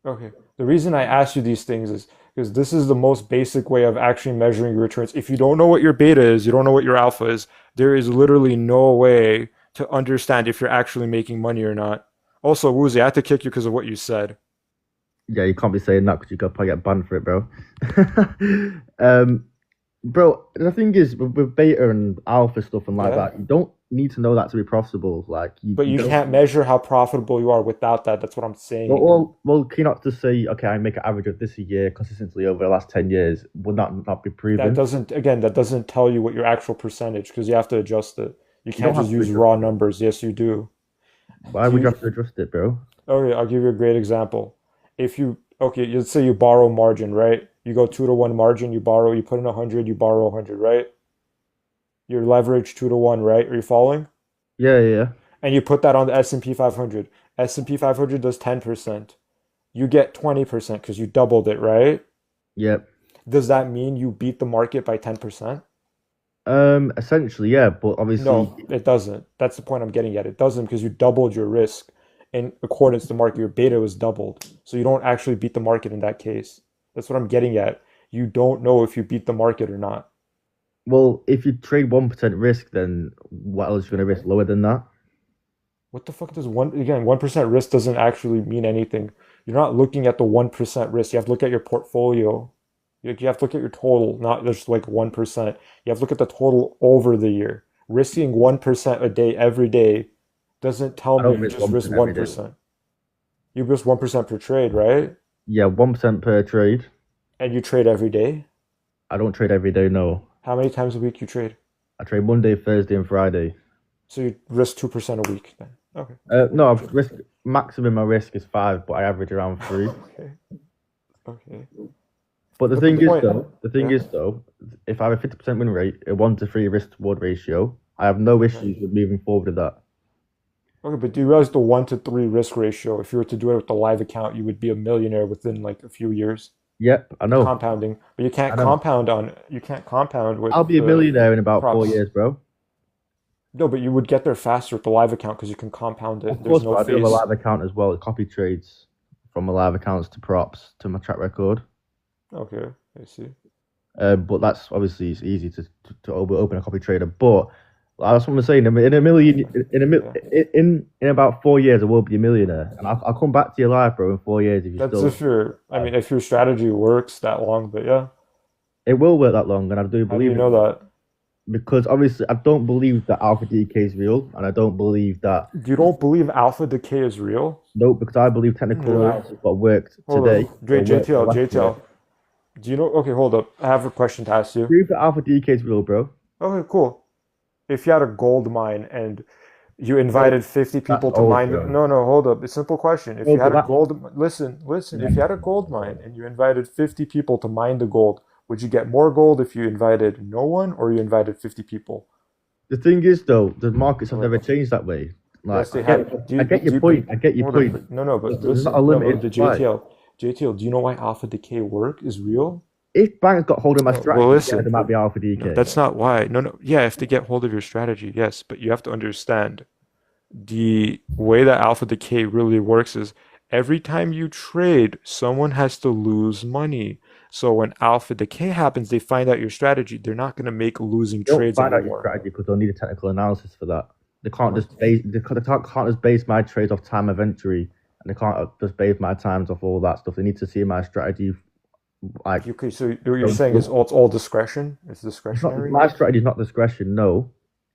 Okay. The reason I ask you these things is because this is the most basic way of actually measuring your returns. If you don't know what your beta is, you don't know what your alpha is, there is literally no way to understand if you're actually making money or not. Also, Woozy, I had to kick you because of what you said.
Yeah, you can't be saying that because you could probably get banned for it, bro. Bro, the thing is, with beta and alpha stuff and like
Yeah.
that, you don't need to know that to be profitable. Like,
But you
don't-
can't measure how profitable you are without that. That's what I'm saying.
Well, can you not just say, okay, I make an average of this a year consistently over the last 10 years? Would that not be proven?
That doesn't tell you what your actual percentage because you have to adjust it. You
don't
can't
have
just
to
use
adjust
raw numbers. Yes, you do.
Why would you have to adjust it, bro?
Okay, I'll give you a great example. Let's say you borrow margin, right? You go 2-to-1 margin, you put in 100, you borrow 100, right? Your leverage 2-to-1, right? Are you following?
Yeah.
And you put that on the S&P 500. S&P 500 does 10%. You get 20% because you doubled it, right?
Yep.
Does that mean you beat the market by 10%?
Essentially, yeah, but obviously,
No, it doesn't. That's the point I'm getting at. It doesn't because you doubled your risk in accordance to the market. Your beta was doubled. So you don't actually beat the market in that case. That's what I'm getting at. You don't know if you beat the market or not.
well, if you trade 1% risk, then what else are you going to risk lower than that?
What the fuck does 1% risk doesn't actually mean anything. You're not looking at the 1% risk. You have to look at your portfolio. You have to look at your total, not just like 1%. You have to look at the total over the year. Risking 1% a day every day doesn't tell
I
me
don't
you
risk
just risk
1% every day.
1%. You risk 1% per trade, right?
Yeah, 1% per trade.
And you trade every day?
I don't trade every day, no.
How many times a week you trade?
I trade Monday, Thursday, and Friday.
So you risk 2% a week then. Okay.
No, maximum my risk is 5, but I average around 3.
Okay.
But the
But
thing
the
is,
point-
though, if I have a 50% win rate, a 1-to-3 risk to reward ratio, I have no issues with moving forward with that.
Okay, but do you realize the 1-to-3 risk ratio, if you were to do it with the live account, you would be a millionaire within like a few years.
Yep, I know.
Compounding. But you can't
I know.
compound with
I'll be a
the
millionaire in about 4
props.
years, bro.
No, but you would get there faster with the live account because you can compound it.
Of
There's
course,
no
but I do have a
fees.
live account as well. It copy trades from my live accounts to props to my track record.
Okay, I see.
But that's obviously it's easy to open a copy trader. But that's what I'm saying. In about 4 years, I will be a millionaire, and I'll come back to your live, bro, in 4 years if you
That's
still.
if your strategy works that long, but yeah.
It will work that long, and I do
How do
believe
you
it.
know that?
Because obviously I don't believe that alpha decay is real, and I don't believe that
You don't believe alpha decay is real?
no, because I believe technical
Really?
analysis what worked
Hold
today
up.
will work for
JTL,
last year.
JTL. Do you know? Okay, hold up. I have a question to ask you.
Prove that alpha decay is real, bro.
Okay, cool. If you had a gold mine and you invited 50
That's
people to
old,
mine,
bro.
no, hold up. It's a simple question. If
No,
you had
but
a
that
gold, listen. If you had a gold mine and you invited 50 people to mine the gold, would you get more gold if you invited no one or you invited 50 people?
the thing is though, the markets have
Wait.
never changed that way. Like
Yes, they have.
I get your point. I get your
Hold up,
point.
no, but
But there's
listen.
not a
No,
limited
but the
supply.
JTL, do you know why alpha decay work is real?
If banks got hold of my
No,
strategy,
well,
yeah,
listen.
there might be alpha
No,
decay.
that's not why. No. Yeah, if they get hold of your strategy, yes, but you have to understand the way that alpha decay really works is every time you trade, someone has to lose money. So when alpha decay happens, they find out your strategy. They're not going to make losing
They don't
trades
find out your
anymore.
strategy because they'll need a technical analysis for that. They can't
What?
just base can't just base my trades off time of entry, and they can't just base my times off all that stuff. They need to see my strategy. Like
Okay, so what you're saying is it's all discretion? It's
it's not,
discretionary?
my strategy is not discretion, no.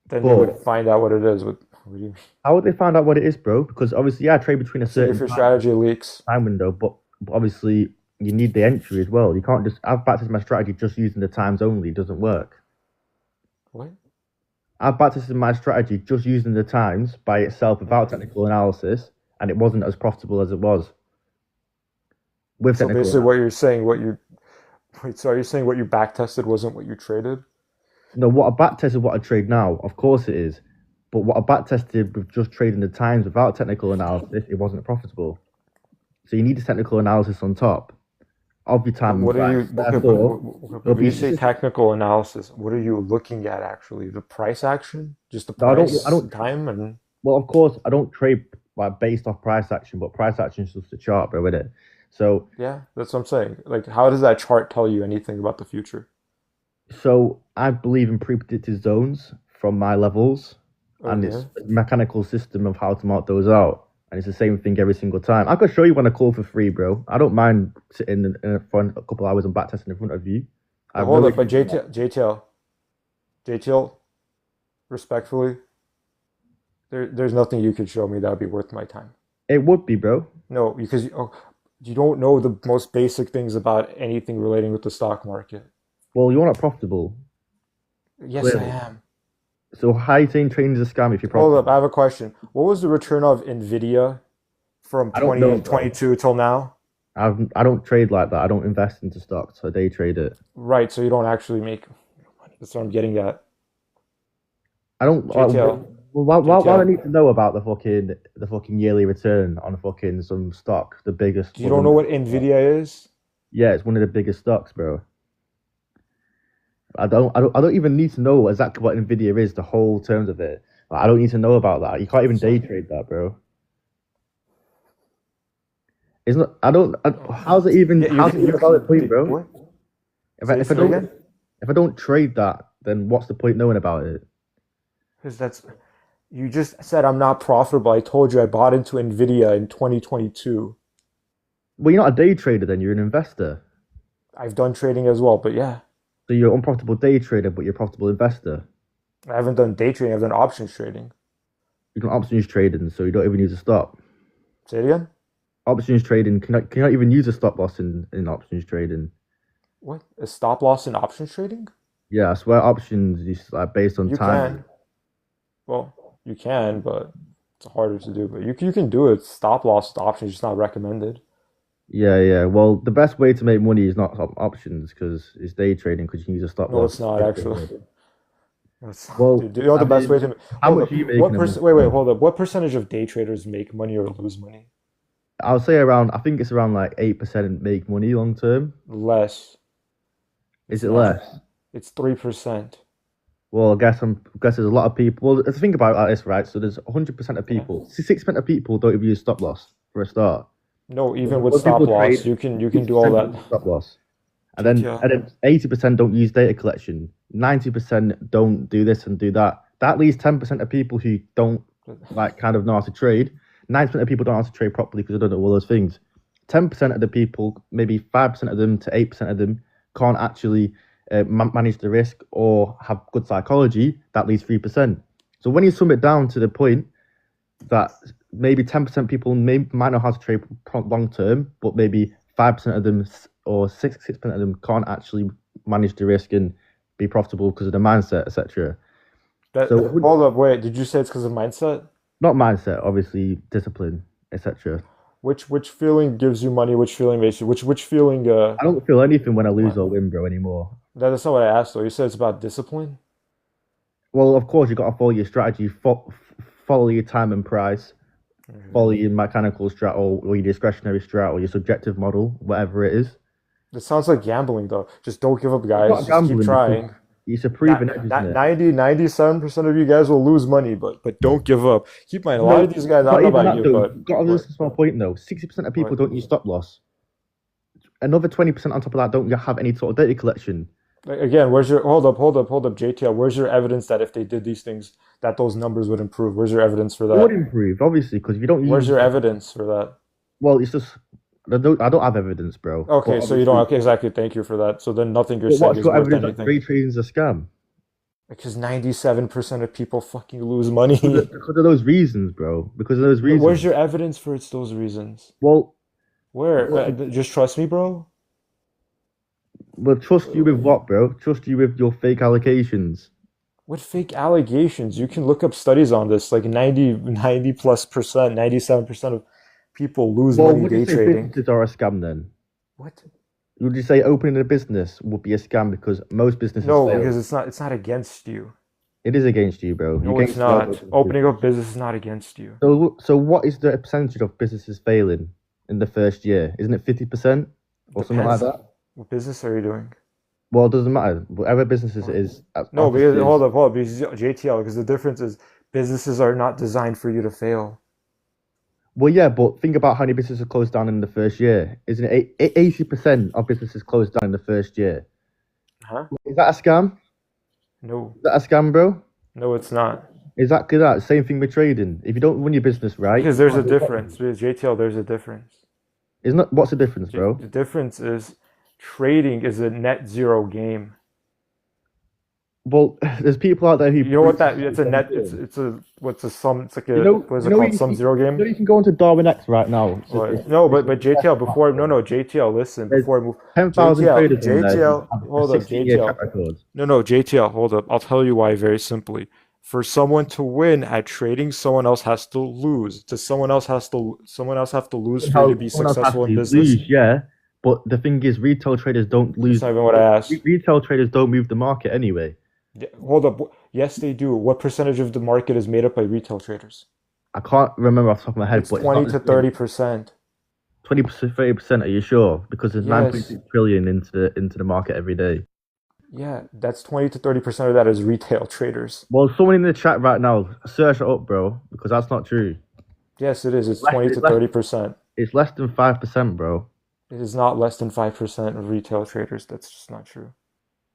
Then they would
But
find out what it is. What do you mean?
how would they find out what it is, bro? Because obviously, yeah, I trade between a
See if
certain
your strategy leaks.
time window, but obviously you need the entry as well. You can't just I've practiced my strategy just using the times only. It doesn't work.
What?
I've practiced my strategy just using the times by itself without technical analysis, and it wasn't as profitable as it was with
So
technical
basically,
analysis.
what you're saying, so are you saying what you back tested wasn't what you traded?
No, what I back tested what I trade now, of course it is. But what I back tested with just trading the times without technical analysis, it wasn't profitable. So you need the technical analysis on top of your
But
time
what are you?
price.
Okay,
Therefore,
but
it'll
when you
be
say technical analysis, what are you looking at actually? The price action, just the
no, I
price,
don't
time, and
well, of course, I don't trade like based off price action, but price action is just a chart, bro, isn't it? So,
yeah, that's what I'm saying. Like, how does that chart tell you anything about the future?
so I believe in pre-predicted zones from my levels, and it's
Okay.
a mechanical system of how to mark those out. And it's the same thing every single time. I could show you when I call for free, bro. I don't mind sitting in front a couple hours and back testing in front of you. I
But hold
really
up, but JTL, respectfully, there's nothing you could show me that would be worth my time.
it would be, bro.
No, because you don't know the most basic things about anything relating with the stock market.
Well, you're not profitable,
Yes, I
clearly.
am.
So how you saying trading is a scam if you're
Hold up,
profitable?
I have a question. What was the return of Nvidia from
I don't know, bro.
2022 till now?
I don't trade like that. I don't invest into stocks. I day trade it.
Right, so you don't actually make money. That's what I'm getting at.
I don't.
JTL,
Why do I
JTL.
need to know about the fucking yearly return on fucking some stock, the biggest?
You don't know what Nvidia is?
Yeah, it's one of the biggest stocks, bro. I don't even need to know exactly what Nvidia is, the whole terms of it. Like, I don't need to know about that. You can't even day trade that, bro. It's not. How's it even?
Yeah,
How's it even a valid point, bro?
what?
If I
Say it again?
if I don't trade that, then what's the point knowing about it?
Because you just said I'm not profitable. I told you I bought into Nvidia in 2022.
Well, you're not a day trader, then you're an investor.
I've done trading as well, but yeah,
So you're an unprofitable day trader, but you're a profitable investor.
I haven't done day trading. I've done options trading.
You can options trading, so you don't even use a stop.
Say it again?
Options trading cannot even use a stop loss in options trading.
What? A stop loss in options trading?
Yeah, I swear options is like based on
You
time.
can. Well, you can, but it's harder to do. But you can do it. Stop loss with options, just not recommended.
Yeah. Well, the best way to make money is not options because it's day trading because you can use a stop
No,
loss.
it's not actually. It's,
Well,
dude, you know the
I
best
mean,
way to
how
hold
much
up.
are you making
What
a
percent?
month?
Wait, hold up. What percentage of day traders make money or lose money?
I'll say around. I think it's around like 8% make money long term.
Less.
Is
It's
it
not.
less?
It's 3%.
Well, I guess there's a lot of people. Well, think about it like this, right? So there's 100% of
Yeah.
people. 6% of people don't even use stop loss for a start.
No, even
When
with
when
stop
people
loss,
trade,
you can do all
60%
that.
use stop loss, and then
Yeah.
80% don't use data collection. 90% don't do this and do that. That leaves 10% of people who don't like kind of know how to trade. 90% of people don't know how to trade properly because they don't know all those things. 10% of the people, maybe 5% of them to 8% of them, can't actually manage the risk, or have good psychology, that leaves 3%. So when you sum it down to the point that maybe 10% people might know how to trade long term, but maybe 5% of them or 6% of them can't actually manage the risk and be profitable because of the mindset, etc.
Hold up, wait. Did you say it's because of mindset?
Not mindset, obviously, discipline, etc.
Which feeling gives you money? Which feeling makes you? Which feeling?
I don't feel anything when I lose or win, bro, anymore.
That's not what I asked though. You said it's about discipline.
Well, of course, you got to follow your strategy, follow your time and price, follow your mechanical strat or your discretionary strat or your subjective model, whatever it is.
It sounds like gambling though. Just don't give up, guys.
Not
Just
gambling,
keep trying.
It's a proven edge, isn't it?
97% of you guys will lose money, but don't give up. Keep in mind, a lot of these guys, I don't know about you, but
got to listen to my point though. 60% of people don't use stop loss. Another 20% on top of that don't have any sort of data collection.
Again, hold up, JTL. Where's your evidence that if they did these things, that those numbers would improve? Where's your evidence for that?
It would improve, obviously, because if you don't use.
Where's your evidence for that?
Well, it's just I don't have evidence, bro.
Okay, so you don't. Okay, exactly. Thank you for that. So then nothing you're saying is worth
evidence
anything.
that trade trading is a scam?
Because 97% of people fucking lose money.
Because of those reasons, bro. Because of those reasons.
Where's your evidence for it's those reasons?
Well,
where? Just trust me, bro.
Well, trust you with what, bro? Trust you with your fake allegations.
What fake allegations? You can look up studies on this. Like 90 plus percent, 97% of people lose money day trading.
Businesses are a scam then?
What?
Would you say opening a business would be a scam because most businesses fail?
Because it's not against you.
It is against you, bro.
No, it's not. Opening up business is not against you.
So what is the percentage of businesses failing in the first year? Isn't it 50% or something like that?
What business are you doing?
Well, it doesn't matter. Whatever businesses it is.
No, because hold up, because JTL, because the difference is businesses are not designed for you to fail.
Well, yeah, but think about how many businesses closed down in the first year. Isn't it 80% of businesses closed down in the first year?
Huh?
Is that a scam?
No.
Is that a scam, bro?
No, it's not.
Exactly that. Same thing with trading. If you don't run your business right...
Because there's a difference. With JTL, there's a difference.
What's the difference, bro?
The difference is trading is a net zero game.
Well, there's people out there who...
You know what that... It's a net... It's a... What's a sum... It's like a... what is it called? Some zero game?
You can go into Darwin X right now.
No, but JTL, before... No, JTL, listen. Before I move...
10,000 traders
JTL, hold up, JTL. No, JTL, hold up. I'll tell you why very simply. For someone to win at trading, someone else has to lose. Someone else have to lose for you to be successful in business?
Yeah, but the thing is, retail traders don't lose.
That's not even what I asked.
Retail traders don't move the market anyway.
Hold up. Yes, they do. What percentage of the market is made up by retail traders?
I can't remember off the top of my head.
It's 20 to 30%.
20%, 30%. Are you sure? Because there's 9.6 trillion into the market every day.
Yeah, that's 20 to 30% of that is retail traders.
Well, someone in the chat right now, search it up, bro, because that's not true.
Yes, it is. It's 20 to 30%.
It's less than 5%, bro.
It is not less than 5% of retail traders. That's just not true.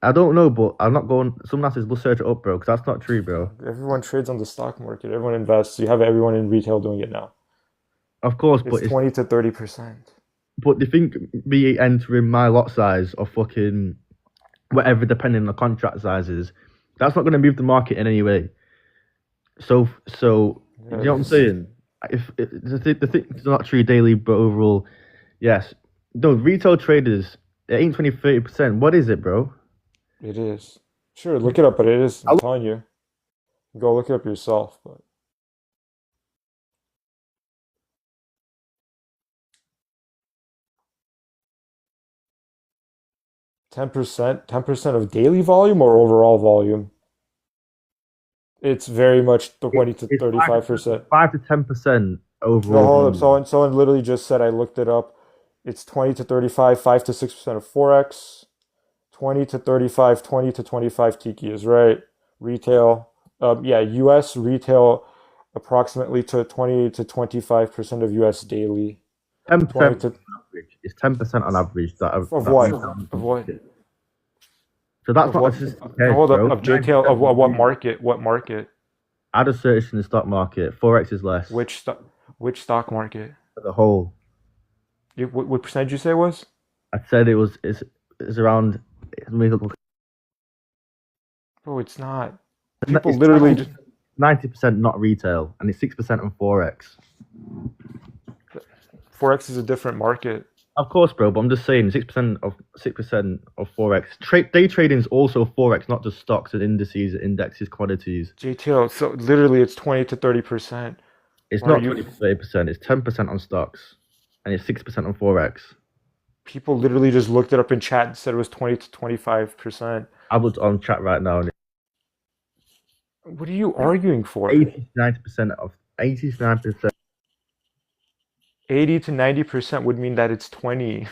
I don't know, but I'm not going... Someone has to search it up, bro, because that's not true, bro.
Everyone trades on the stock market. Everyone invests. You have everyone in retail doing it now.
Of course, but
it's 20 to 30%.
But do you think me entering my lot size or fucking whatever, depending on the contract sizes, that's not going to move the market in any way? So you know what I'm saying? If the thing is not true daily, but overall, yes. No, retail traders, it ain't 20, 30%. What is it, bro?
It is. Sure, look it up, but it is. I'm telling you. Go look it up yourself, but... $10% of daily volume or overall volume? It's very much 20 to 35%.
5 to 10% overall.
No, hold up. Someone literally just said, I looked it up. It's 20 to 35, 5 to 6% of Forex, 20 to 35, 20 to 25 Tiki is right. Retail, US retail approximately to 20 to 25% of US daily.
10% on average. It's 10% on average.
Of what?
So that's what.
Hold up. Of JTL. Of what market? What market?
Add a search in the stock market. Forex is less.
Which stock market?
The whole.
What percentage you say it was?
I said it's around. Let me look
Bro, it's not.
And
People
it's
literally just
90% not retail, and it's 6% on Forex.
Forex is a different market.
Of course, bro, but I'm just saying 6% of Forex. Day trading is also Forex, not just stocks and indices, indexes, commodities.
JTO, so literally it's 20 to 30%.
It's
Why
not
are you
20 to 30%. It's 10% on stocks, and it's 6% on Forex.
People literally just looked it up in chat and said it was 20 to 25%.
I was on chat right now, and
What are you arguing for?
89% of 89%.
80 to 90% would mean that it's 20.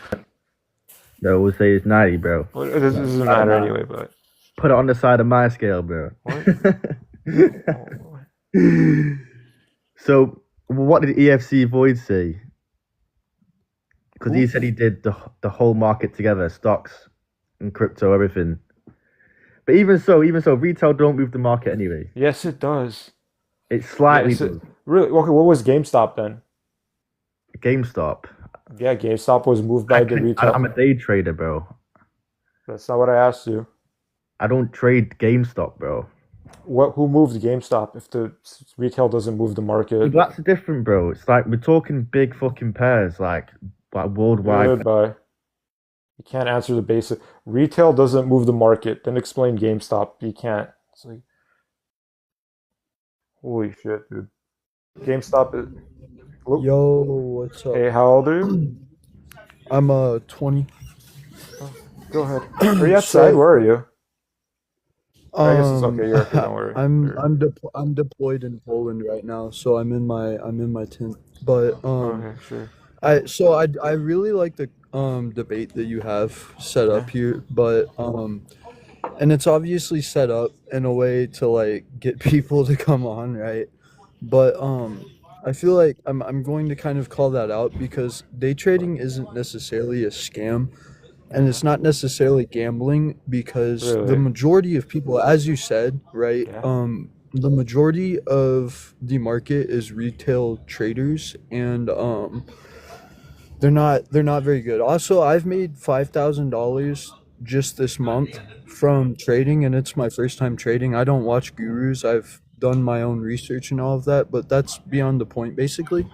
No, we'll say it's 90, bro.
Well, this doesn't matter anyway, but
Put it on the side of my scale, bro.
what?
So, what did EFC Void say? Because he said he did the whole market together, stocks and crypto, everything. But even so, retail don't move the market anyway.
Yes, it does.
It slightly
Yes,
does.
Really? Okay, what was GameStop then?
GameStop.
Yeah, GameStop was moved by the retail.
I'm a day trader, bro.
That's not what I asked you.
I don't trade GameStop, bro.
Who moved GameStop if the retail doesn't move the market?
That's different, bro. It's like we're talking big fucking pairs, like worldwide.
Goodbye. You can't answer the basic. Retail doesn't move the market. Then explain GameStop. You can't. It's like, holy shit, dude. GameStop is.
Yo, what's up?
Hey, how old are you?
I'm 20.
Go ahead. Are you outside? Where are you? I guess it's okay. You're okay. Don't worry.
I'm deployed in Poland right now, so I'm in my tent. But
Okay, sure.
I really like the debate that you have set up here, but and it's obviously set up in a way to like get people to come on, right? But I feel like I'm going to kind of call that out because day trading isn't necessarily a scam, and it's not necessarily gambling because the
Really?
majority of people, as you said, right?
Yeah.
The majority of the market is retail traders, and they're not very good. Also, I've made $5,000 just this month from trading, and it's my first time trading. I don't watch gurus. I've done my own research and all of that, but that's beyond the point. Basically,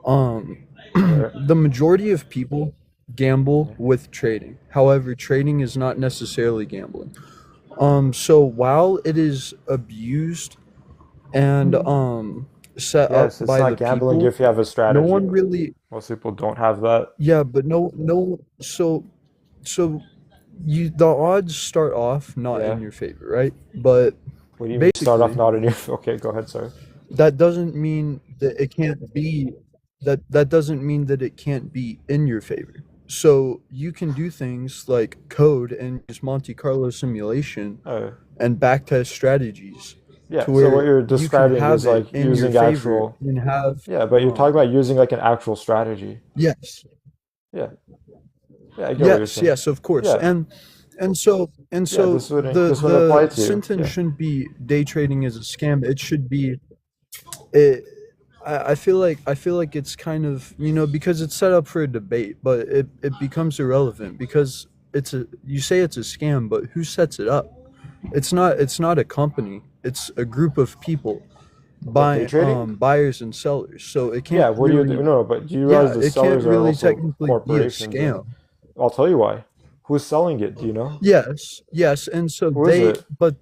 the majority of people gamble with trading. However, trading is not necessarily gambling. So while it is abused and set up
Yes, it's
by
not
the
gambling
people,
if you have a strategy.
no one really.
Most people don't have that.
Yeah, but no. So the odds start off not
Yeah.
in your favor, right? But
What do you mean start off
basically,
not in your... Okay, go ahead, sorry.
that doesn't mean that it can't be that doesn't mean that it can't be in your favor. So you can do things like code and use Monte Carlo simulation
Oh,
and backtest strategies
yeah,
to
so what
where
you're
you can
describing
have
is
it
like
in your
using
favor
actual...
and have
Yeah, but you're talking about using like an actual strategy.
yes.
Yeah. Yeah, I get what you're saying.
Yes, of course.
Yeah.
And so
this would
the
apply to you.
sentence
Yeah.
shouldn't be day trading is a scam. It should be it I feel like it's kind of, because it's set up for a debate, but it becomes irrelevant because you say it's a scam, but who sets it up? It's not a company. It's a group of people
day trading?
buyers and sellers. So it can't
Yeah, what do you
really
do? No, but do you realize the
it can't
sellers are
really
also
technically be a
corporations?
scam.
I'll tell you why. Who's selling it? Do you know?
Yes, and so
Who is it?
but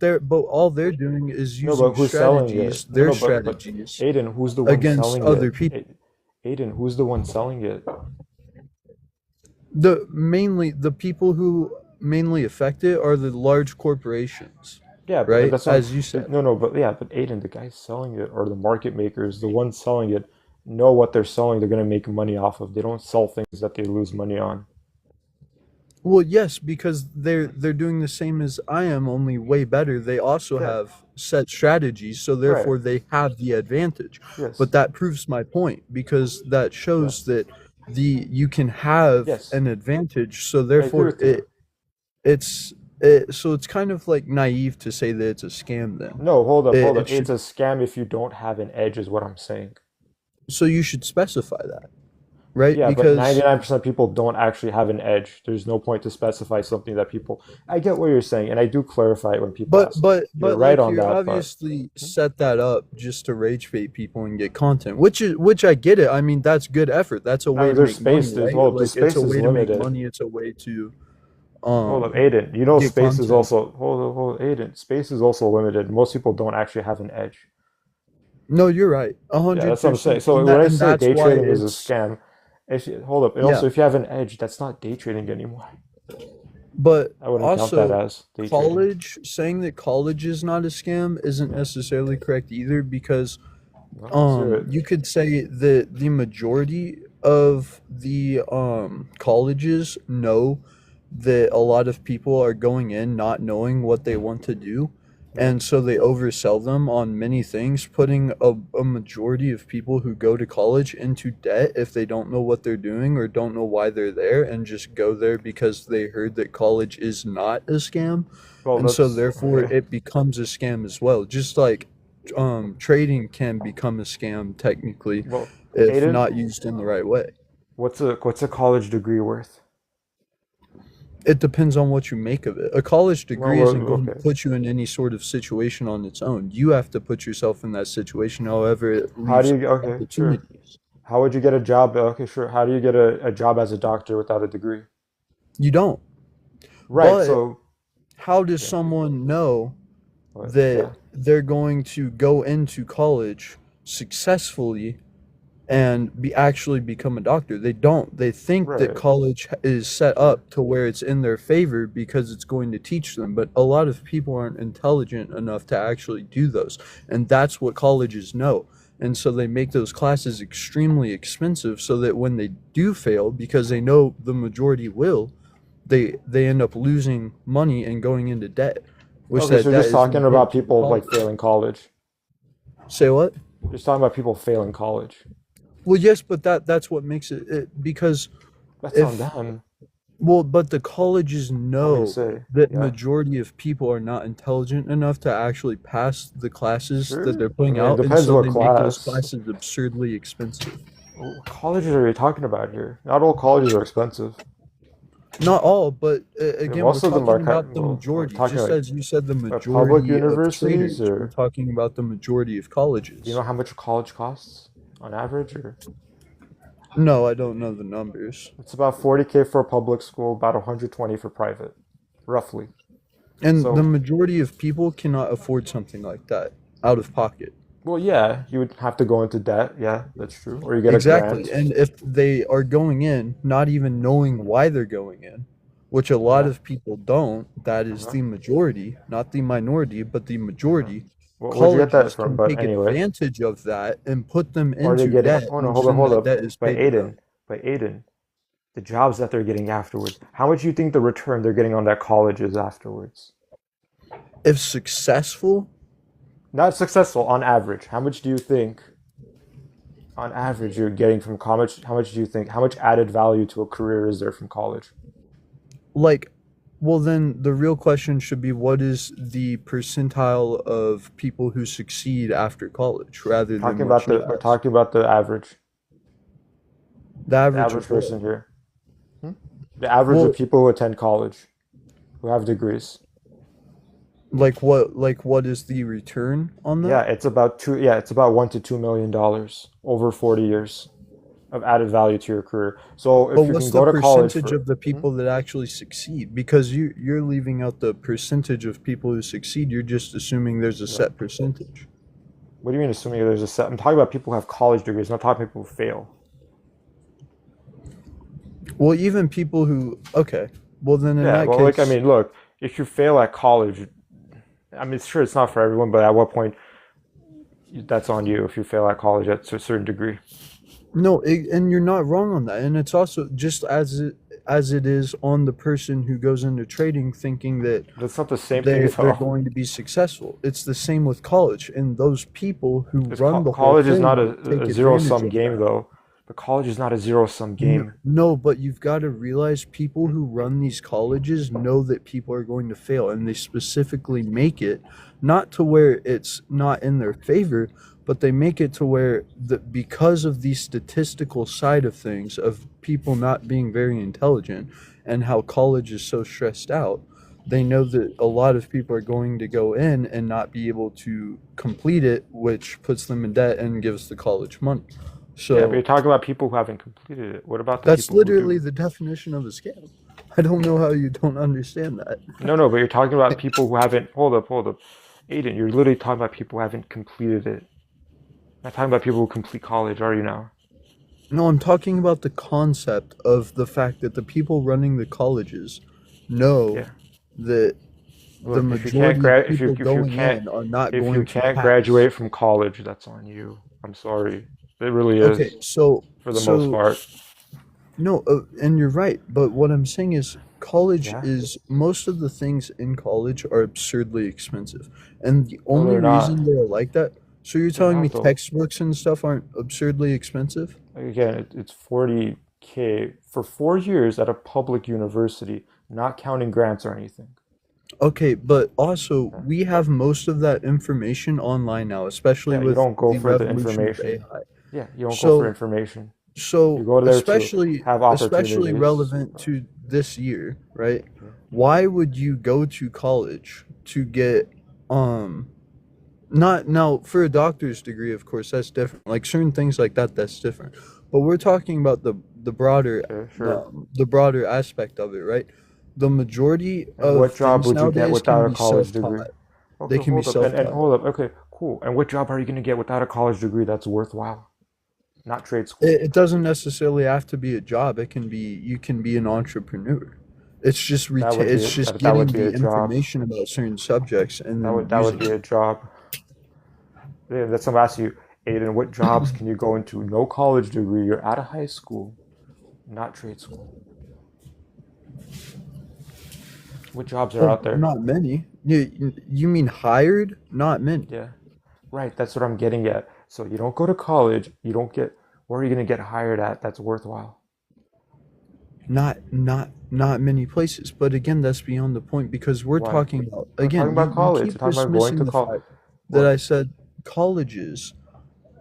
all they're doing is
No,
using
but who's selling
strategies,
it?
their
No, but
strategies
Aiden, who's the one
against
selling
other
it?
people.
Aiden, who's the one selling it?
The people who mainly affect it are the large corporations,
Yeah, but
right?
that's not,
As you said.
No, but Aiden, the guys selling it or the market makers, the ones selling it, know what they're selling. They're gonna make money off of. They don't sell things that they lose money on.
Well, yes, because they're doing the same as I am, only way better. They also
Yeah.
have set strategies, so therefore they have the advantage.
Yes.
But that proves my point because that shows that you can have
Yes.
an advantage. So
I agree
therefore
with you.
so it's kind of like naive to say that it's a scam then.
No, hold up.
It
It's
should,
a scam if you don't have an edge, is what I'm saying.
so you should specify that. right?
Yeah, but
Because
99% of people don't actually have an edge. There's no point to specify something that people. I get what you're saying, and I do clarify it when people
but
ask.
but
You're
but
right
like
on
you're
that, but
obviously set that up just to rage bait people and get content, which I get it. I mean, that's good effort. That's a
I
way
mean,
to
there's
make money,
space. There's
right?
well, the
Like it's
space
a
is
way to make
limited.
money. It's a way to
Hold up, Aiden. You know,
get
space is
content.
also hold, Aiden. Space is also limited. Most people don't actually have an edge.
No, you're right,
Yeah, that's what I'm saying.
100%,
So when I
and
say
that's
day
why
trading is a
it's
scam, hold up, and
yeah.
also if you have an edge, that's not day trading anymore.
But
I wouldn't count that
also,
as day trading.
saying that college is not a scam isn't necessarily correct either, because
Well, let's hear it.
you could say that the majority of the colleges know that a lot of people are going in not knowing what they want to do,
Yeah.
and so they oversell them on many things, putting a majority of people who go to college into debt if they don't know what they're doing or don't know why they're there, and just go there because they heard that college is not a scam,
Well,
and so
that's
therefore
okay.
it becomes a scam as well. Just like trading can become a scam technically
Well,
if
Aiden,
not used in the right way.
what's a college degree worth?
It depends on what you make of it. A college
Well,
degree isn't going to
okay.
put you in any sort of situation on its own. You have to put yourself in that situation, however it
How do
leaves
you? Okay, sure.
opportunities.
How would you get a job? Okay, sure. How do you get a job as a doctor without a degree?
You don't.
Right.
But
So
how does
yeah.
someone know
But
that
yeah.
they're going to go into college successfully and actually become a doctor? They don't. They think that
Right.
college is set
Sure.
up to where it's in their favor because it's going to teach them, but a lot of people aren't intelligent enough to actually do those, and that's what colleges know. And so they make those classes extremely expensive so that when they do fail, because they know the majority will, they end up losing money and going into debt, which
Okay,
that
so you're
debt
just
is
talking
then
about
paid to the
people like
college.
failing college.
Say what?
You're just talking about people failing college.
Well, yes, but that's what makes it, because
That's on
if
them.
well, but the colleges
What do you
know
say?
that
Yeah.
majority of people are not intelligent enough to actually pass the classes that they're
Sure. I
putting
mean, it
out, and
depends
so
what
they make those
class.
classes absurdly expensive.
What colleges are you talking about here? Not all colleges are expensive.
Not all, but
Yeah,
again, we're
most of them are
talking about the
well, we're
majority.
talking
Just
like
as you said, the
public
majority of
universities,
traders, we're
or
talking about the majority of
do you know
colleges.
how much a college costs on average? Or
No, I don't know the numbers.
it's about 40K for a public school, about 120 for private, roughly.
And the
So,
majority of people cannot afford something like that out of pocket.
well, yeah, you would have to go into debt. Yeah, that's true. Or you get a
Exactly.
grant.
And if they are going in not even knowing why they're going in, which a lot
Yeah.
of people don't, that is
Uh-huh.
the majority, not the minority, but the
Uh-huh.
majority,
Where'd you get that
colleges
from?
can
But
take
anyway,
advantage of that and put them
or they
into
get it.
debt,
Oh no,
which
hold up,
then
hold
that
up.
debt is
But
paid to them.
Aiden, the jobs that they're getting afterwards. How much do you think the return they're getting on that college is afterwards?
If successful,
Not successful, on average. How much do you think, on average, you're getting from college? How much do you think? How much added value to a career is there from college?
like, well, then the real question should be, what is the percentile of people who succeed after college rather
Talking
than what
about
you
we're
asked?
talking about the average,
The
the
average
average
of what?
person here. The average of
Well,
people who attend college, who have degrees.
like what is the return on
Yeah,
that?
it's about two. Yeah, it's about $1 to $2 million over 40 years of added value to your career. So
But
if you
what's
can
the
go to college
percentage
for,
of the people that actually succeed? Because you're leaving out the percentage of people who succeed. You're just assuming there's a
yeah.
set percentage.
What do you mean assuming there's a set? I'm talking about people who have college degrees, not talking about people who fail.
Well, even people who, okay, well then in
Yeah,
that
well, like I
case,
mean, look, if you fail at college, I mean, sure, it's not for everyone, but at what point that's on you if you fail at college at a certain degree.
no, and you're not wrong on that. And it's also just as it is on the person who goes into trading thinking that
That's not the same thing
they're
though.
going to be successful. It's the same with college, and those people who
Because
run the whole
college is not
thing take
a
advantage
zero-sum
of
game
that.
though. But college is not a zero-sum
No,
game.
no, but you've got to realize people who run these colleges know that people are going to fail, and they specifically make it not to where it's not in their favor, but they make it to where because of the statistical side of things, of people not being very intelligent and how college is so stressed out, they know that a lot of people are going to go in and not be able to complete it, which puts them in debt and gives the college money.
Yeah, but you're
So
talking about people who haven't completed it. What about the
that's
people who do?
literally the definition of a scam. I don't know how you don't understand that.
No, but you're talking about people who haven't. Hold up. Aiden, you're literally talking about people who haven't completed it. Not talking about people who complete college, are you now?
No, I'm talking about the concept of the fact that the people running the colleges know
Yeah.
that the
Look,
majority of people going in are not
if you
going to
can't
pass.
graduate from college, that's on you. I'm sorry. It really is,
Okay, so
for the most part.
no, and you're right, but what I'm saying is college
Yeah.
is most of the things in college are absurdly expensive. And the
No,
only
they're not.
reason they're like that, so you're
They're
telling me
not though.
textbooks and stuff aren't absurdly expensive?
Again, it's 40K for 4 years at a public university, not counting grants or anything.
Okay, but also
Yeah.
we have most of that information online now, especially
Yeah, you
with
don't go
the
for the
revolution of
information.
AI.
Yeah, you don't go for
So
information. You
So
go there to
especially
have
especially
opportunities.
relevant to this year, right?
Yeah.
Why would you go to college to get um not now for a doctor's degree, of course, that's different. Like certain things like that, that's different. But we're talking about the broader
Okay, sure.
the broader aspect of it, right? The majority
And what
of
job
things
would you get
nowadays can
without a
be
college degree?
self-taught. They
Okay,
can be
hold up. And
self-taught.
hold up. Okay, cool. And what job are you going to get without a college degree that's worthwhile? Not trade school.
It doesn't necessarily have to be a job. It can be you can be an entrepreneur. It's just
That would be
it's just
that would
getting
be a
the
job.
information about certain subjects and then
That would
using
be
it.
a job. Yeah, that's what I'm asking you, Aiden. What jobs can you go into? No college degree. You're out of high school, not trade school. What jobs are
Oh,
out there?
not many. You mean hired? Not many.
Yeah, right. That's what I'm getting at. So you don't go to college. You don't get. Where are you going to get hired at? That's worthwhile.
Not many places. But again, that's beyond the point because we're
Why?
talking about
We're talking
again,
about
you
college. We're
keep
talking about going
dismissing
to
the
college.
fact that I
What?
said colleges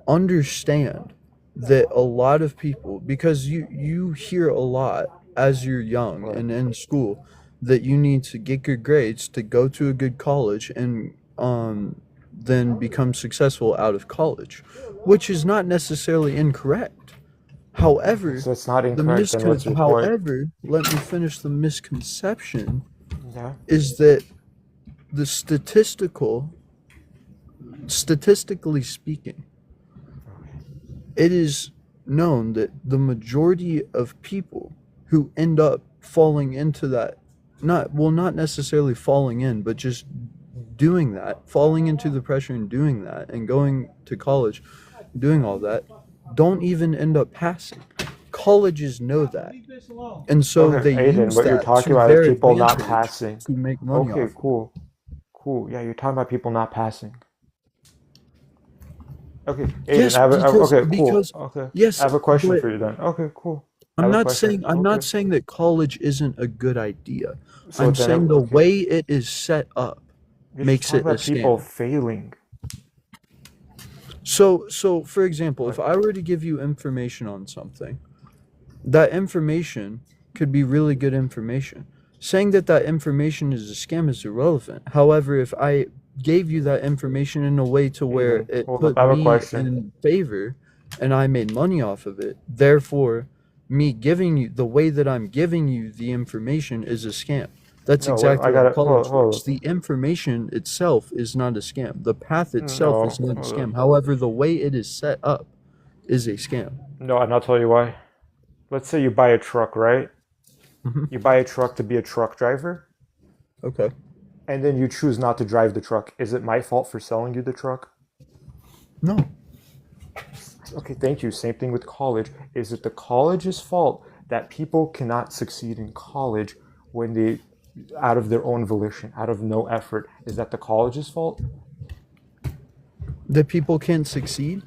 understand that a lot of people because you hear a lot as you're young
What?
and in school that you need to get good grades to go to a good college and then become successful out of college, which is not necessarily incorrect. However,
So it's not incorrect. Then what's your point?
however, let me finish the misconception
Yeah.
is that the statistically speaking, it is known that the majority of people who end up falling into that, not necessarily falling in, but just doing that, falling into the pressure and doing that, and going to college, doing all that, don't even end up passing. Colleges know that, and so
Okay,
they
Aiden,
use
what you're
that
talking
to
about is
their
people not
advantage
passing.
to make money
Okay,
off of it.
cool. Yeah, you're talking about people not passing. Okay, Aiden,
Yes,
okay, cool.
because
Okay,
yes,
I have a question
but
for you then. Okay, cool. I
I'm
have a
not
question.
saying I'm
Okay.
not saying that college isn't a good idea.
So
I'm
then,
saying the
okay,
way it is set up
you're just
makes
talking
it a
about people
scam.
failing.
So for example, if
What?
I were to give you information on something, that information could be really good information. Saying that that information is a scam is irrelevant. However, if I gave you that information in a way to where
Aiden,
it
hold up.
put
I have a
me
question.
in favor and I made money off of it, therefore, me giving you the way that I'm giving you the information is a scam. That's
No,
exactly
I
how
gotta
college
hold
works.
up.
The information itself is not a scam. The path itself
No,
is not a
hold up.
scam. However, the way it is set up is a scam.
No, and I'll tell you why. Let's say you buy a truck, right?
Mhm.
You buy a truck to be a truck driver,
Okay.
and then you choose not to drive the truck. Is it my fault for selling you the truck?
No.
Okay, thank you. Same thing with college. Is it the college's fault that people cannot succeed in college when they, out of their own volition, out of no effort? Is that the college's fault?
That people can't succeed?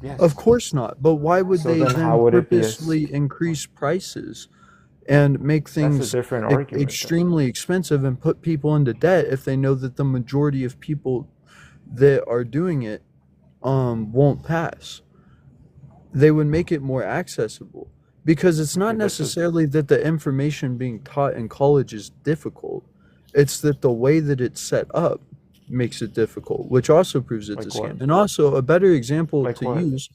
Yes.
Of course not. But why would
So
they
then
then
how would it be
purposely increase prices and make
That's a
things
different argument then.
extremely expensive and put people into debt if they know that the majority of people that are doing it won't pass. They would make it more accessible, because it's not
Okay, this is
necessarily that the information being taught in college is difficult. It's that the way that it's set up makes it difficult, which also proves it's a
like what?
scam. And also, a better example
Like
to
what?
use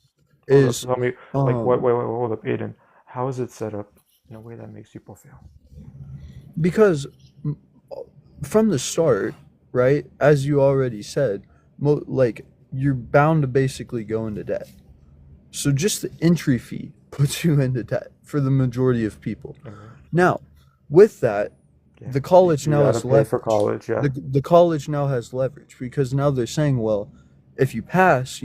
Hold up.
is
Tell me. Like what?
um,
Wait. Hold up, Aiden. How is it set up in a way that makes people fail?
because m- from the start, right, as you already said, like, you're bound to basically go into debt. So just the entry fee puts you into debt for the majority of people.
Mhm.
Now, with that,
Yeah.
the college
You
now
gotta
has
pay for
leverage.
college. Yeah.
The college now has leverage, because now they're saying, well, if you pass,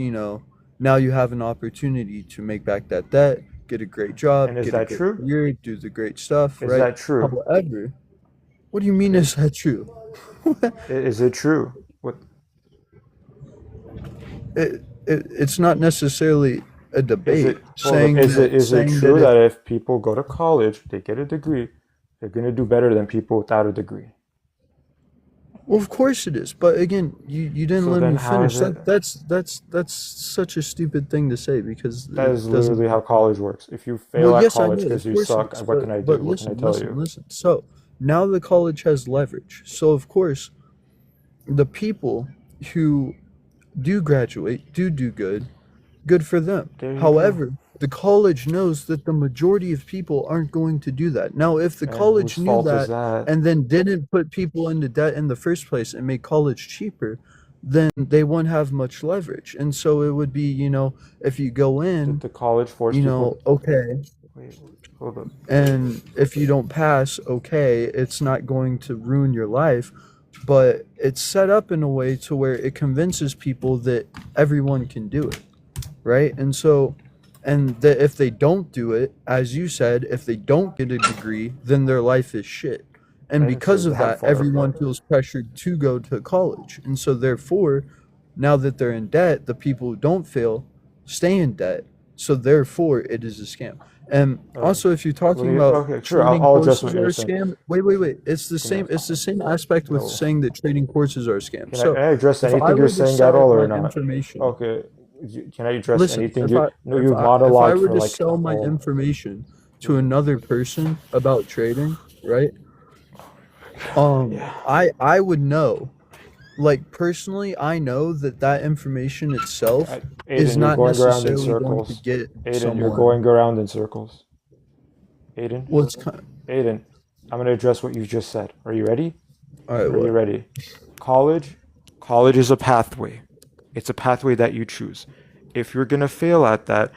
now you have an opportunity to make back that debt, get a great job,
And is
get a
that
great
true?
career, do the great stuff,
Is
right?
that true?
However, what do you mean,
Okay.
is that true?
Is it true? What?
It's not necessarily a
Is
debate
it? Hold up. Is it
saying that
true
it
that if people go to college, they get a degree, they're gonna do better than people without a degree?
Well, of course it is, but again, you didn't
So
let
then
me
how is
finish.
it?
That's such a stupid thing to say, because
That
it
is
doesn't.
literally how college works. If you
Well,
fail at
yes, I
college
know,
because
of
you
course it
suck,
is,
what can I
but
do? What can I tell you?
listen. So now the college has leverage. So of course, the people who do graduate do good for them.
There you go.
However, the college knows that the majority of people aren't going to do that. Now, if the
And whose
college knew
fault is
that
that?
and then didn't put people into debt in the first place and make college cheaper, then they wouldn't have much leverage. And so it would be, if you go
Did
in,
the college force people?
okay,
Wait, hold up.
and if you don't pass, okay, it's not going to ruin your life, but it's set up in a way to where it convinces people that everyone can do it, right? And so, and that if they don't do it, as you said, if they don't get a degree, then their life is shit. And
I didn't say
because of
that
that,
far,
everyone
but
feels pressured to go to college. And so, therefore, now that they're in debt, the people who don't fail stay in debt. So, therefore, it is a scam. And
okay.
also, if you're
What do
talking
you?
about
Okay, sure.
trading
I'll address
courses
what
are
you're
a
saying.
scam, wait. It's the
Can I?
same. It's the same aspect with
No.
saying that trading courses are a scam.
Can I
So,
address
if I
anything you're
were to
saying at
sell
all
my
or not?
information,
Okay. Can I address
listen,
anything
if
you?
I
No,
if
you've
I if I
monologued
were
for
to
like
sell
a
my
whole.
information to another person about trading, right?
Yeah.
I would know. Like, personally, I know that that information itself is
Aiden, you're
not
going around in
necessarily going to
circles.
get
Aiden, you're
someone.
going around in circles. Aiden,
What's kind?
Aiden, I'm gonna address what you just said. Are you ready?
All right,
Are you
what?
ready? College, college is a pathway. It's a pathway that you choose. If you're gonna fail at that,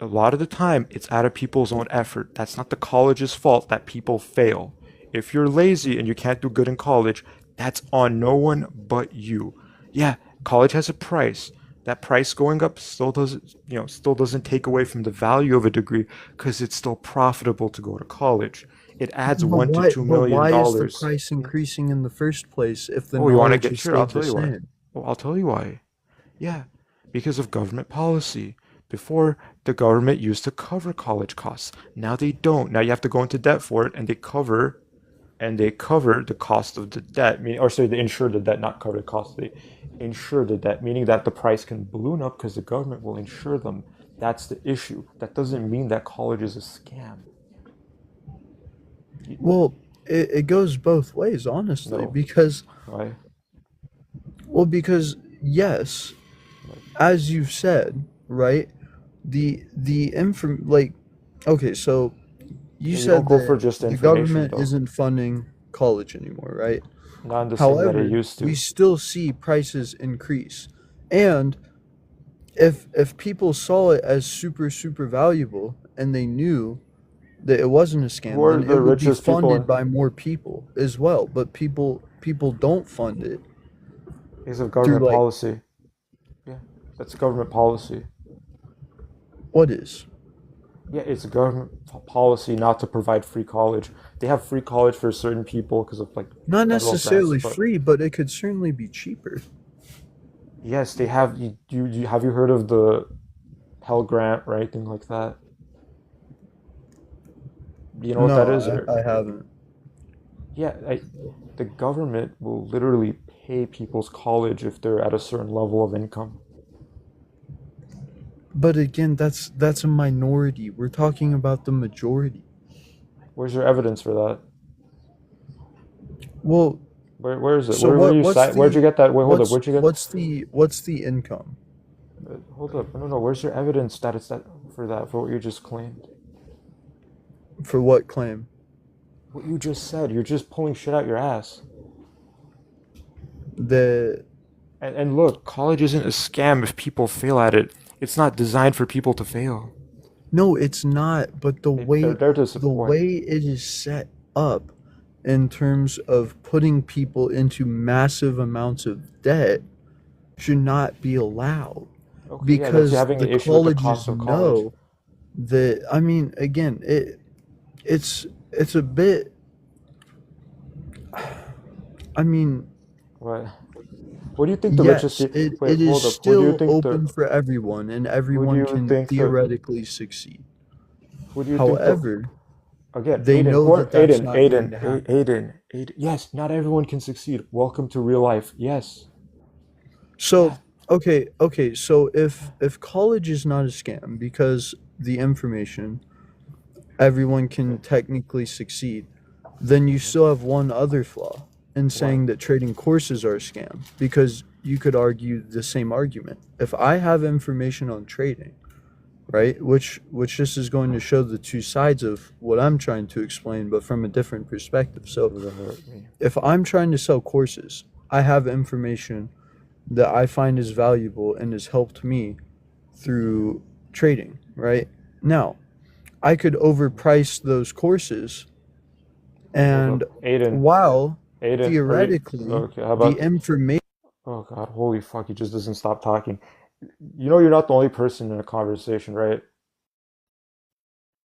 a lot of the time it's out of people's own effort. That's not the college's fault that people fail. If you're lazy and you can't do good in college, that's on no one but you. Yeah, college has a price. That price going up still doesn't take away from the value of a degree because it's still profitable to go to college. It adds
But
one to
why?
two
But
million
why is the
dollars.
price increasing in the first place if the
Oh, you want to
knowledge
get
has
sure? I'll
stayed the
tell you why.
same?
Oh, I'll tell you why. Yeah, because of government policy. Before, the government used to cover college costs. Now they don't. Now you have to go into debt for it, and they cover the cost of the debt. They insure the debt, not cover the cost. They insure the debt, meaning that the price can balloon up because the government will insure them. That's the issue. That doesn't mean that college is a scam.
Well, it goes both ways, honestly,
No.
because
Why?
because yes, as you've said, right? Like, okay, so you
You
said
don't go for
that
just
the
information,
government
though.
isn't funding college anymore, right?
Not in the same that it
However,
used
we
to.
still see prices increase. And if people saw it as super valuable and they knew that it wasn't a
Who
scam,
are
then
the
it would be
richest people
funded
in?
by more people as well. But people don't fund it
Because of
through,
government
like,
policy. Yeah, that's government policy.
what is?
Yeah, it's a government policy not to provide free college. They have free college for certain people because of like
Not
federal grants,
necessarily
but
free, but it could certainly be cheaper.
yes, they have. Have you heard of the Pell Grant or anything like that? You know what that is,
No,
or
I haven't.
yeah, the government will literally pay people's college if they're at a certain level of income.
But again, that's a minority. We're talking about the majority.
Where's your evidence for that?
Well,
Where is it?
so
Where
what
you
what's
cite? Where'd you
the
get that? Wait, hold up. Where'd you get?
what's the income
Hold up. No. Where's your evidence that it's that for what you just claimed?
for what claim?
What you just said. You're just pulling shit out your ass.
The
And look, college isn't a scam if people fail at it. It's not designed for people to fail.
No, it's not. But the
They're there to
the
support.
way it is set up in terms of putting people into massive amounts of debt should not be allowed
Okay, yeah, that's
because
having
the
an issue with the
colleges
cost of college.
know that. I mean, again, it's a bit. I mean,
What? What do you think the richest?
yes, it
Wait,
is
hold up. Who do you
still
think the?
open for everyone, and
Who do
everyone
you
can
think the?
theoretically succeed.
Who do you think the?
However,
Again,
they
Aiden,
know that that's not going to happen.
Aiden. Yes, not everyone can succeed. Welcome to real life. Yes.
So, okay. So if college is not a scam because the information everyone can technically succeed, then you still have one other flaw in saying that trading courses are a scam because you could argue the same argument. If I have information on trading, right, which this is going to show the two sides of what I'm trying to explain, but from a different perspective. So if I'm trying to sell courses, I have information that I find is valuable and has helped me through trading, right? Now, I could overprice those courses, and
Aiden,
while
Aiden,
theoretically
okay, how
the
about?
information.
Oh God, holy fuck! He just doesn't stop talking. You know you're not the only person in a conversation, right?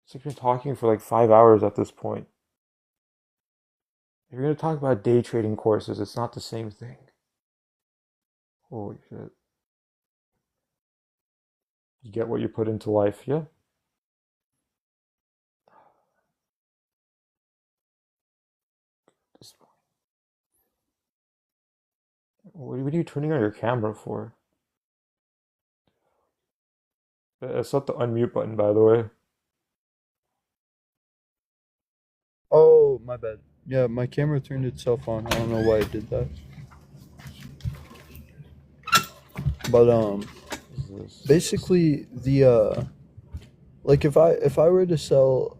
It's like you've been talking for like 5 hours at this point. If you're gonna talk about day trading courses, it's not the same thing. Holy shit! You get what you put into life, yeah. This- What are you turning on your camera for? It's not the unmute button, by the way.
Oh, my bad. Yeah, my camera turned itself on. I don't know why it did that. But basically the like if I were to sell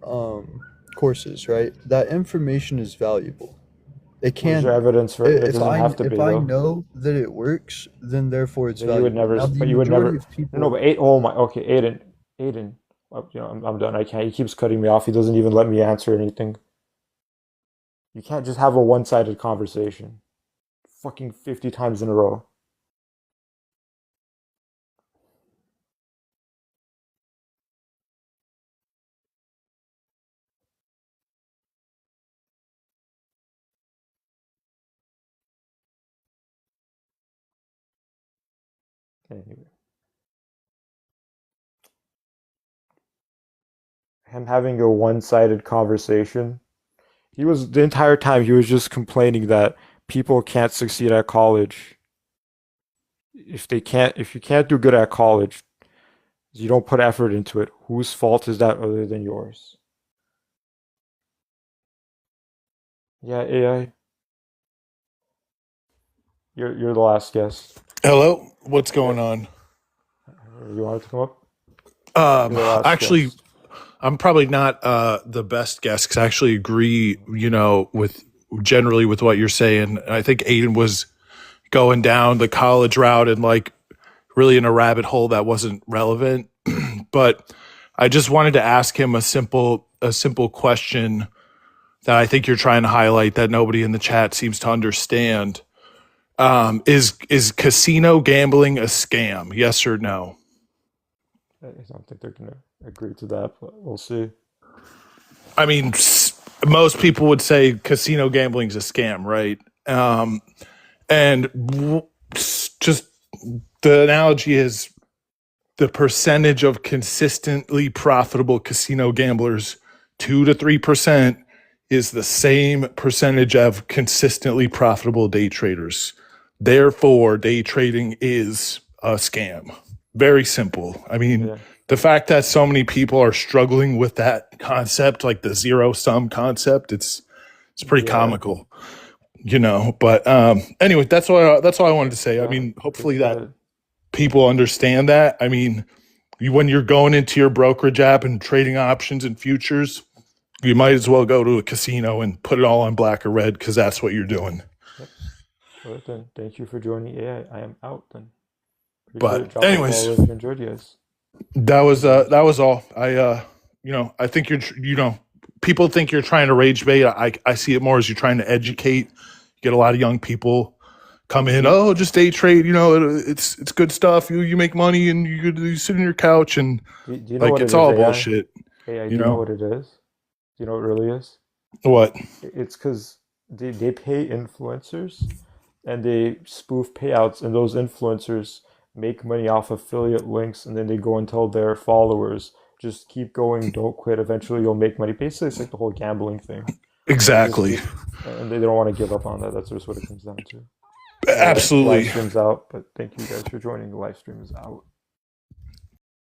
courses, right? That information is valuable. It
Where's your
can
evidence for it? It
if
doesn't have to be
if I
though.
know that it works, then therefore it's
Then you would
valuable.
never,
Now the
but you would
majority
never.
of
No,
people.
but oh my, okay, Aiden. I'm done. I can't. He keeps cutting me off. He doesn't even let me answer anything. You can't just have a one-sided conversation. Fucking 50 times in a row. Anyway, him having a one-sided conversation. He was the entire time he was just complaining that people can't succeed at college. If you can't do good at college, you don't put effort into it. Whose fault is that other than yours? Yeah, AI. You're the last guest.
Hello, what's going on?
You wanted to come up? You're the last
Actually,
guest.
I'm probably not the best guest because I actually agree, with generally with what you're saying. I think Aiden was going down the college route and like really in a rabbit hole that wasn't relevant. But I just wanted to ask him a simple question that I think you're trying to highlight that nobody in the chat seems to understand. Is casino gambling a scam? Yes or no?
I don't think they're gonna agree to that, but we'll see.
I mean, most people would say casino gambling is a scam, right? Just the analogy is the percentage of consistently profitable casino gamblers, 2 to 3%, is the same percentage of consistently profitable day traders. Therefore, day trading is a scam. very simple. I mean,
Yeah.
the fact that so many people are struggling with that concept, like the zero sum concept, it's pretty
Yeah.
comical, you know. But anyway, that's all I wanted to say. I
Yeah.
mean, hopefully
It's
that
good.
people understand that. I mean, when you're going into your brokerage app and trading options and futures, you might as well go to a casino and put it all on black or red, because that's what you're doing.
Yep. All right then. Thank you for joining AI. I am out then. Appreciate
But
it. Drop a
anyways,
follow if you enjoyed, guys.
that was all. I think people think you're trying to rage bait. I see it more as you're trying to educate. You get a lot of young people come in, oh, just day trade, it's good stuff. You make money and you sit on your couch, and
Do you know
like
what it
it's
is,
all
AI?
bullshit.
AI,
You
do you know
know
what it is? Do you know what it really is?
what?
It's because they pay influencers and they spoof payouts, and those influencers make money off affiliate links, and then they go and tell their followers, just keep going, don't quit. Eventually you'll make money. Basically, it's like the whole gambling thing.
Exactly.
And they don't want to give up on that. That's just what it comes down to.
Absolutely.
Live stream's out, but thank you guys for joining. The live stream is out.